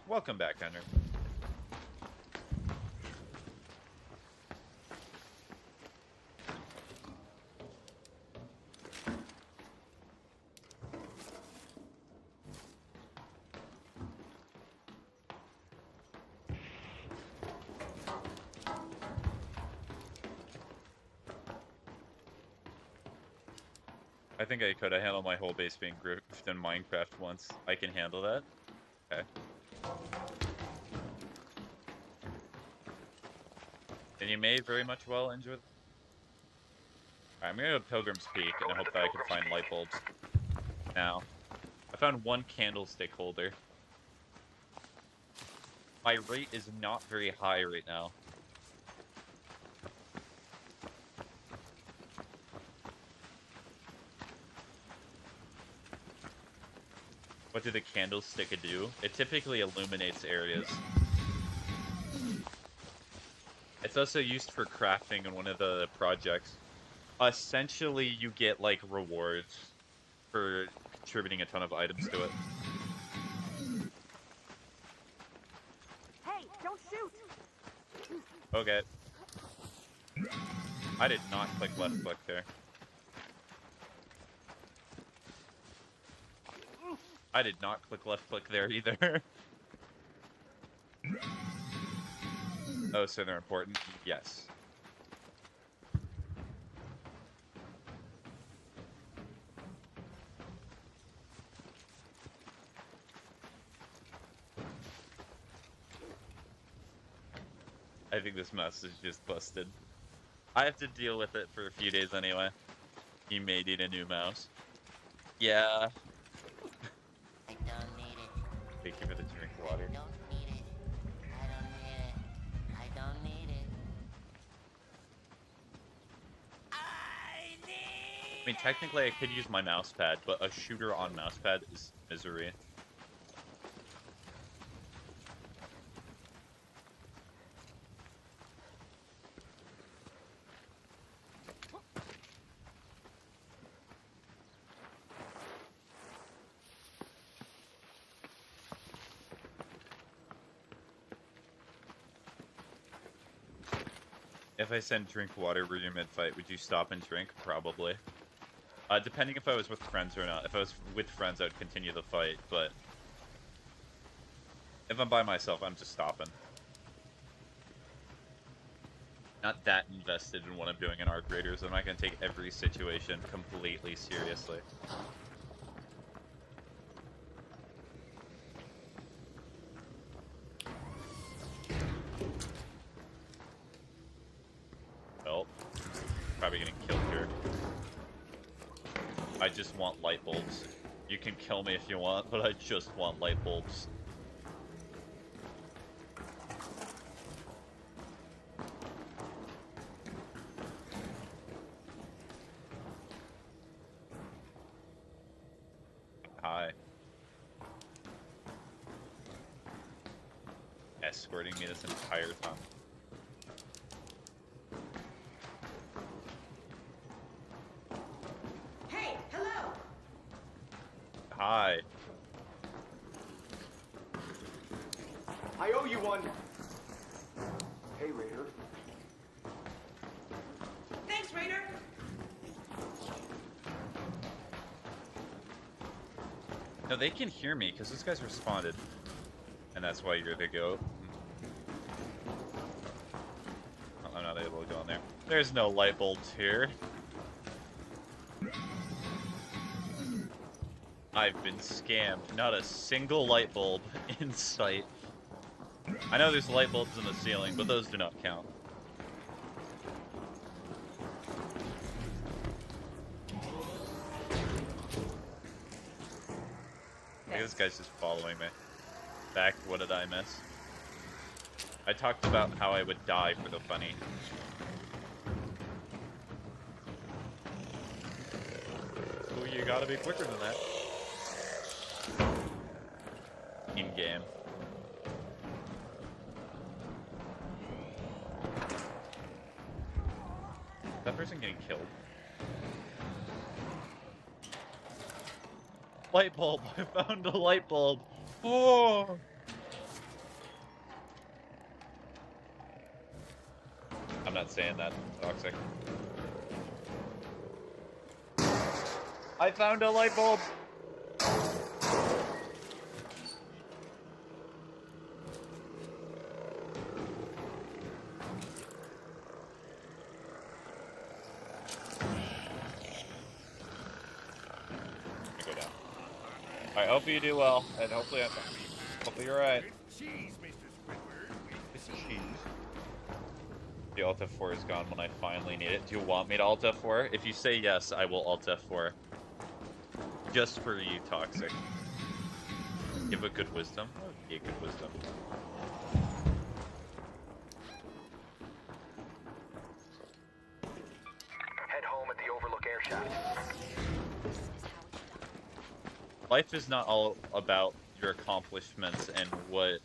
Welcome back, Henry. I think I could have handled my whole base being griefed in Minecraft once. I can handle that. Okay. And you may very much well enjoy. Alright, I'm gonna go to Pilgrim's Peak and I hope that I can find light bulbs. Now, I found one candlestick holder. My rate is not very high right now. What did the candlestick do? It typically illuminates areas. It's also used for crafting in one of the projects. Essentially, you get, like, rewards for contributing a ton of items to it. Hey, don't shoot! Okay. I did not click left click there. I did not click left click there either. Oh, so they're important? Yes. I think this mouse is just busted. I have to deal with it for a few days anyway. You may need a new mouse. Yeah. I don't need it. Thank you for the drink water. I don't need it. I don't need it. I don't need it. I mean, technically I could use my mouse pad, but a shooter on mouse pad is misery. If I send drink water where you're mid-fight, would you stop and drink? Probably. Depending if I was with friends or not. If I was with friends, I'd continue the fight, but if I'm by myself, I'm just stopping. Not that invested in what I'm doing in Arc Raiders. I'm not going to take every situation completely seriously. Well, probably getting killed here. I just want light bulbs. You can kill me if you want, but I just want light bulbs. Hi. Escorting me this entire time. Hey, hello. Hi. I owe you one. Hey, Raider. Thanks, Raider. No, they can hear me because those guys responded. And that's why you're the goat. I'm not able to go in there. There's no light bulbs here. I've been scammed. Not a single light bulb in sight. I know there's light bulbs in the ceiling, but those do not count. I think this guy's just following me. Back, what did I miss? I talked about how I would die for the funny. Ooh, you gotta be quicker than that. In-game. That person getting killed. Light bulb! I found a light bulb! Oh! I'm not saying that. Toxic. I found a light bulb! Go down. I hope you do well, and hopefully you're right. It's cheese. The Alt F4 is gone when I finally need it. Do you want me to Alt F4? If you say yes, I will Alt F4. Just for you, Toxic. Give a good wisdom. That would be a good wisdom. Head home at the Overlook air shaft. Life is not all about your accomplishments and what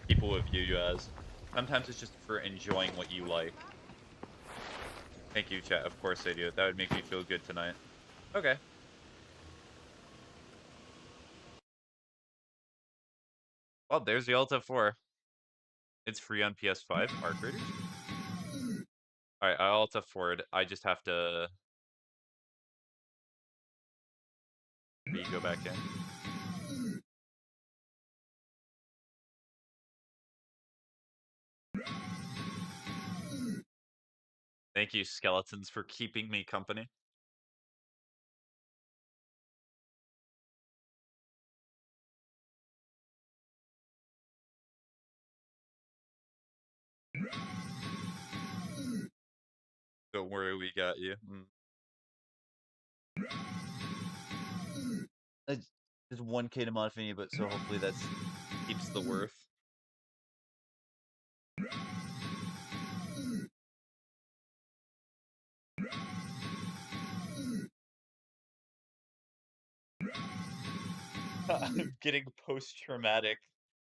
people would view you as. Sometimes it's just for enjoying what you like. Thank you, chat. Of course I do. That would make me feel good tonight. Okay. Well, there's the Alt F4. It's free on PS5. Arc Raiders. Alright, I Alt F4'd. I just have to... go back in. Thank you, skeletons, for keeping me company. Don't worry, we got you. There's 1k to mod me, but so hopefully that keeps the worth. I'm getting post-traumatic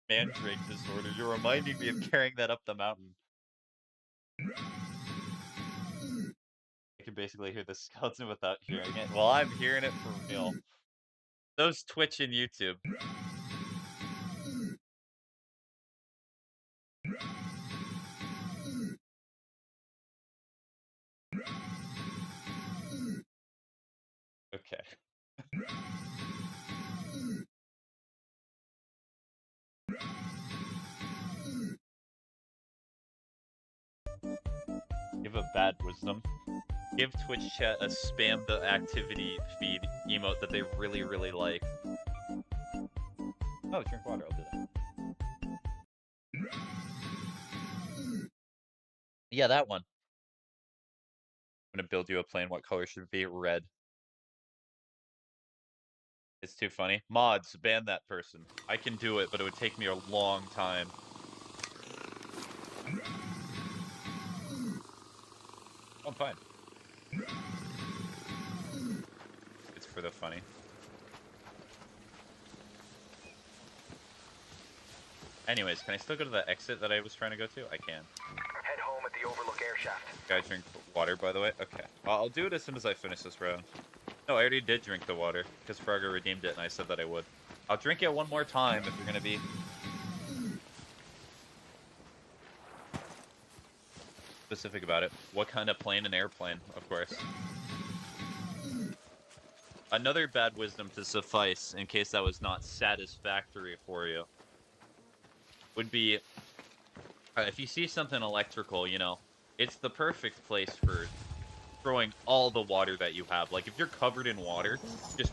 mandrake disorder. You're reminding me of carrying that up the mountain. I can basically hear the skeleton without hearing it. Well, I'm hearing it for real. Those Twitch and YouTube. a bad wisdom. Give Twitch chat a spam the activity feed emote that they really, really like. Oh, drink water, I'll do that. Yeah, that one. I'm gonna build you a plane. What color should it be? Red. It's too funny. Mods, ban that person. I can do it, but it would take me a long time. I'm fine. It's for the funny. Anyways, can I still go to the exit that I was trying to go to? I can. Head home at the Overlook air shaft. Gotta drink water, by the way? Okay. Well, I'll do it as soon as I finish this round. No, I already did drink the water, because Frogger redeemed it, and I said that I would. I'll drink it one more time if you're gonna be... specific about it. What kind of plane? An airplane, of course. Another bad wisdom to suffice, in case that was not satisfactory for you, would be, if you see something electrical, you know, it's the perfect place for throwing all the water that you have. Like, if you're covered in water, just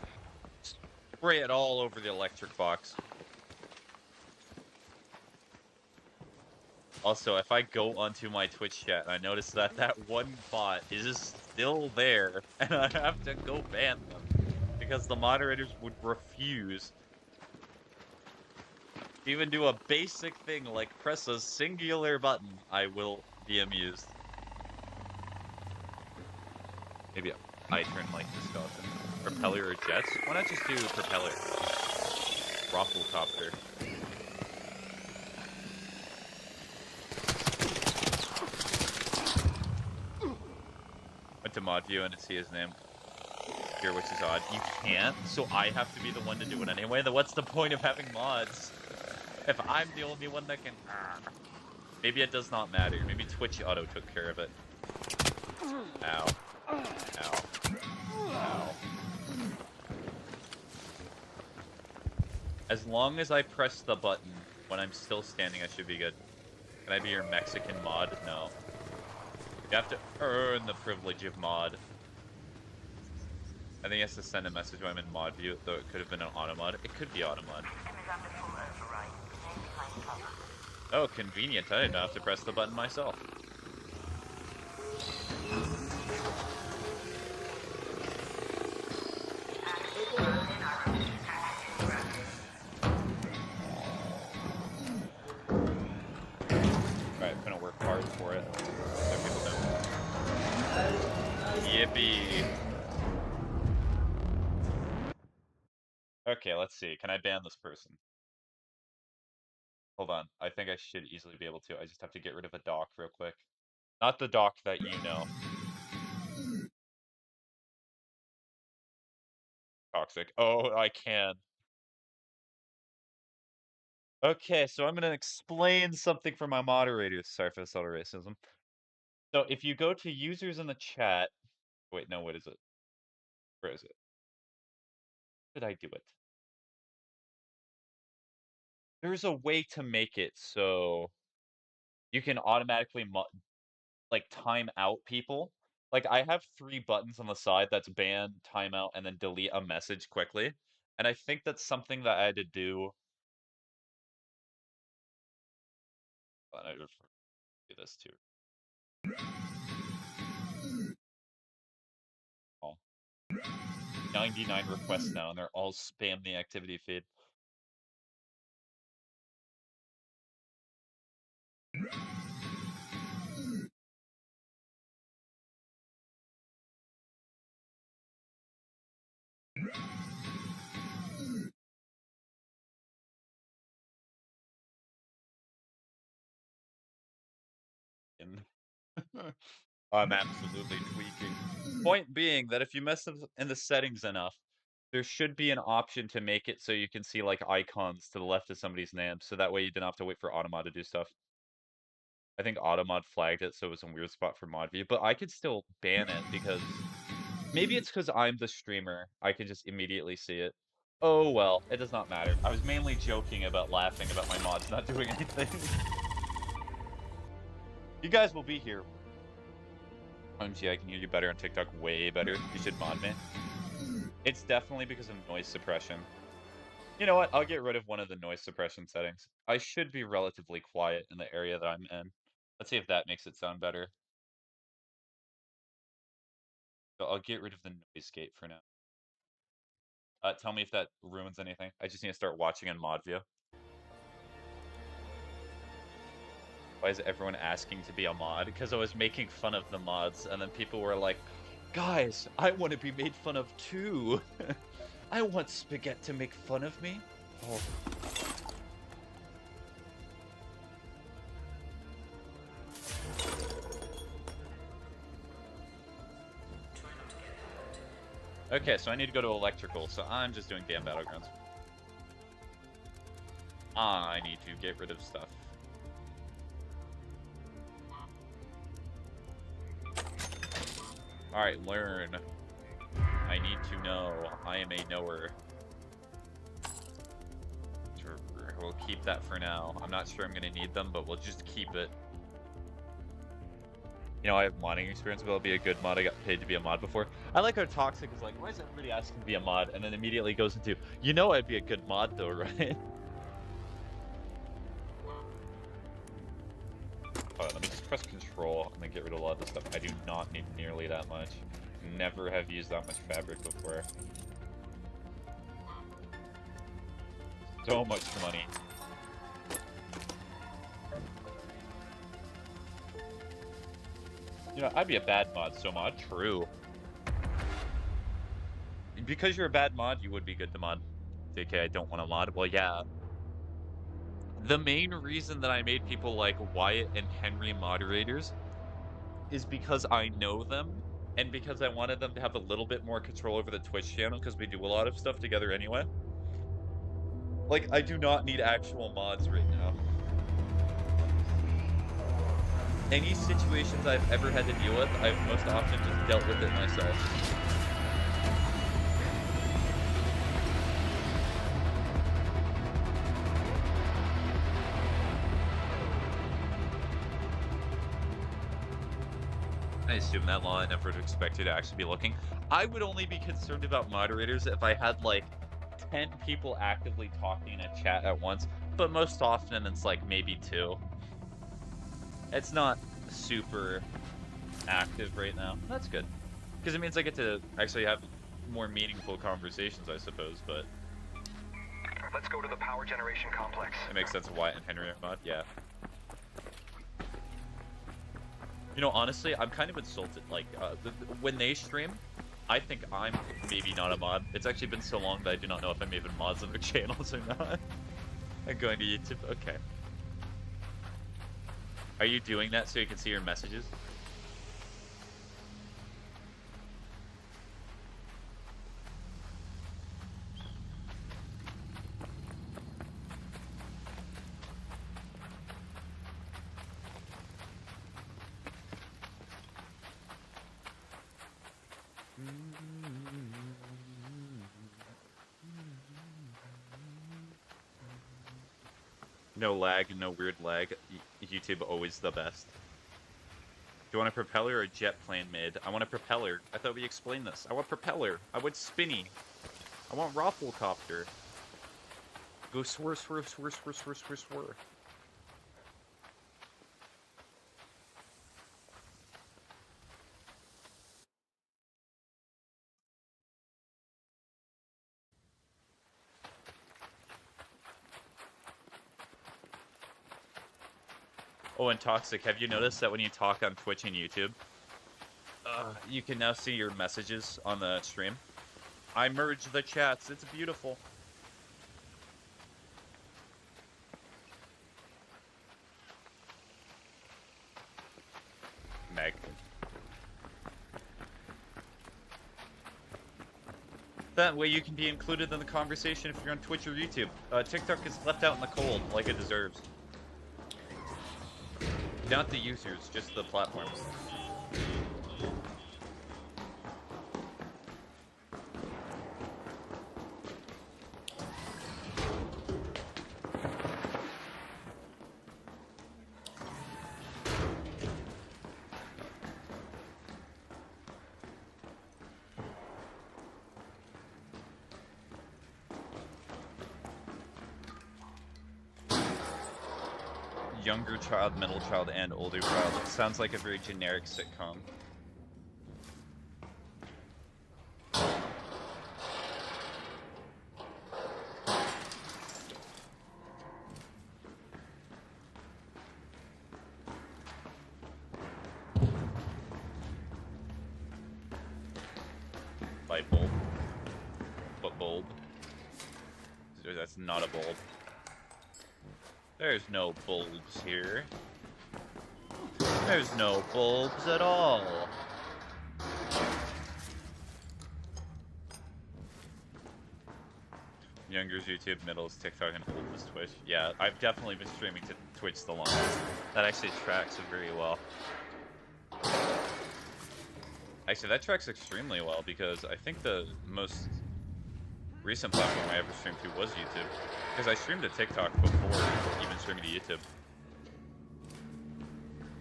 spray it all over the electric box. Also, if I go onto my Twitch chat and I notice that that one bot is still there, and I have to go ban them, because the moderators would refuse to even do a basic thing like press a singular button, I will be amused. Maybe I turn like the skeleton. Propeller or jets? Why not just do propeller? Rafflecopter. Went to mod view and see his name here, which is odd. You can't, so I have to be the one to do it anyway. Then what's the point of having mods if I'm the only one that can? Maybe it does not matter. Maybe Twitch auto took care of it. Ow. Ow. Ow. As long as I press the button when I'm still standing, I should be good. Can I be your Mexican mod? No. You have to earn the privilege of mod. I think he has to send a message when I'm in mod view, though it could have been an auto mod. It could be auto mod. Oh, convenient. I didn't have to press the button myself. Alright, I'm gonna work hard for it. So people know. Yippee! Okay, let's see. Can I ban this person? Hold on. I think I should easily be able to. I just have to get rid of a doc real quick. Not the doc that you know. Toxic. Oh, I can. Okay, so I'm gonna explain something for my moderators. Sorry for the subtle racism. So if you go to users in the chat... Wait, no, what is it? Where is it? How did I do it? There's a way to make it so you can automatically like time out people. Like I have 3 buttons on the side that's ban, timeout, and then delete a message quickly. And I think that's something that I had to do. I just do this too. Oh. 99 requests now, and they're all spam the activity feed. I'm absolutely tweaking. Point being that if you mess up in the settings enough, there should be an option to make it so you can see like icons to the left of somebody's name, so that way you didn't have to wait for Automod to do stuff. I think Automod flagged it, so it was a weird spot for mod view, but I could still ban it because maybe it's because I'm the streamer. I can just immediately see it. Oh well, it does not matter. I was mainly joking about laughing about my mods not doing anything. You guys will be here. OMG, I can hear you better on TikTok, way better. You should mod me. It's definitely because of noise suppression. You know what? I'll get rid of one of the noise suppression settings. I should be relatively quiet in the area that I'm in. Let's see if that makes it sound better. So I'll get rid of the noise gate for now. Tell me if that ruins anything. I just need to start watching in mod view. Why is everyone asking to be a mod? Because I was making fun of the mods, and then people were like, guys, I want to be made fun of too. I want Spaghetti to make fun of me. Oh. Okay, so I need to go to electrical, so I'm just doing damn battlegrounds. I need to get rid of stuff. Alright, learn. I need to know. I am a knower. We'll keep that for now. I'm not sure I'm going to need them, but we'll just keep it. You know, I have modding experience, but I'll be a good mod. I got paid to be a mod before. I like how Toxic is like, why is everybody asking to be a mod? And then immediately goes into, you know I'd be a good mod though, right? Let me just press control and then get rid of a lot of this stuff. I do not need nearly that much. Never have used that much fabric before. So much money. You know, I'd be a bad mod, so mod. True. Because you're a bad mod, you would be good to mod. JK, I don't want to mod. Well, yeah. The main reason that I made people like Wyatt and Henry moderators is because I know them, and because I wanted them to have a little bit more control over the Twitch channel, because we do a lot of stuff together anyway. Like, I do not need actual mods right now. Any situations I've ever had to deal with, I've most often just dealt with it myself. I assume that law I never would expect you to actually be looking. I would only be concerned about moderators if I had like 10 people actively talking in a chat at once, but most often it's like maybe 2. It's not super active right now. That's good. Because it means I get to actually have more meaningful conversations, I suppose, but... Let's go to the power generation complex. It makes sense why and Henry are mod, yeah. You know, honestly, I'm kind of insulted. Like, when they stream, I think I'm maybe not a mod. It's actually been so long that I do not know if I'm even mods on their channels or not. I'm going to YouTube. Okay. Are you doing that so you can see your messages? No lag, no weird lag. YouTube always the best. Do you want a propeller or a jet plane mid? I want a propeller. I thought we explained this. I want propeller. I want spinny. I want rafflecopter. Go swir, swir, swir, swir, swir, swir, swir. Oh, and Toxic, have you noticed that when you talk on Twitch and YouTube, you can now see your messages on the stream? I merged the chats. It's beautiful. Meg. That way you can be included in the conversation if you're on Twitch or YouTube. TikTok is left out in the cold, like it deserves. Not the users, just the platform. younger child, middle child, and older child. It sounds like a very generic sitcom. Light bulb. But bulb. That's not a bulb. There's no bulbs here. There's no bulbs at all. Younger's YouTube, middle's TikTok, and oldest Twitch. Yeah, I've definitely been streaming to Twitch the longest. That actually tracks very well. Actually, that tracks extremely well because I think the most recent platform I ever streamed to was YouTube. Because I streamed to TikTok before even streaming to YouTube.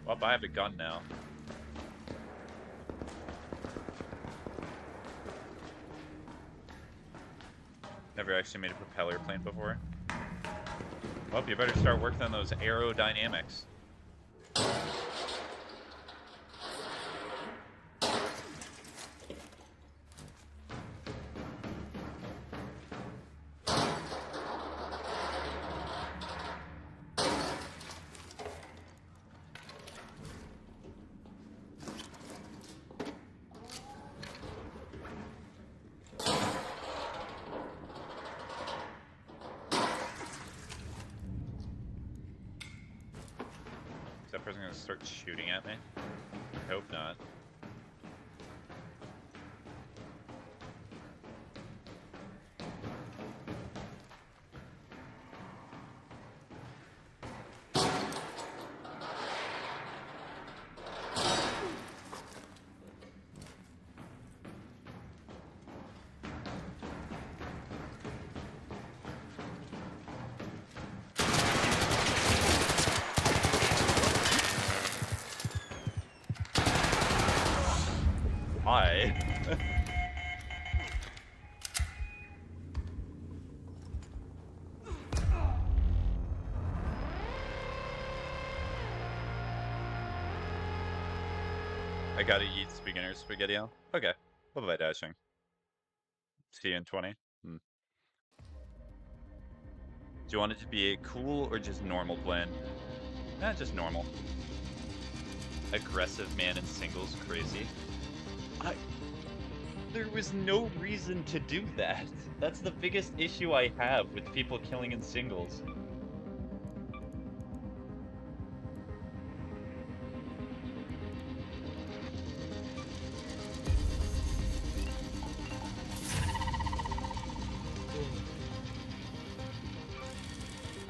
Well, I have a gun now. Never actually made a propeller plane before. Well, you better start working on those aerodynamics. That person gonna start shooting at me? I hope not. Why? I gotta eat beginner spaghetti. Okay. What about dashing? See you in 20. Do you want it to be a cool or just normal plan? Just normal. Aggressive man in singles, crazy. There was no reason to do that. That's the biggest issue I have with people killing in singles.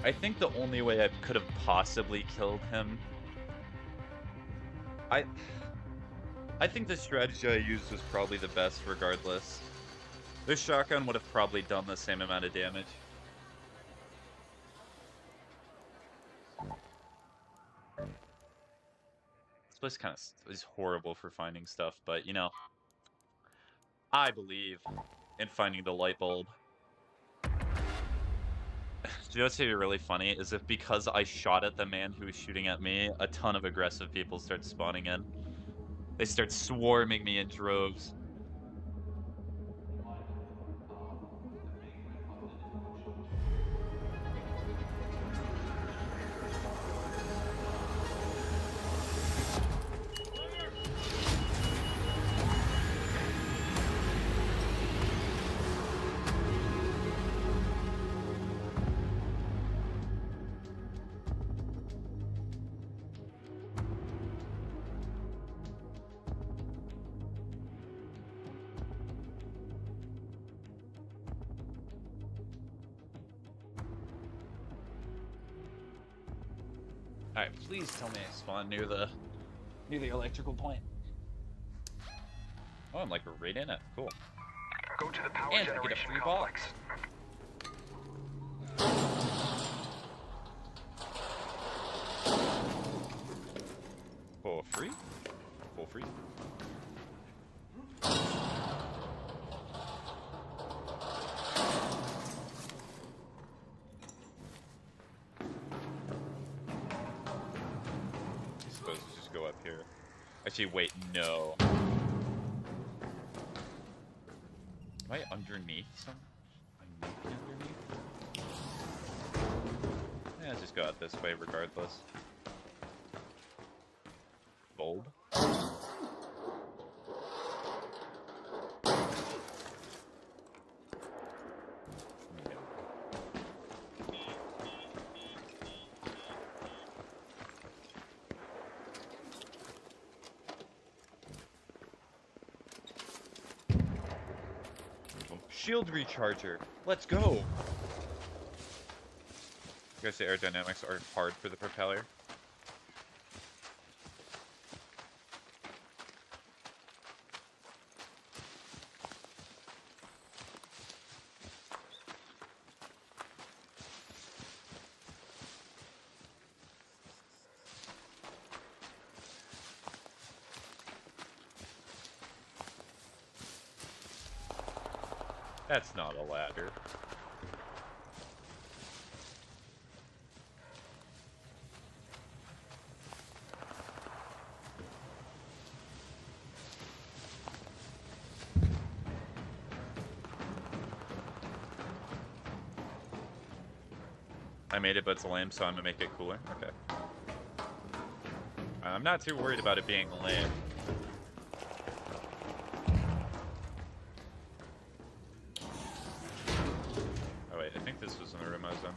I think the only way I could have possibly killed him... I think the strategy I used was probably the best regardless. This shotgun would have probably done the same amount of damage. This place kind of is horrible for finding stuff, but you know, I believe in finding the light bulb. Do you know what's really funny is if because I shot at the man who was shooting at me, a ton of aggressive people start spawning in. They start swarming me in droves. Alright, please tell me I spawn near the electrical plant. Oh, I'm like right in it. Cool. Go to the power And I get a generation free complex. For free? For free? here. Actually, wait, no. Am I underneath some? I might be underneath. Yeah, I'll just go out this way regardless. Bulb. Shield recharger. Let's go. I guess the aerodynamics are hard for the propeller. That's not a ladder. I made it, but it's lame, so I'm gonna make it cooler. Okay. I'm not too worried about it being lame. Oh wait, I think this was in the room I was in.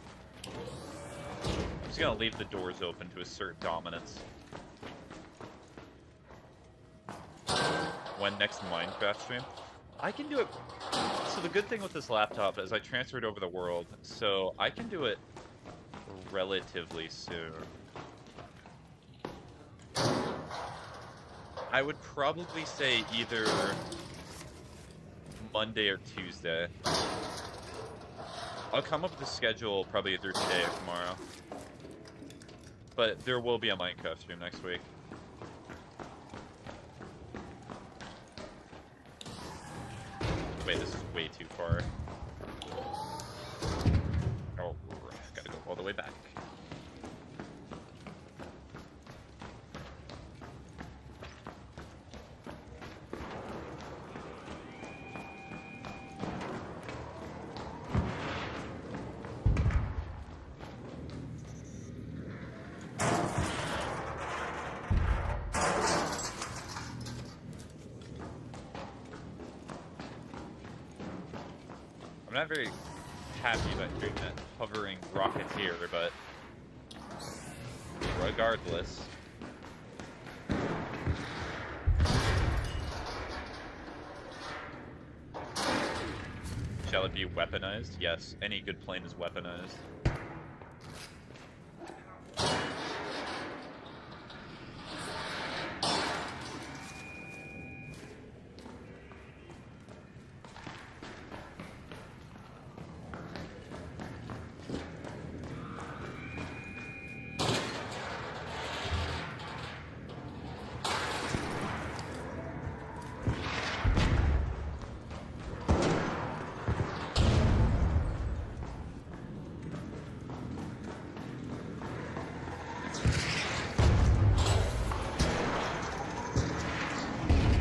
I'm just gonna leave the doors open to assert dominance. When next Minecraft stream? I can do it. So the good thing with this laptop is I transferred over the world, so I can do it relatively soon. I would probably say either Monday or Tuesday. I'll come up with a schedule probably either today or tomorrow. But there will be a Minecraft stream next week. Wait, this is way too far. Oh, gotta go all the way back. I'm not very happy about doing that hovering rocketeer, but regardless. Shall it be weaponized? Yes, any good plane is weaponized.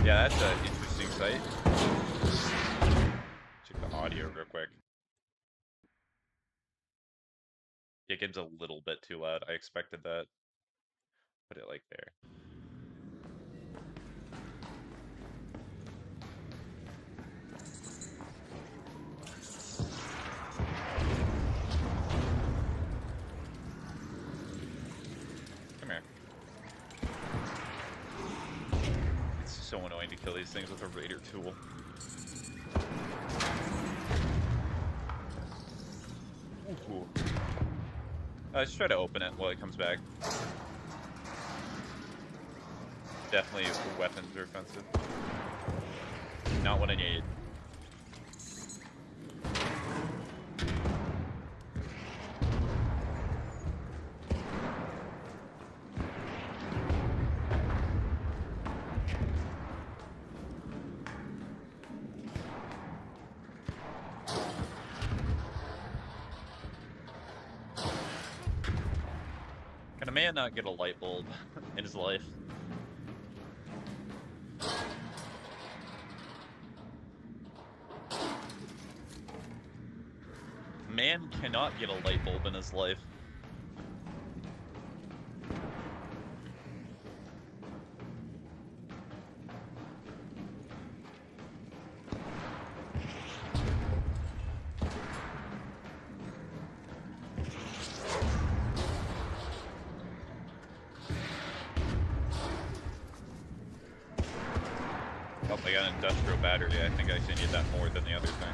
Yeah, that's an interesting sight. Check the audio real quick. It gets a little bit too loud. I expected that. Put it like there. Come here. It's so annoying to kill these things with a raider tool. Ooh. Let's try to open it while it comes back. Definitely weapons are offensive. Not what I need. Can a man not get a light bulb in his life? man cannot get a light bulb in his life. Oh, I got an industrial battery. I think I actually need that more than the other thing.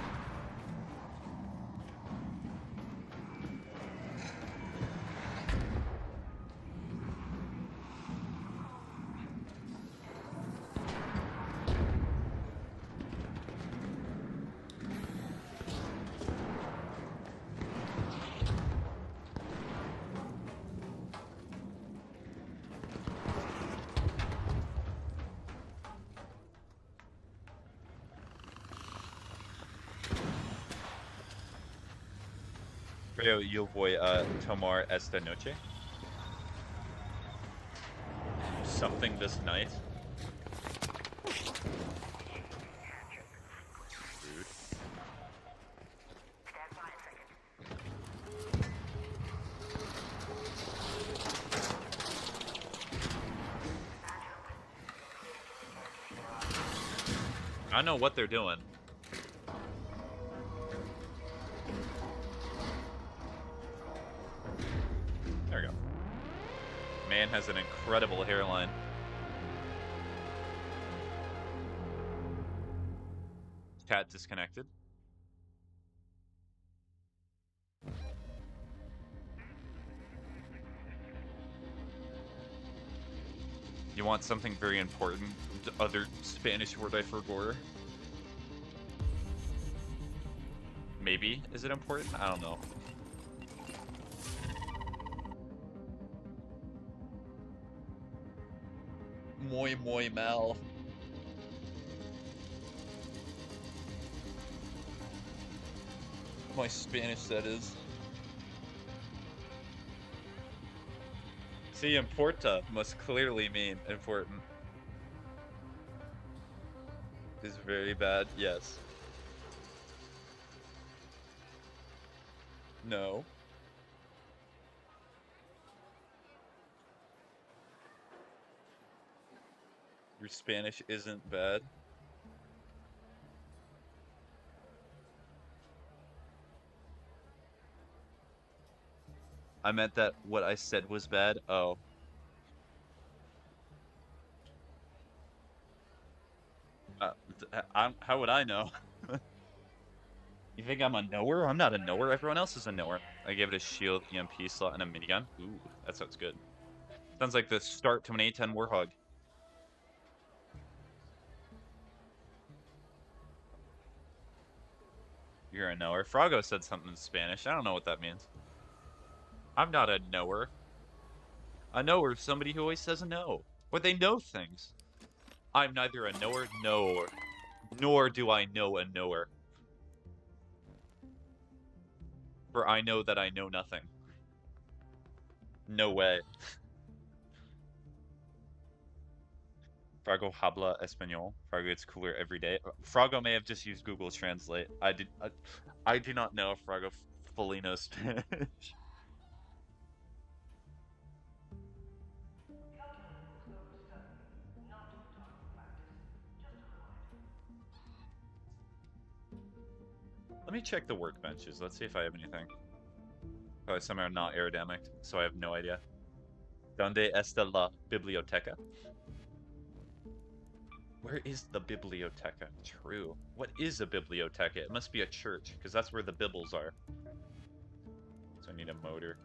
Creo yo voy a tomar esta noche. Something this night. Rude. I don't know what they're doing. There we go. Man has an incredible hairline. Chat disconnected. You want something very important? The other Spanish word I forgot? Maybe. Is it important? I don't know. Muy mal. My Spanish, that is. See, importa must clearly mean important. Is very bad, yes. No. Your Spanish isn't bad. I meant that what I said was bad. Oh. How would I know? You think I'm a knower? I'm not a knower. Everyone else is a knower. I gave it a shield, EMP slot, and a minigun. Ooh, that sounds good. Sounds like the start to an A10 Warhog. You're a knower. Frago said something in Spanish. I don't know what that means. I'm not a knower. A knower is somebody who always says no. Or they know things. I'm neither a knower, nor do I know a knower. For I know that I know nothing. No way. Frago habla español. Frago gets cooler every day. Frago may have just used Google Translate. I do not know if Frago fully knows Spanish. Let me check the workbenches. Let's see if I have anything. Probably somehow not aerodynamic, so I have no idea. ¿Dónde está la biblioteca? Where is the biblioteca? True. What is a biblioteca? It must be a church, because that's where the bibbles are. So I need a motor.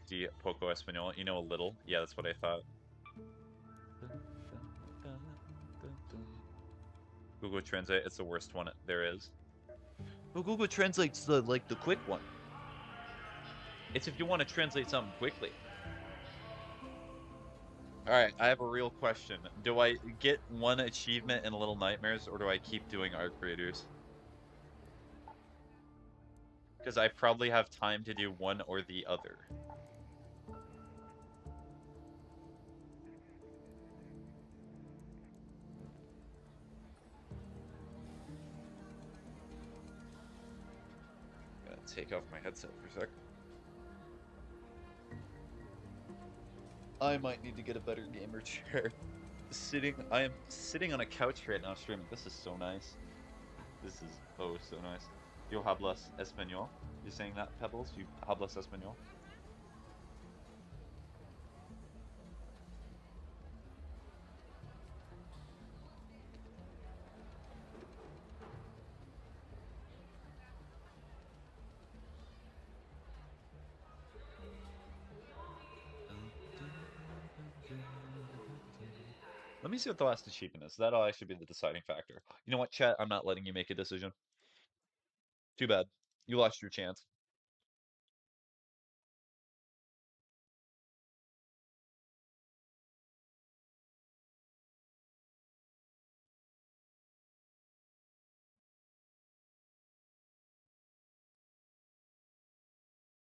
Sí, poco español. You know a little? Yeah, that's what I thought. Google Translate, it's the worst one there is. Well, Google Translate's the quick one. It's if you want to translate something quickly. Alright, I have a real question. Do I get one achievement in Little Nightmares, or do I keep doing art creators? Because I probably have time to do one or the other. take off my headset for a sec. I might need to get a better gamer chair. I am sitting on a couch right now streaming. This is so nice. This is oh so nice. Yo hablas español? You saying that, Pebbles? You hablas español? Let me see what the last achievement is. That'll actually be the deciding factor. You know what, chat? I'm not letting you make a decision. Too bad. You lost your chance.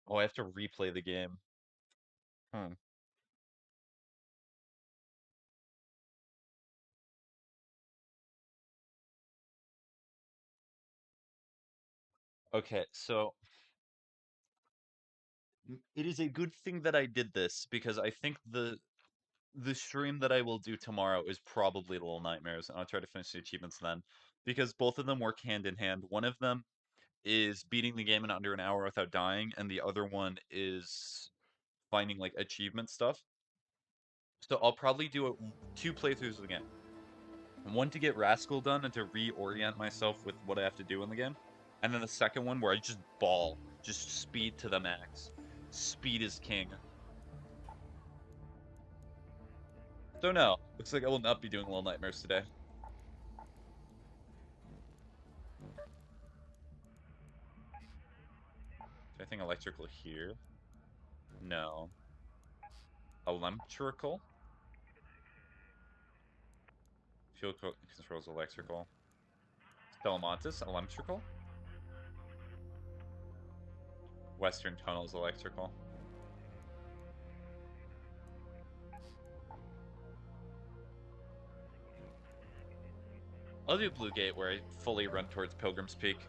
Oh, I have to replay the game. Hmm. Okay, so it is a good thing that I did this because I think the stream that I will do tomorrow is probably Little Nightmares, and I'll try to finish the achievements then. Because both of them work hand in hand. One of them is beating the game in under an hour without dying, and the other one is finding like achievement stuff. So I'll probably do two playthroughs of the game. One to get Rascal done and to reorient myself with what I have to do in the game. And then the second one where I just ball, just speed to the max. Speed is king. So no, looks like I will not be doing Little Nightmares today. Is anything electrical here? No. Electrical? Fuel controls electrical. Telemontis, electrical? Western tunnels, electrical. I'll do Blue Gate where I fully run towards Pilgrim's Peak.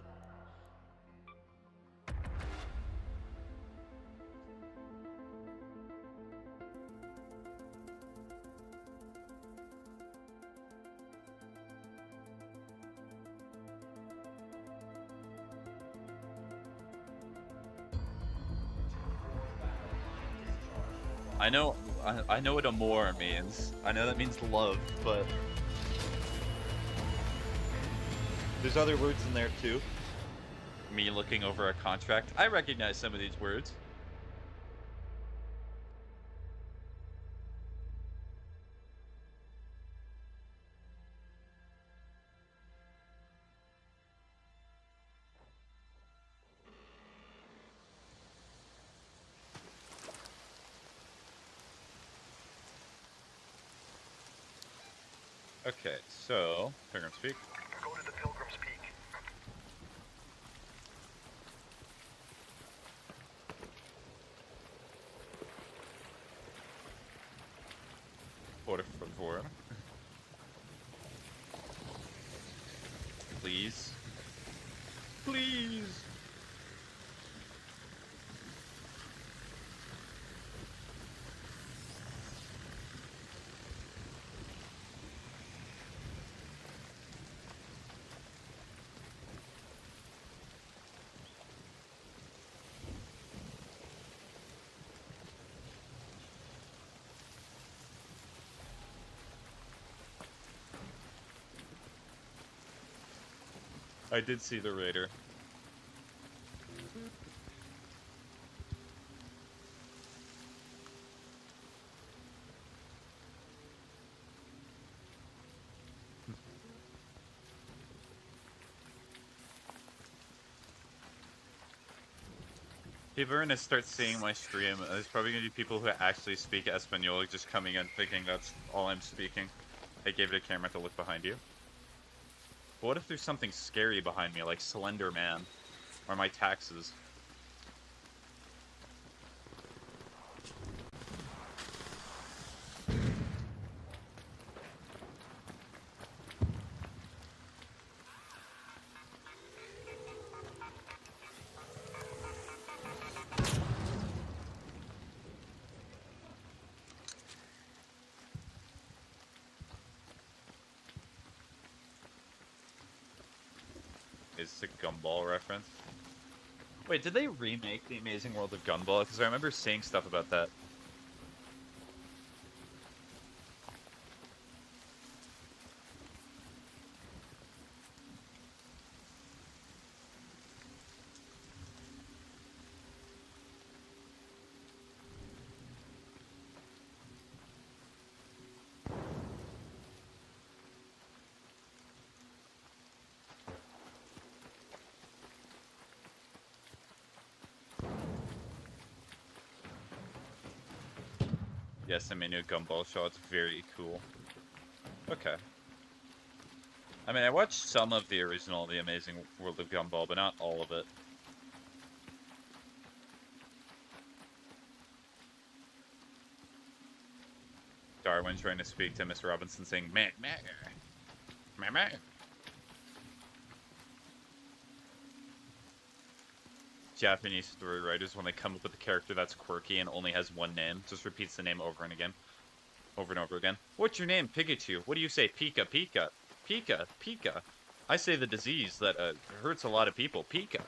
I know what amor means. I know that means love, but there's other words in there too. Me looking over a contract. I recognize some of these words. Okay, so Pilgrim's Peak. Go to the Pilgrim's Peak. Por favor. Please. Please. I did see the Raider. People are gonna start seeing my stream. There's probably gonna be people who actually speak Espanol just coming in thinking that's all I'm speaking. I gave it a camera to look behind you. But what if there's something scary behind me, like Slender Man? Or my taxes? It's a Gumball reference. Wait, did they remake The Amazing World of Gumball? Because I remember seeing stuff about that. Yes, I mean, new Gumball show. It's very cool. Okay. I mean, I watched some of the original The Amazing World of Gumball, but not all of it. Darwin trying to speak to Miss Robinson saying, meh, meh, meh, meh. Japanese story writers, when they come up with a character that's quirky and only has one name, just repeats the name over and again. Over and over again. What's your name, Pikachu? What do you say, Pika, Pika? Pika, Pika. I say the disease that hurts a lot of people. Pika.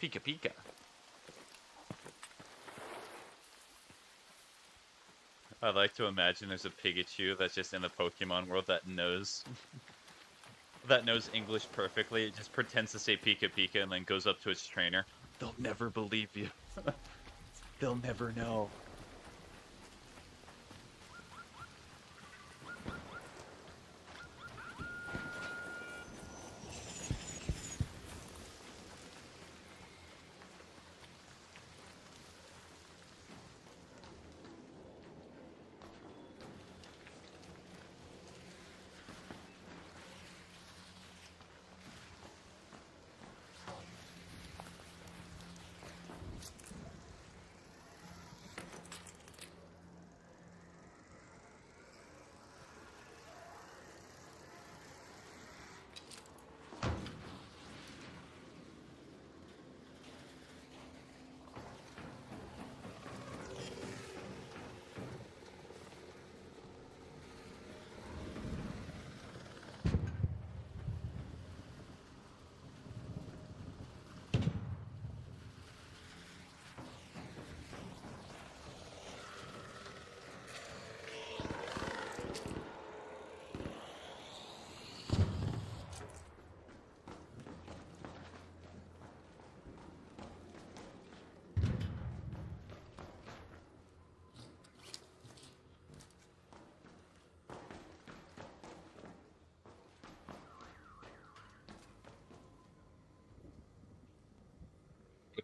Pika, Pika. I'd like to imagine there's a Pikachu that's just in the Pokemon world that knows that knows English perfectly. It just pretends to say Pika Pika and then goes up to its trainer. They'll never believe you. They'll never know.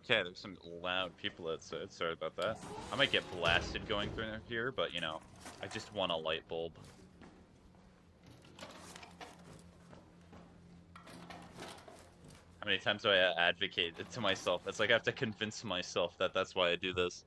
Okay, there's some loud people outside. Sorry about that. I might get blasted going through here, but you know, I just want a light bulb. How many times do I advocate it to myself? It's like I have to convince myself that that's why I do this.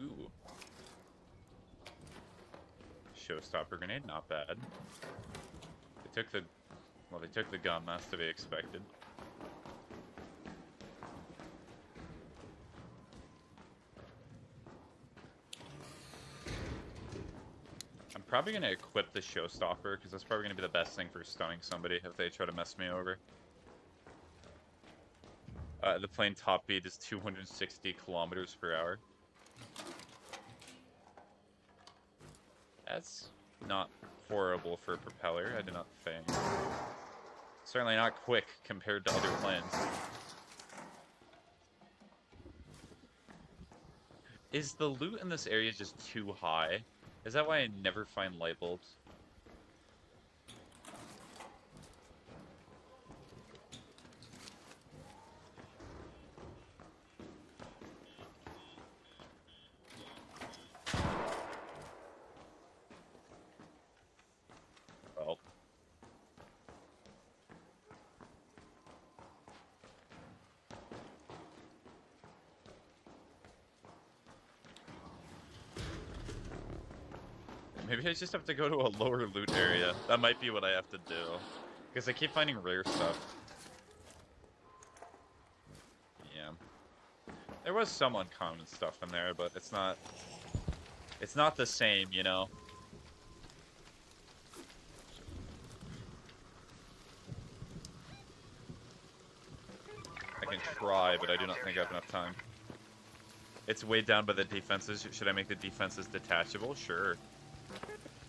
Ooh. Showstopper grenade, not bad. They took the... Well, they took the gun, that's to be expected. I'm probably going to equip the Showstopper, because that's probably going to be the best thing for stunning somebody if they try to mess me over. The plane top speed is 260 kilometers per hour. That's not horrible for a propeller, I do not think. Certainly not quick compared to other planes. Is the loot in this area just too high? Is that why I never find light bulbs? Well. Maybe I just have to go to a lower loot area. That might be what I have to do. Because I keep finding rare stuff. was some uncommon stuff in there, but it's not the same, you know. I can try, but I do not think I have enough time. It's weighed down by the defenses. Should I make the defenses detachable? Sure.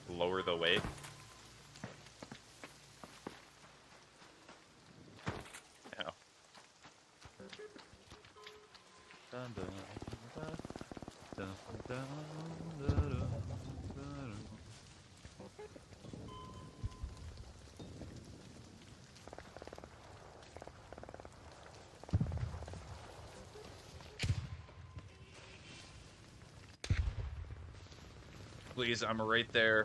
Lower the weight. Yeah. Dun, dun, dun, dun, dun, dun, dun, dun. Please, I'm right there.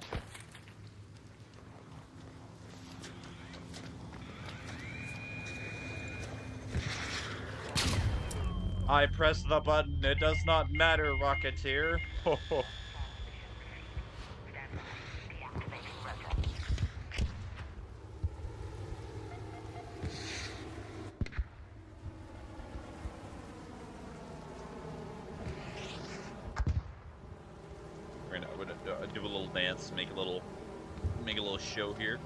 I press the button. It does not matter, Rocketeer. Ho ho. Right now, I'm gonna do a little dance, make a little show here.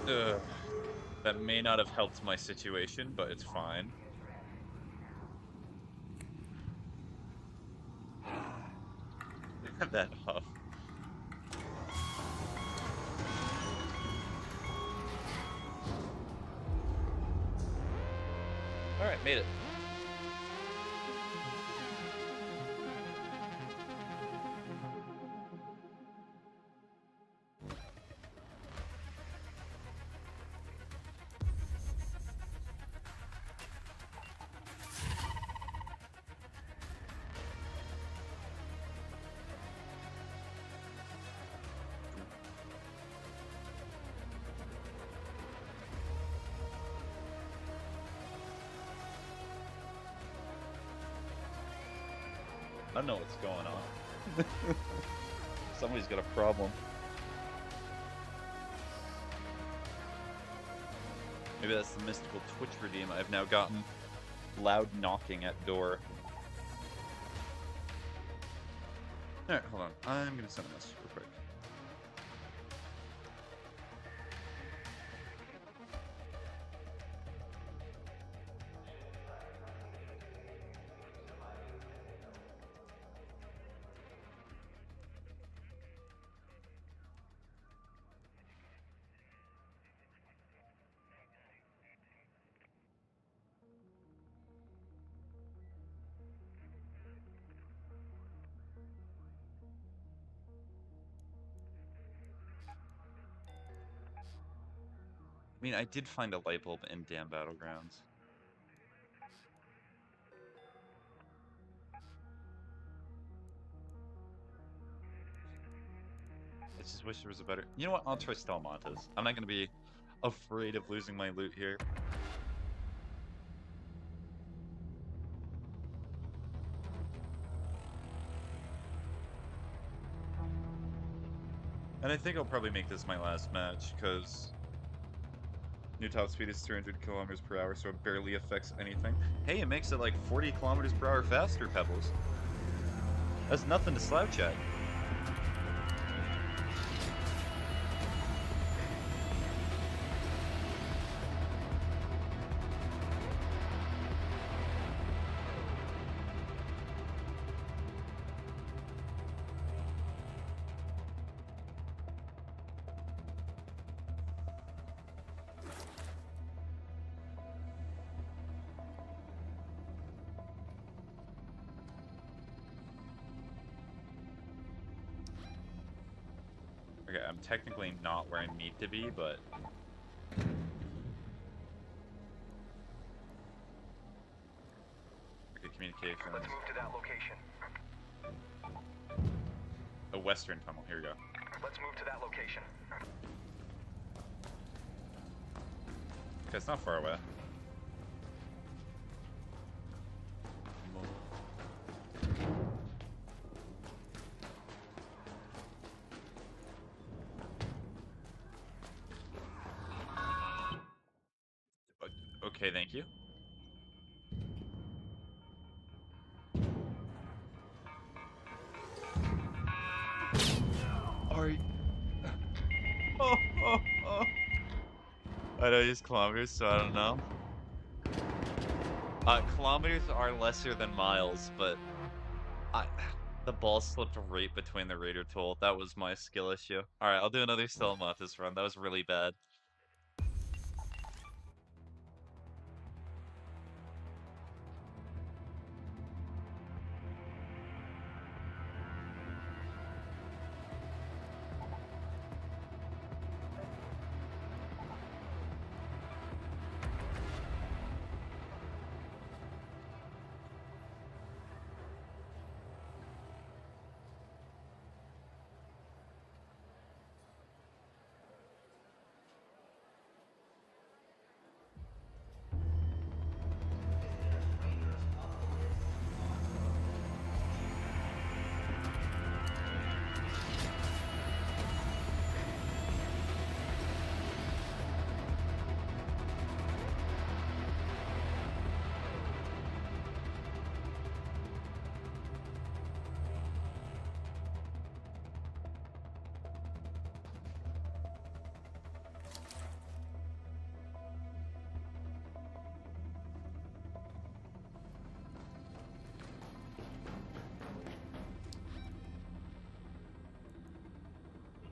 Ugh. That may not have helped my situation, but it's fine. That huff. Alright, made it. I don't know what's going on. Somebody's got a problem. Maybe that's the mystical Twitch redeem. I've now gotten loud knocking at door. Alright, hold on. I'm gonna send a message real quick. I mean, I did find a light bulb in damn Battlegrounds. I just wish there was a better... You know what? I'll try Stelmontes. I'm not going to be afraid of losing my loot here. And I think I'll probably make this my last match, because... New top speed is 300 kilometers per hour, so it barely affects anything. Hey, it makes it like 40 kilometers per hour faster, Pebbles. That's nothing to slouch at. Okay, I'm technically not where I need to be, but... Okay, communications. Let's move to that location. A western tunnel, here we go. Let's move to that location. Okay, it's not far away. Okay, thank you. Are you... Oh, oh, oh. I don't use kilometers, so I don't know. Kilometers are lesser than miles, but I the ball slipped right between the radar tool. That was my skill issue. Alright, I'll do another Stellamantis run. That was really bad.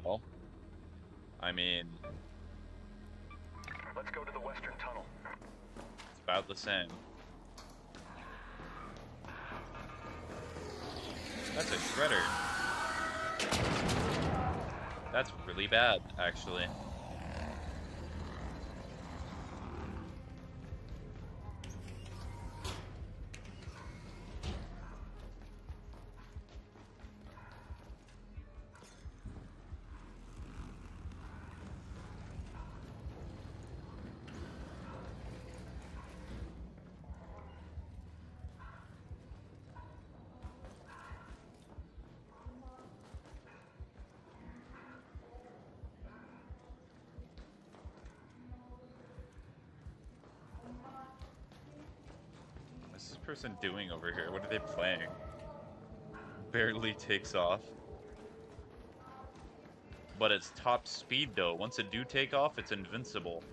Well, I mean, Let's go to the western tunnel. it's about the same. That's a shredder. That's really bad, actually. What's this person doing over here? What are they playing? Barely takes off. But it's top speed though. Once it do take off, it's invincible.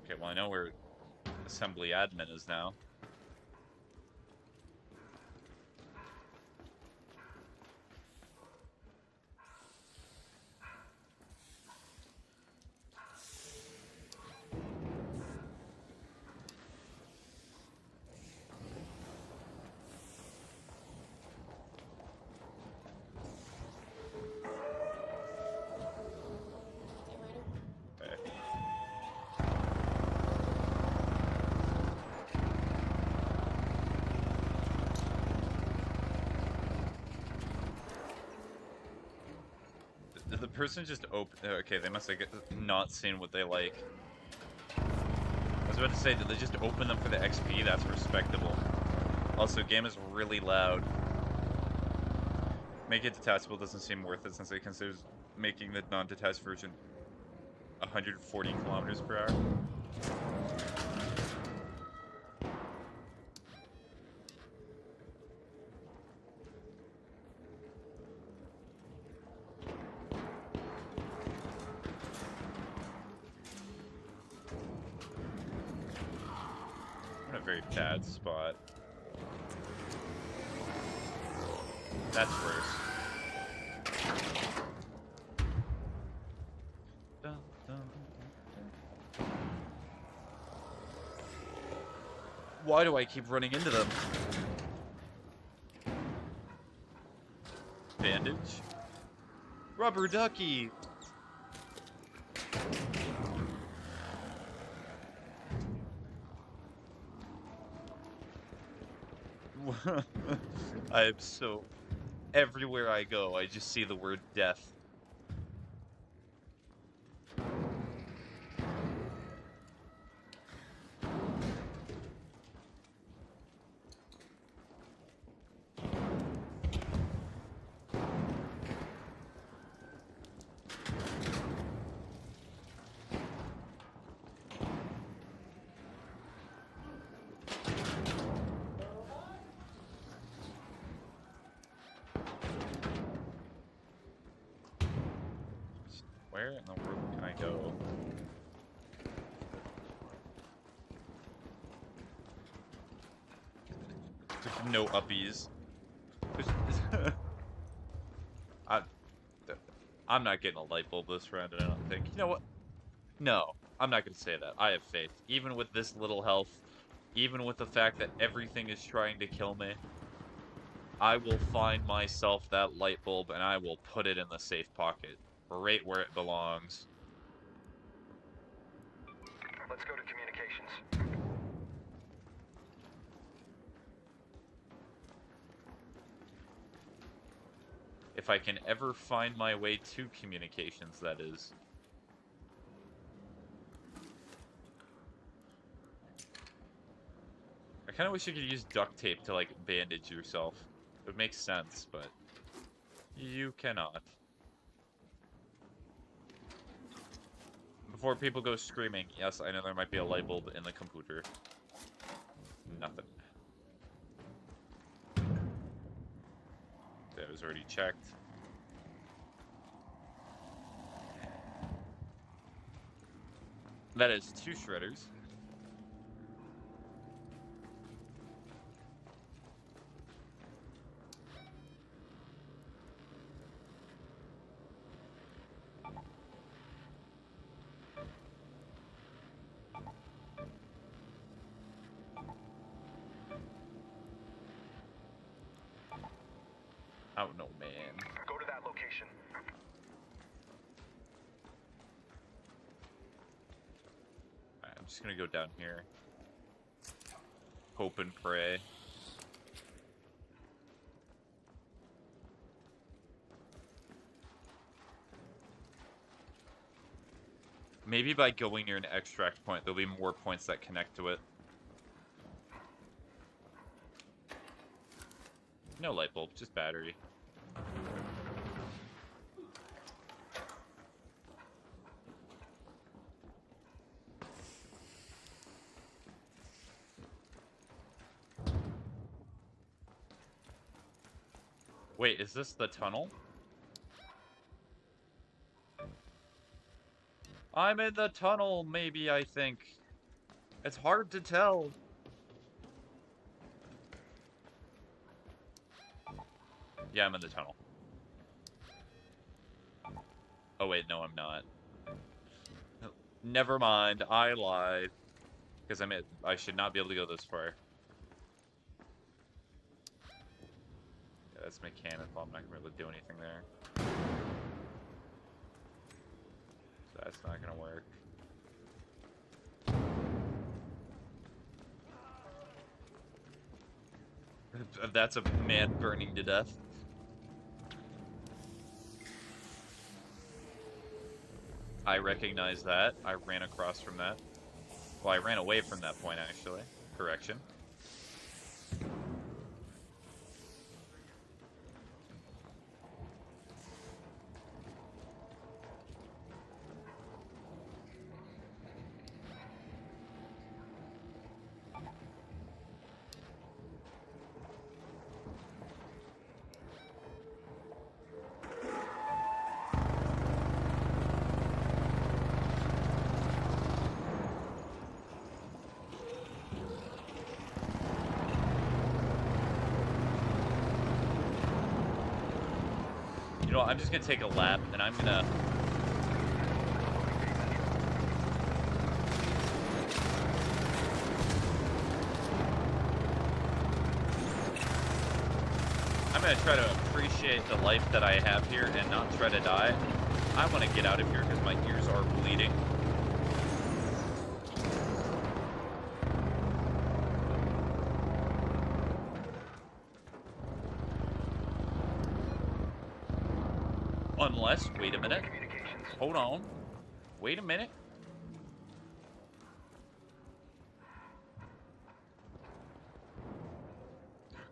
Okay, well I know where assembly admin is now. Okay. Did the person just open? Okay, they must have not seen what they like. I was about to say, did they just open them for the XP? That's respectable. Also, game is really loud. Make it detachable doesn't seem worth it since it considers making the non-detached version 140 kilometers per hour. I'm in a very bad spot. That's worse. Dun, dun, dun. Why do I keep running into them? Bandage? Rubber ducky! I am so everywhere I go, I just see the word death. Where in the world can I go? There's no uppies. I, I'm not getting a light bulb this round, I don't think. You know what? No, I'm not gonna say that. I have faith. Even with this little health, even with the fact that everything is trying to kill me, I will find myself that light bulb and I will put it in the safe pocket. Right where it belongs. Let's go to communications. If I can ever find my way to communications, that is. I kind of wish you could use duct tape to, like, bandage yourself. It would make sense, but you cannot. Before people go screaming, yes, I know there might be a light bulb in the computer. Nothing. That was already checked. That is 2 shredders. Oh no, man. Go to that location. Alright, I'm just gonna go down here. Hope and pray. Maybe by going near an extract point, there'll be more points that connect to it. No light bulb, just battery. Wait, is this the tunnel? I'm in the tunnel, maybe, I think. It's hard to tell. Yeah, I'm in the tunnel. Oh wait, no I'm not. Never mind, I lied. Because I should not be able to go this far. Yeah, that's mechanical, I'm not gonna be able to do anything there. So that's not gonna work. That's a man burning to death. I recognize that. I ran across from that. Well, I ran away from that point, actually. Correction. You know what, I'm just gonna take a lap, and I'm gonna... try to appreciate the life that I have here and not try to die. I want to get out of here because my ears are bleeding. Unless, wait a minute. Communications. Hold on. Wait a minute.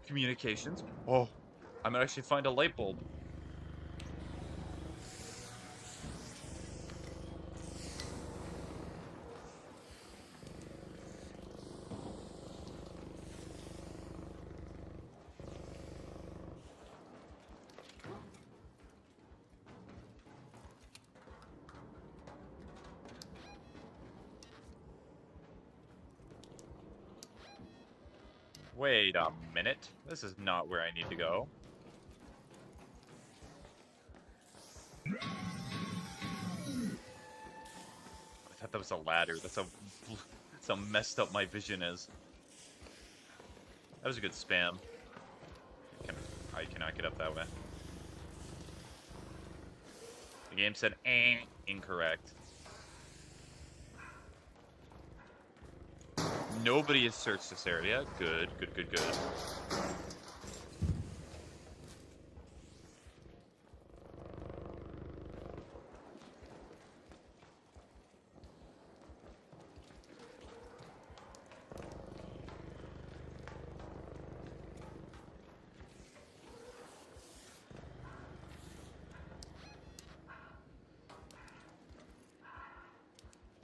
Communications. Oh, I might actually find a light bulb. Wait a minute. This is not where I need to go. I thought that was a ladder. That's how messed up my vision is. That was a good spam. I cannot get up that way. The game said, incorrect. Nobody has searched this area. Good, good, good, good.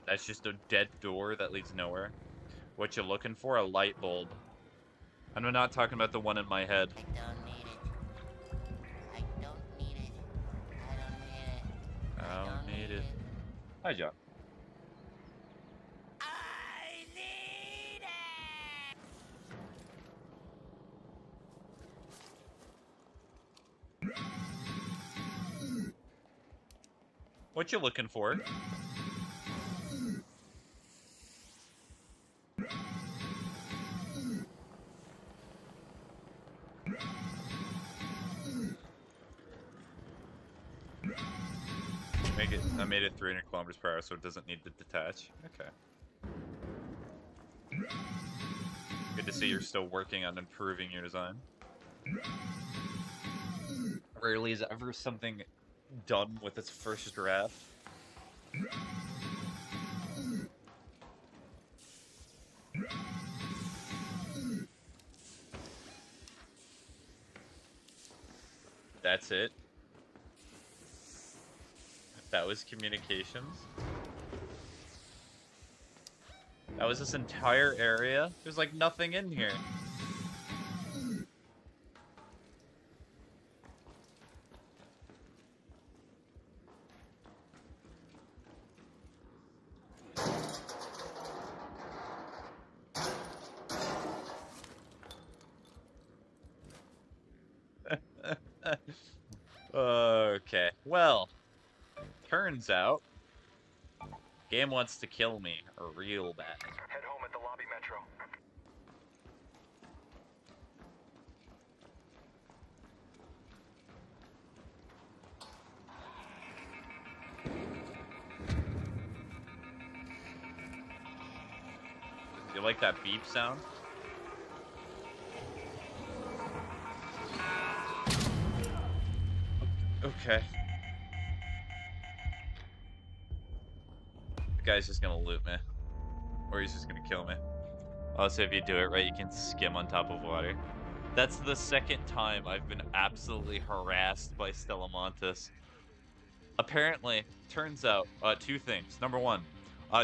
That's just a dead door that leads nowhere. What you looking for? A light bulb. And I'm not talking about the one in my head. I don't need it. I don't need it. I don't need it. Hi, John. I need it! What you looking for? I made it 300 kilometers per hour, so it doesn't need to detach. Okay. Good to see you're still working on improving your design. Rarely is ever something done with its first draft. That's it. That was communications. That was this entire area. There's like nothing in here. Okay, well, turns out, game wants to kill me real bad. Head home at the lobby metro. You like that beep sound? Okay. The guy's just gonna loot me. Or he's just gonna kill me. Also, if you do it right, you can skim on top of water. That's the second time I've been absolutely harassed by Stellamontis. Apparently, turns out, two things. Number one,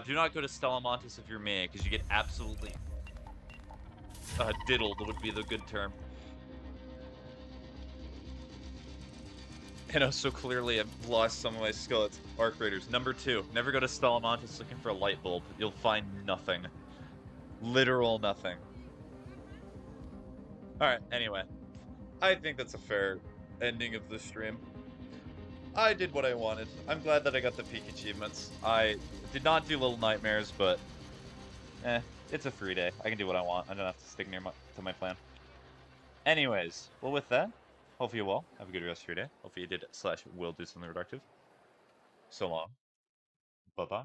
do not go to Stellamontis if you're me, because you get absolutely diddled would be the good term. And also, clearly, I've lost some of my skill at Arc Raiders. Number two, never go to Stellamontis looking for a light bulb. You'll find nothing. Literal nothing. Alright, anyway. I think that's a fair ending of the stream. I did what I wanted. I'm glad that I got the peak achievements. I did not do Little Nightmares, but it's a free day. I can do what I want. I don't have to stick to my plan. Anyways, well with that, hopefully you will have a good rest of your day. Hopefully you did / will do something productive. So long. Bye-bye.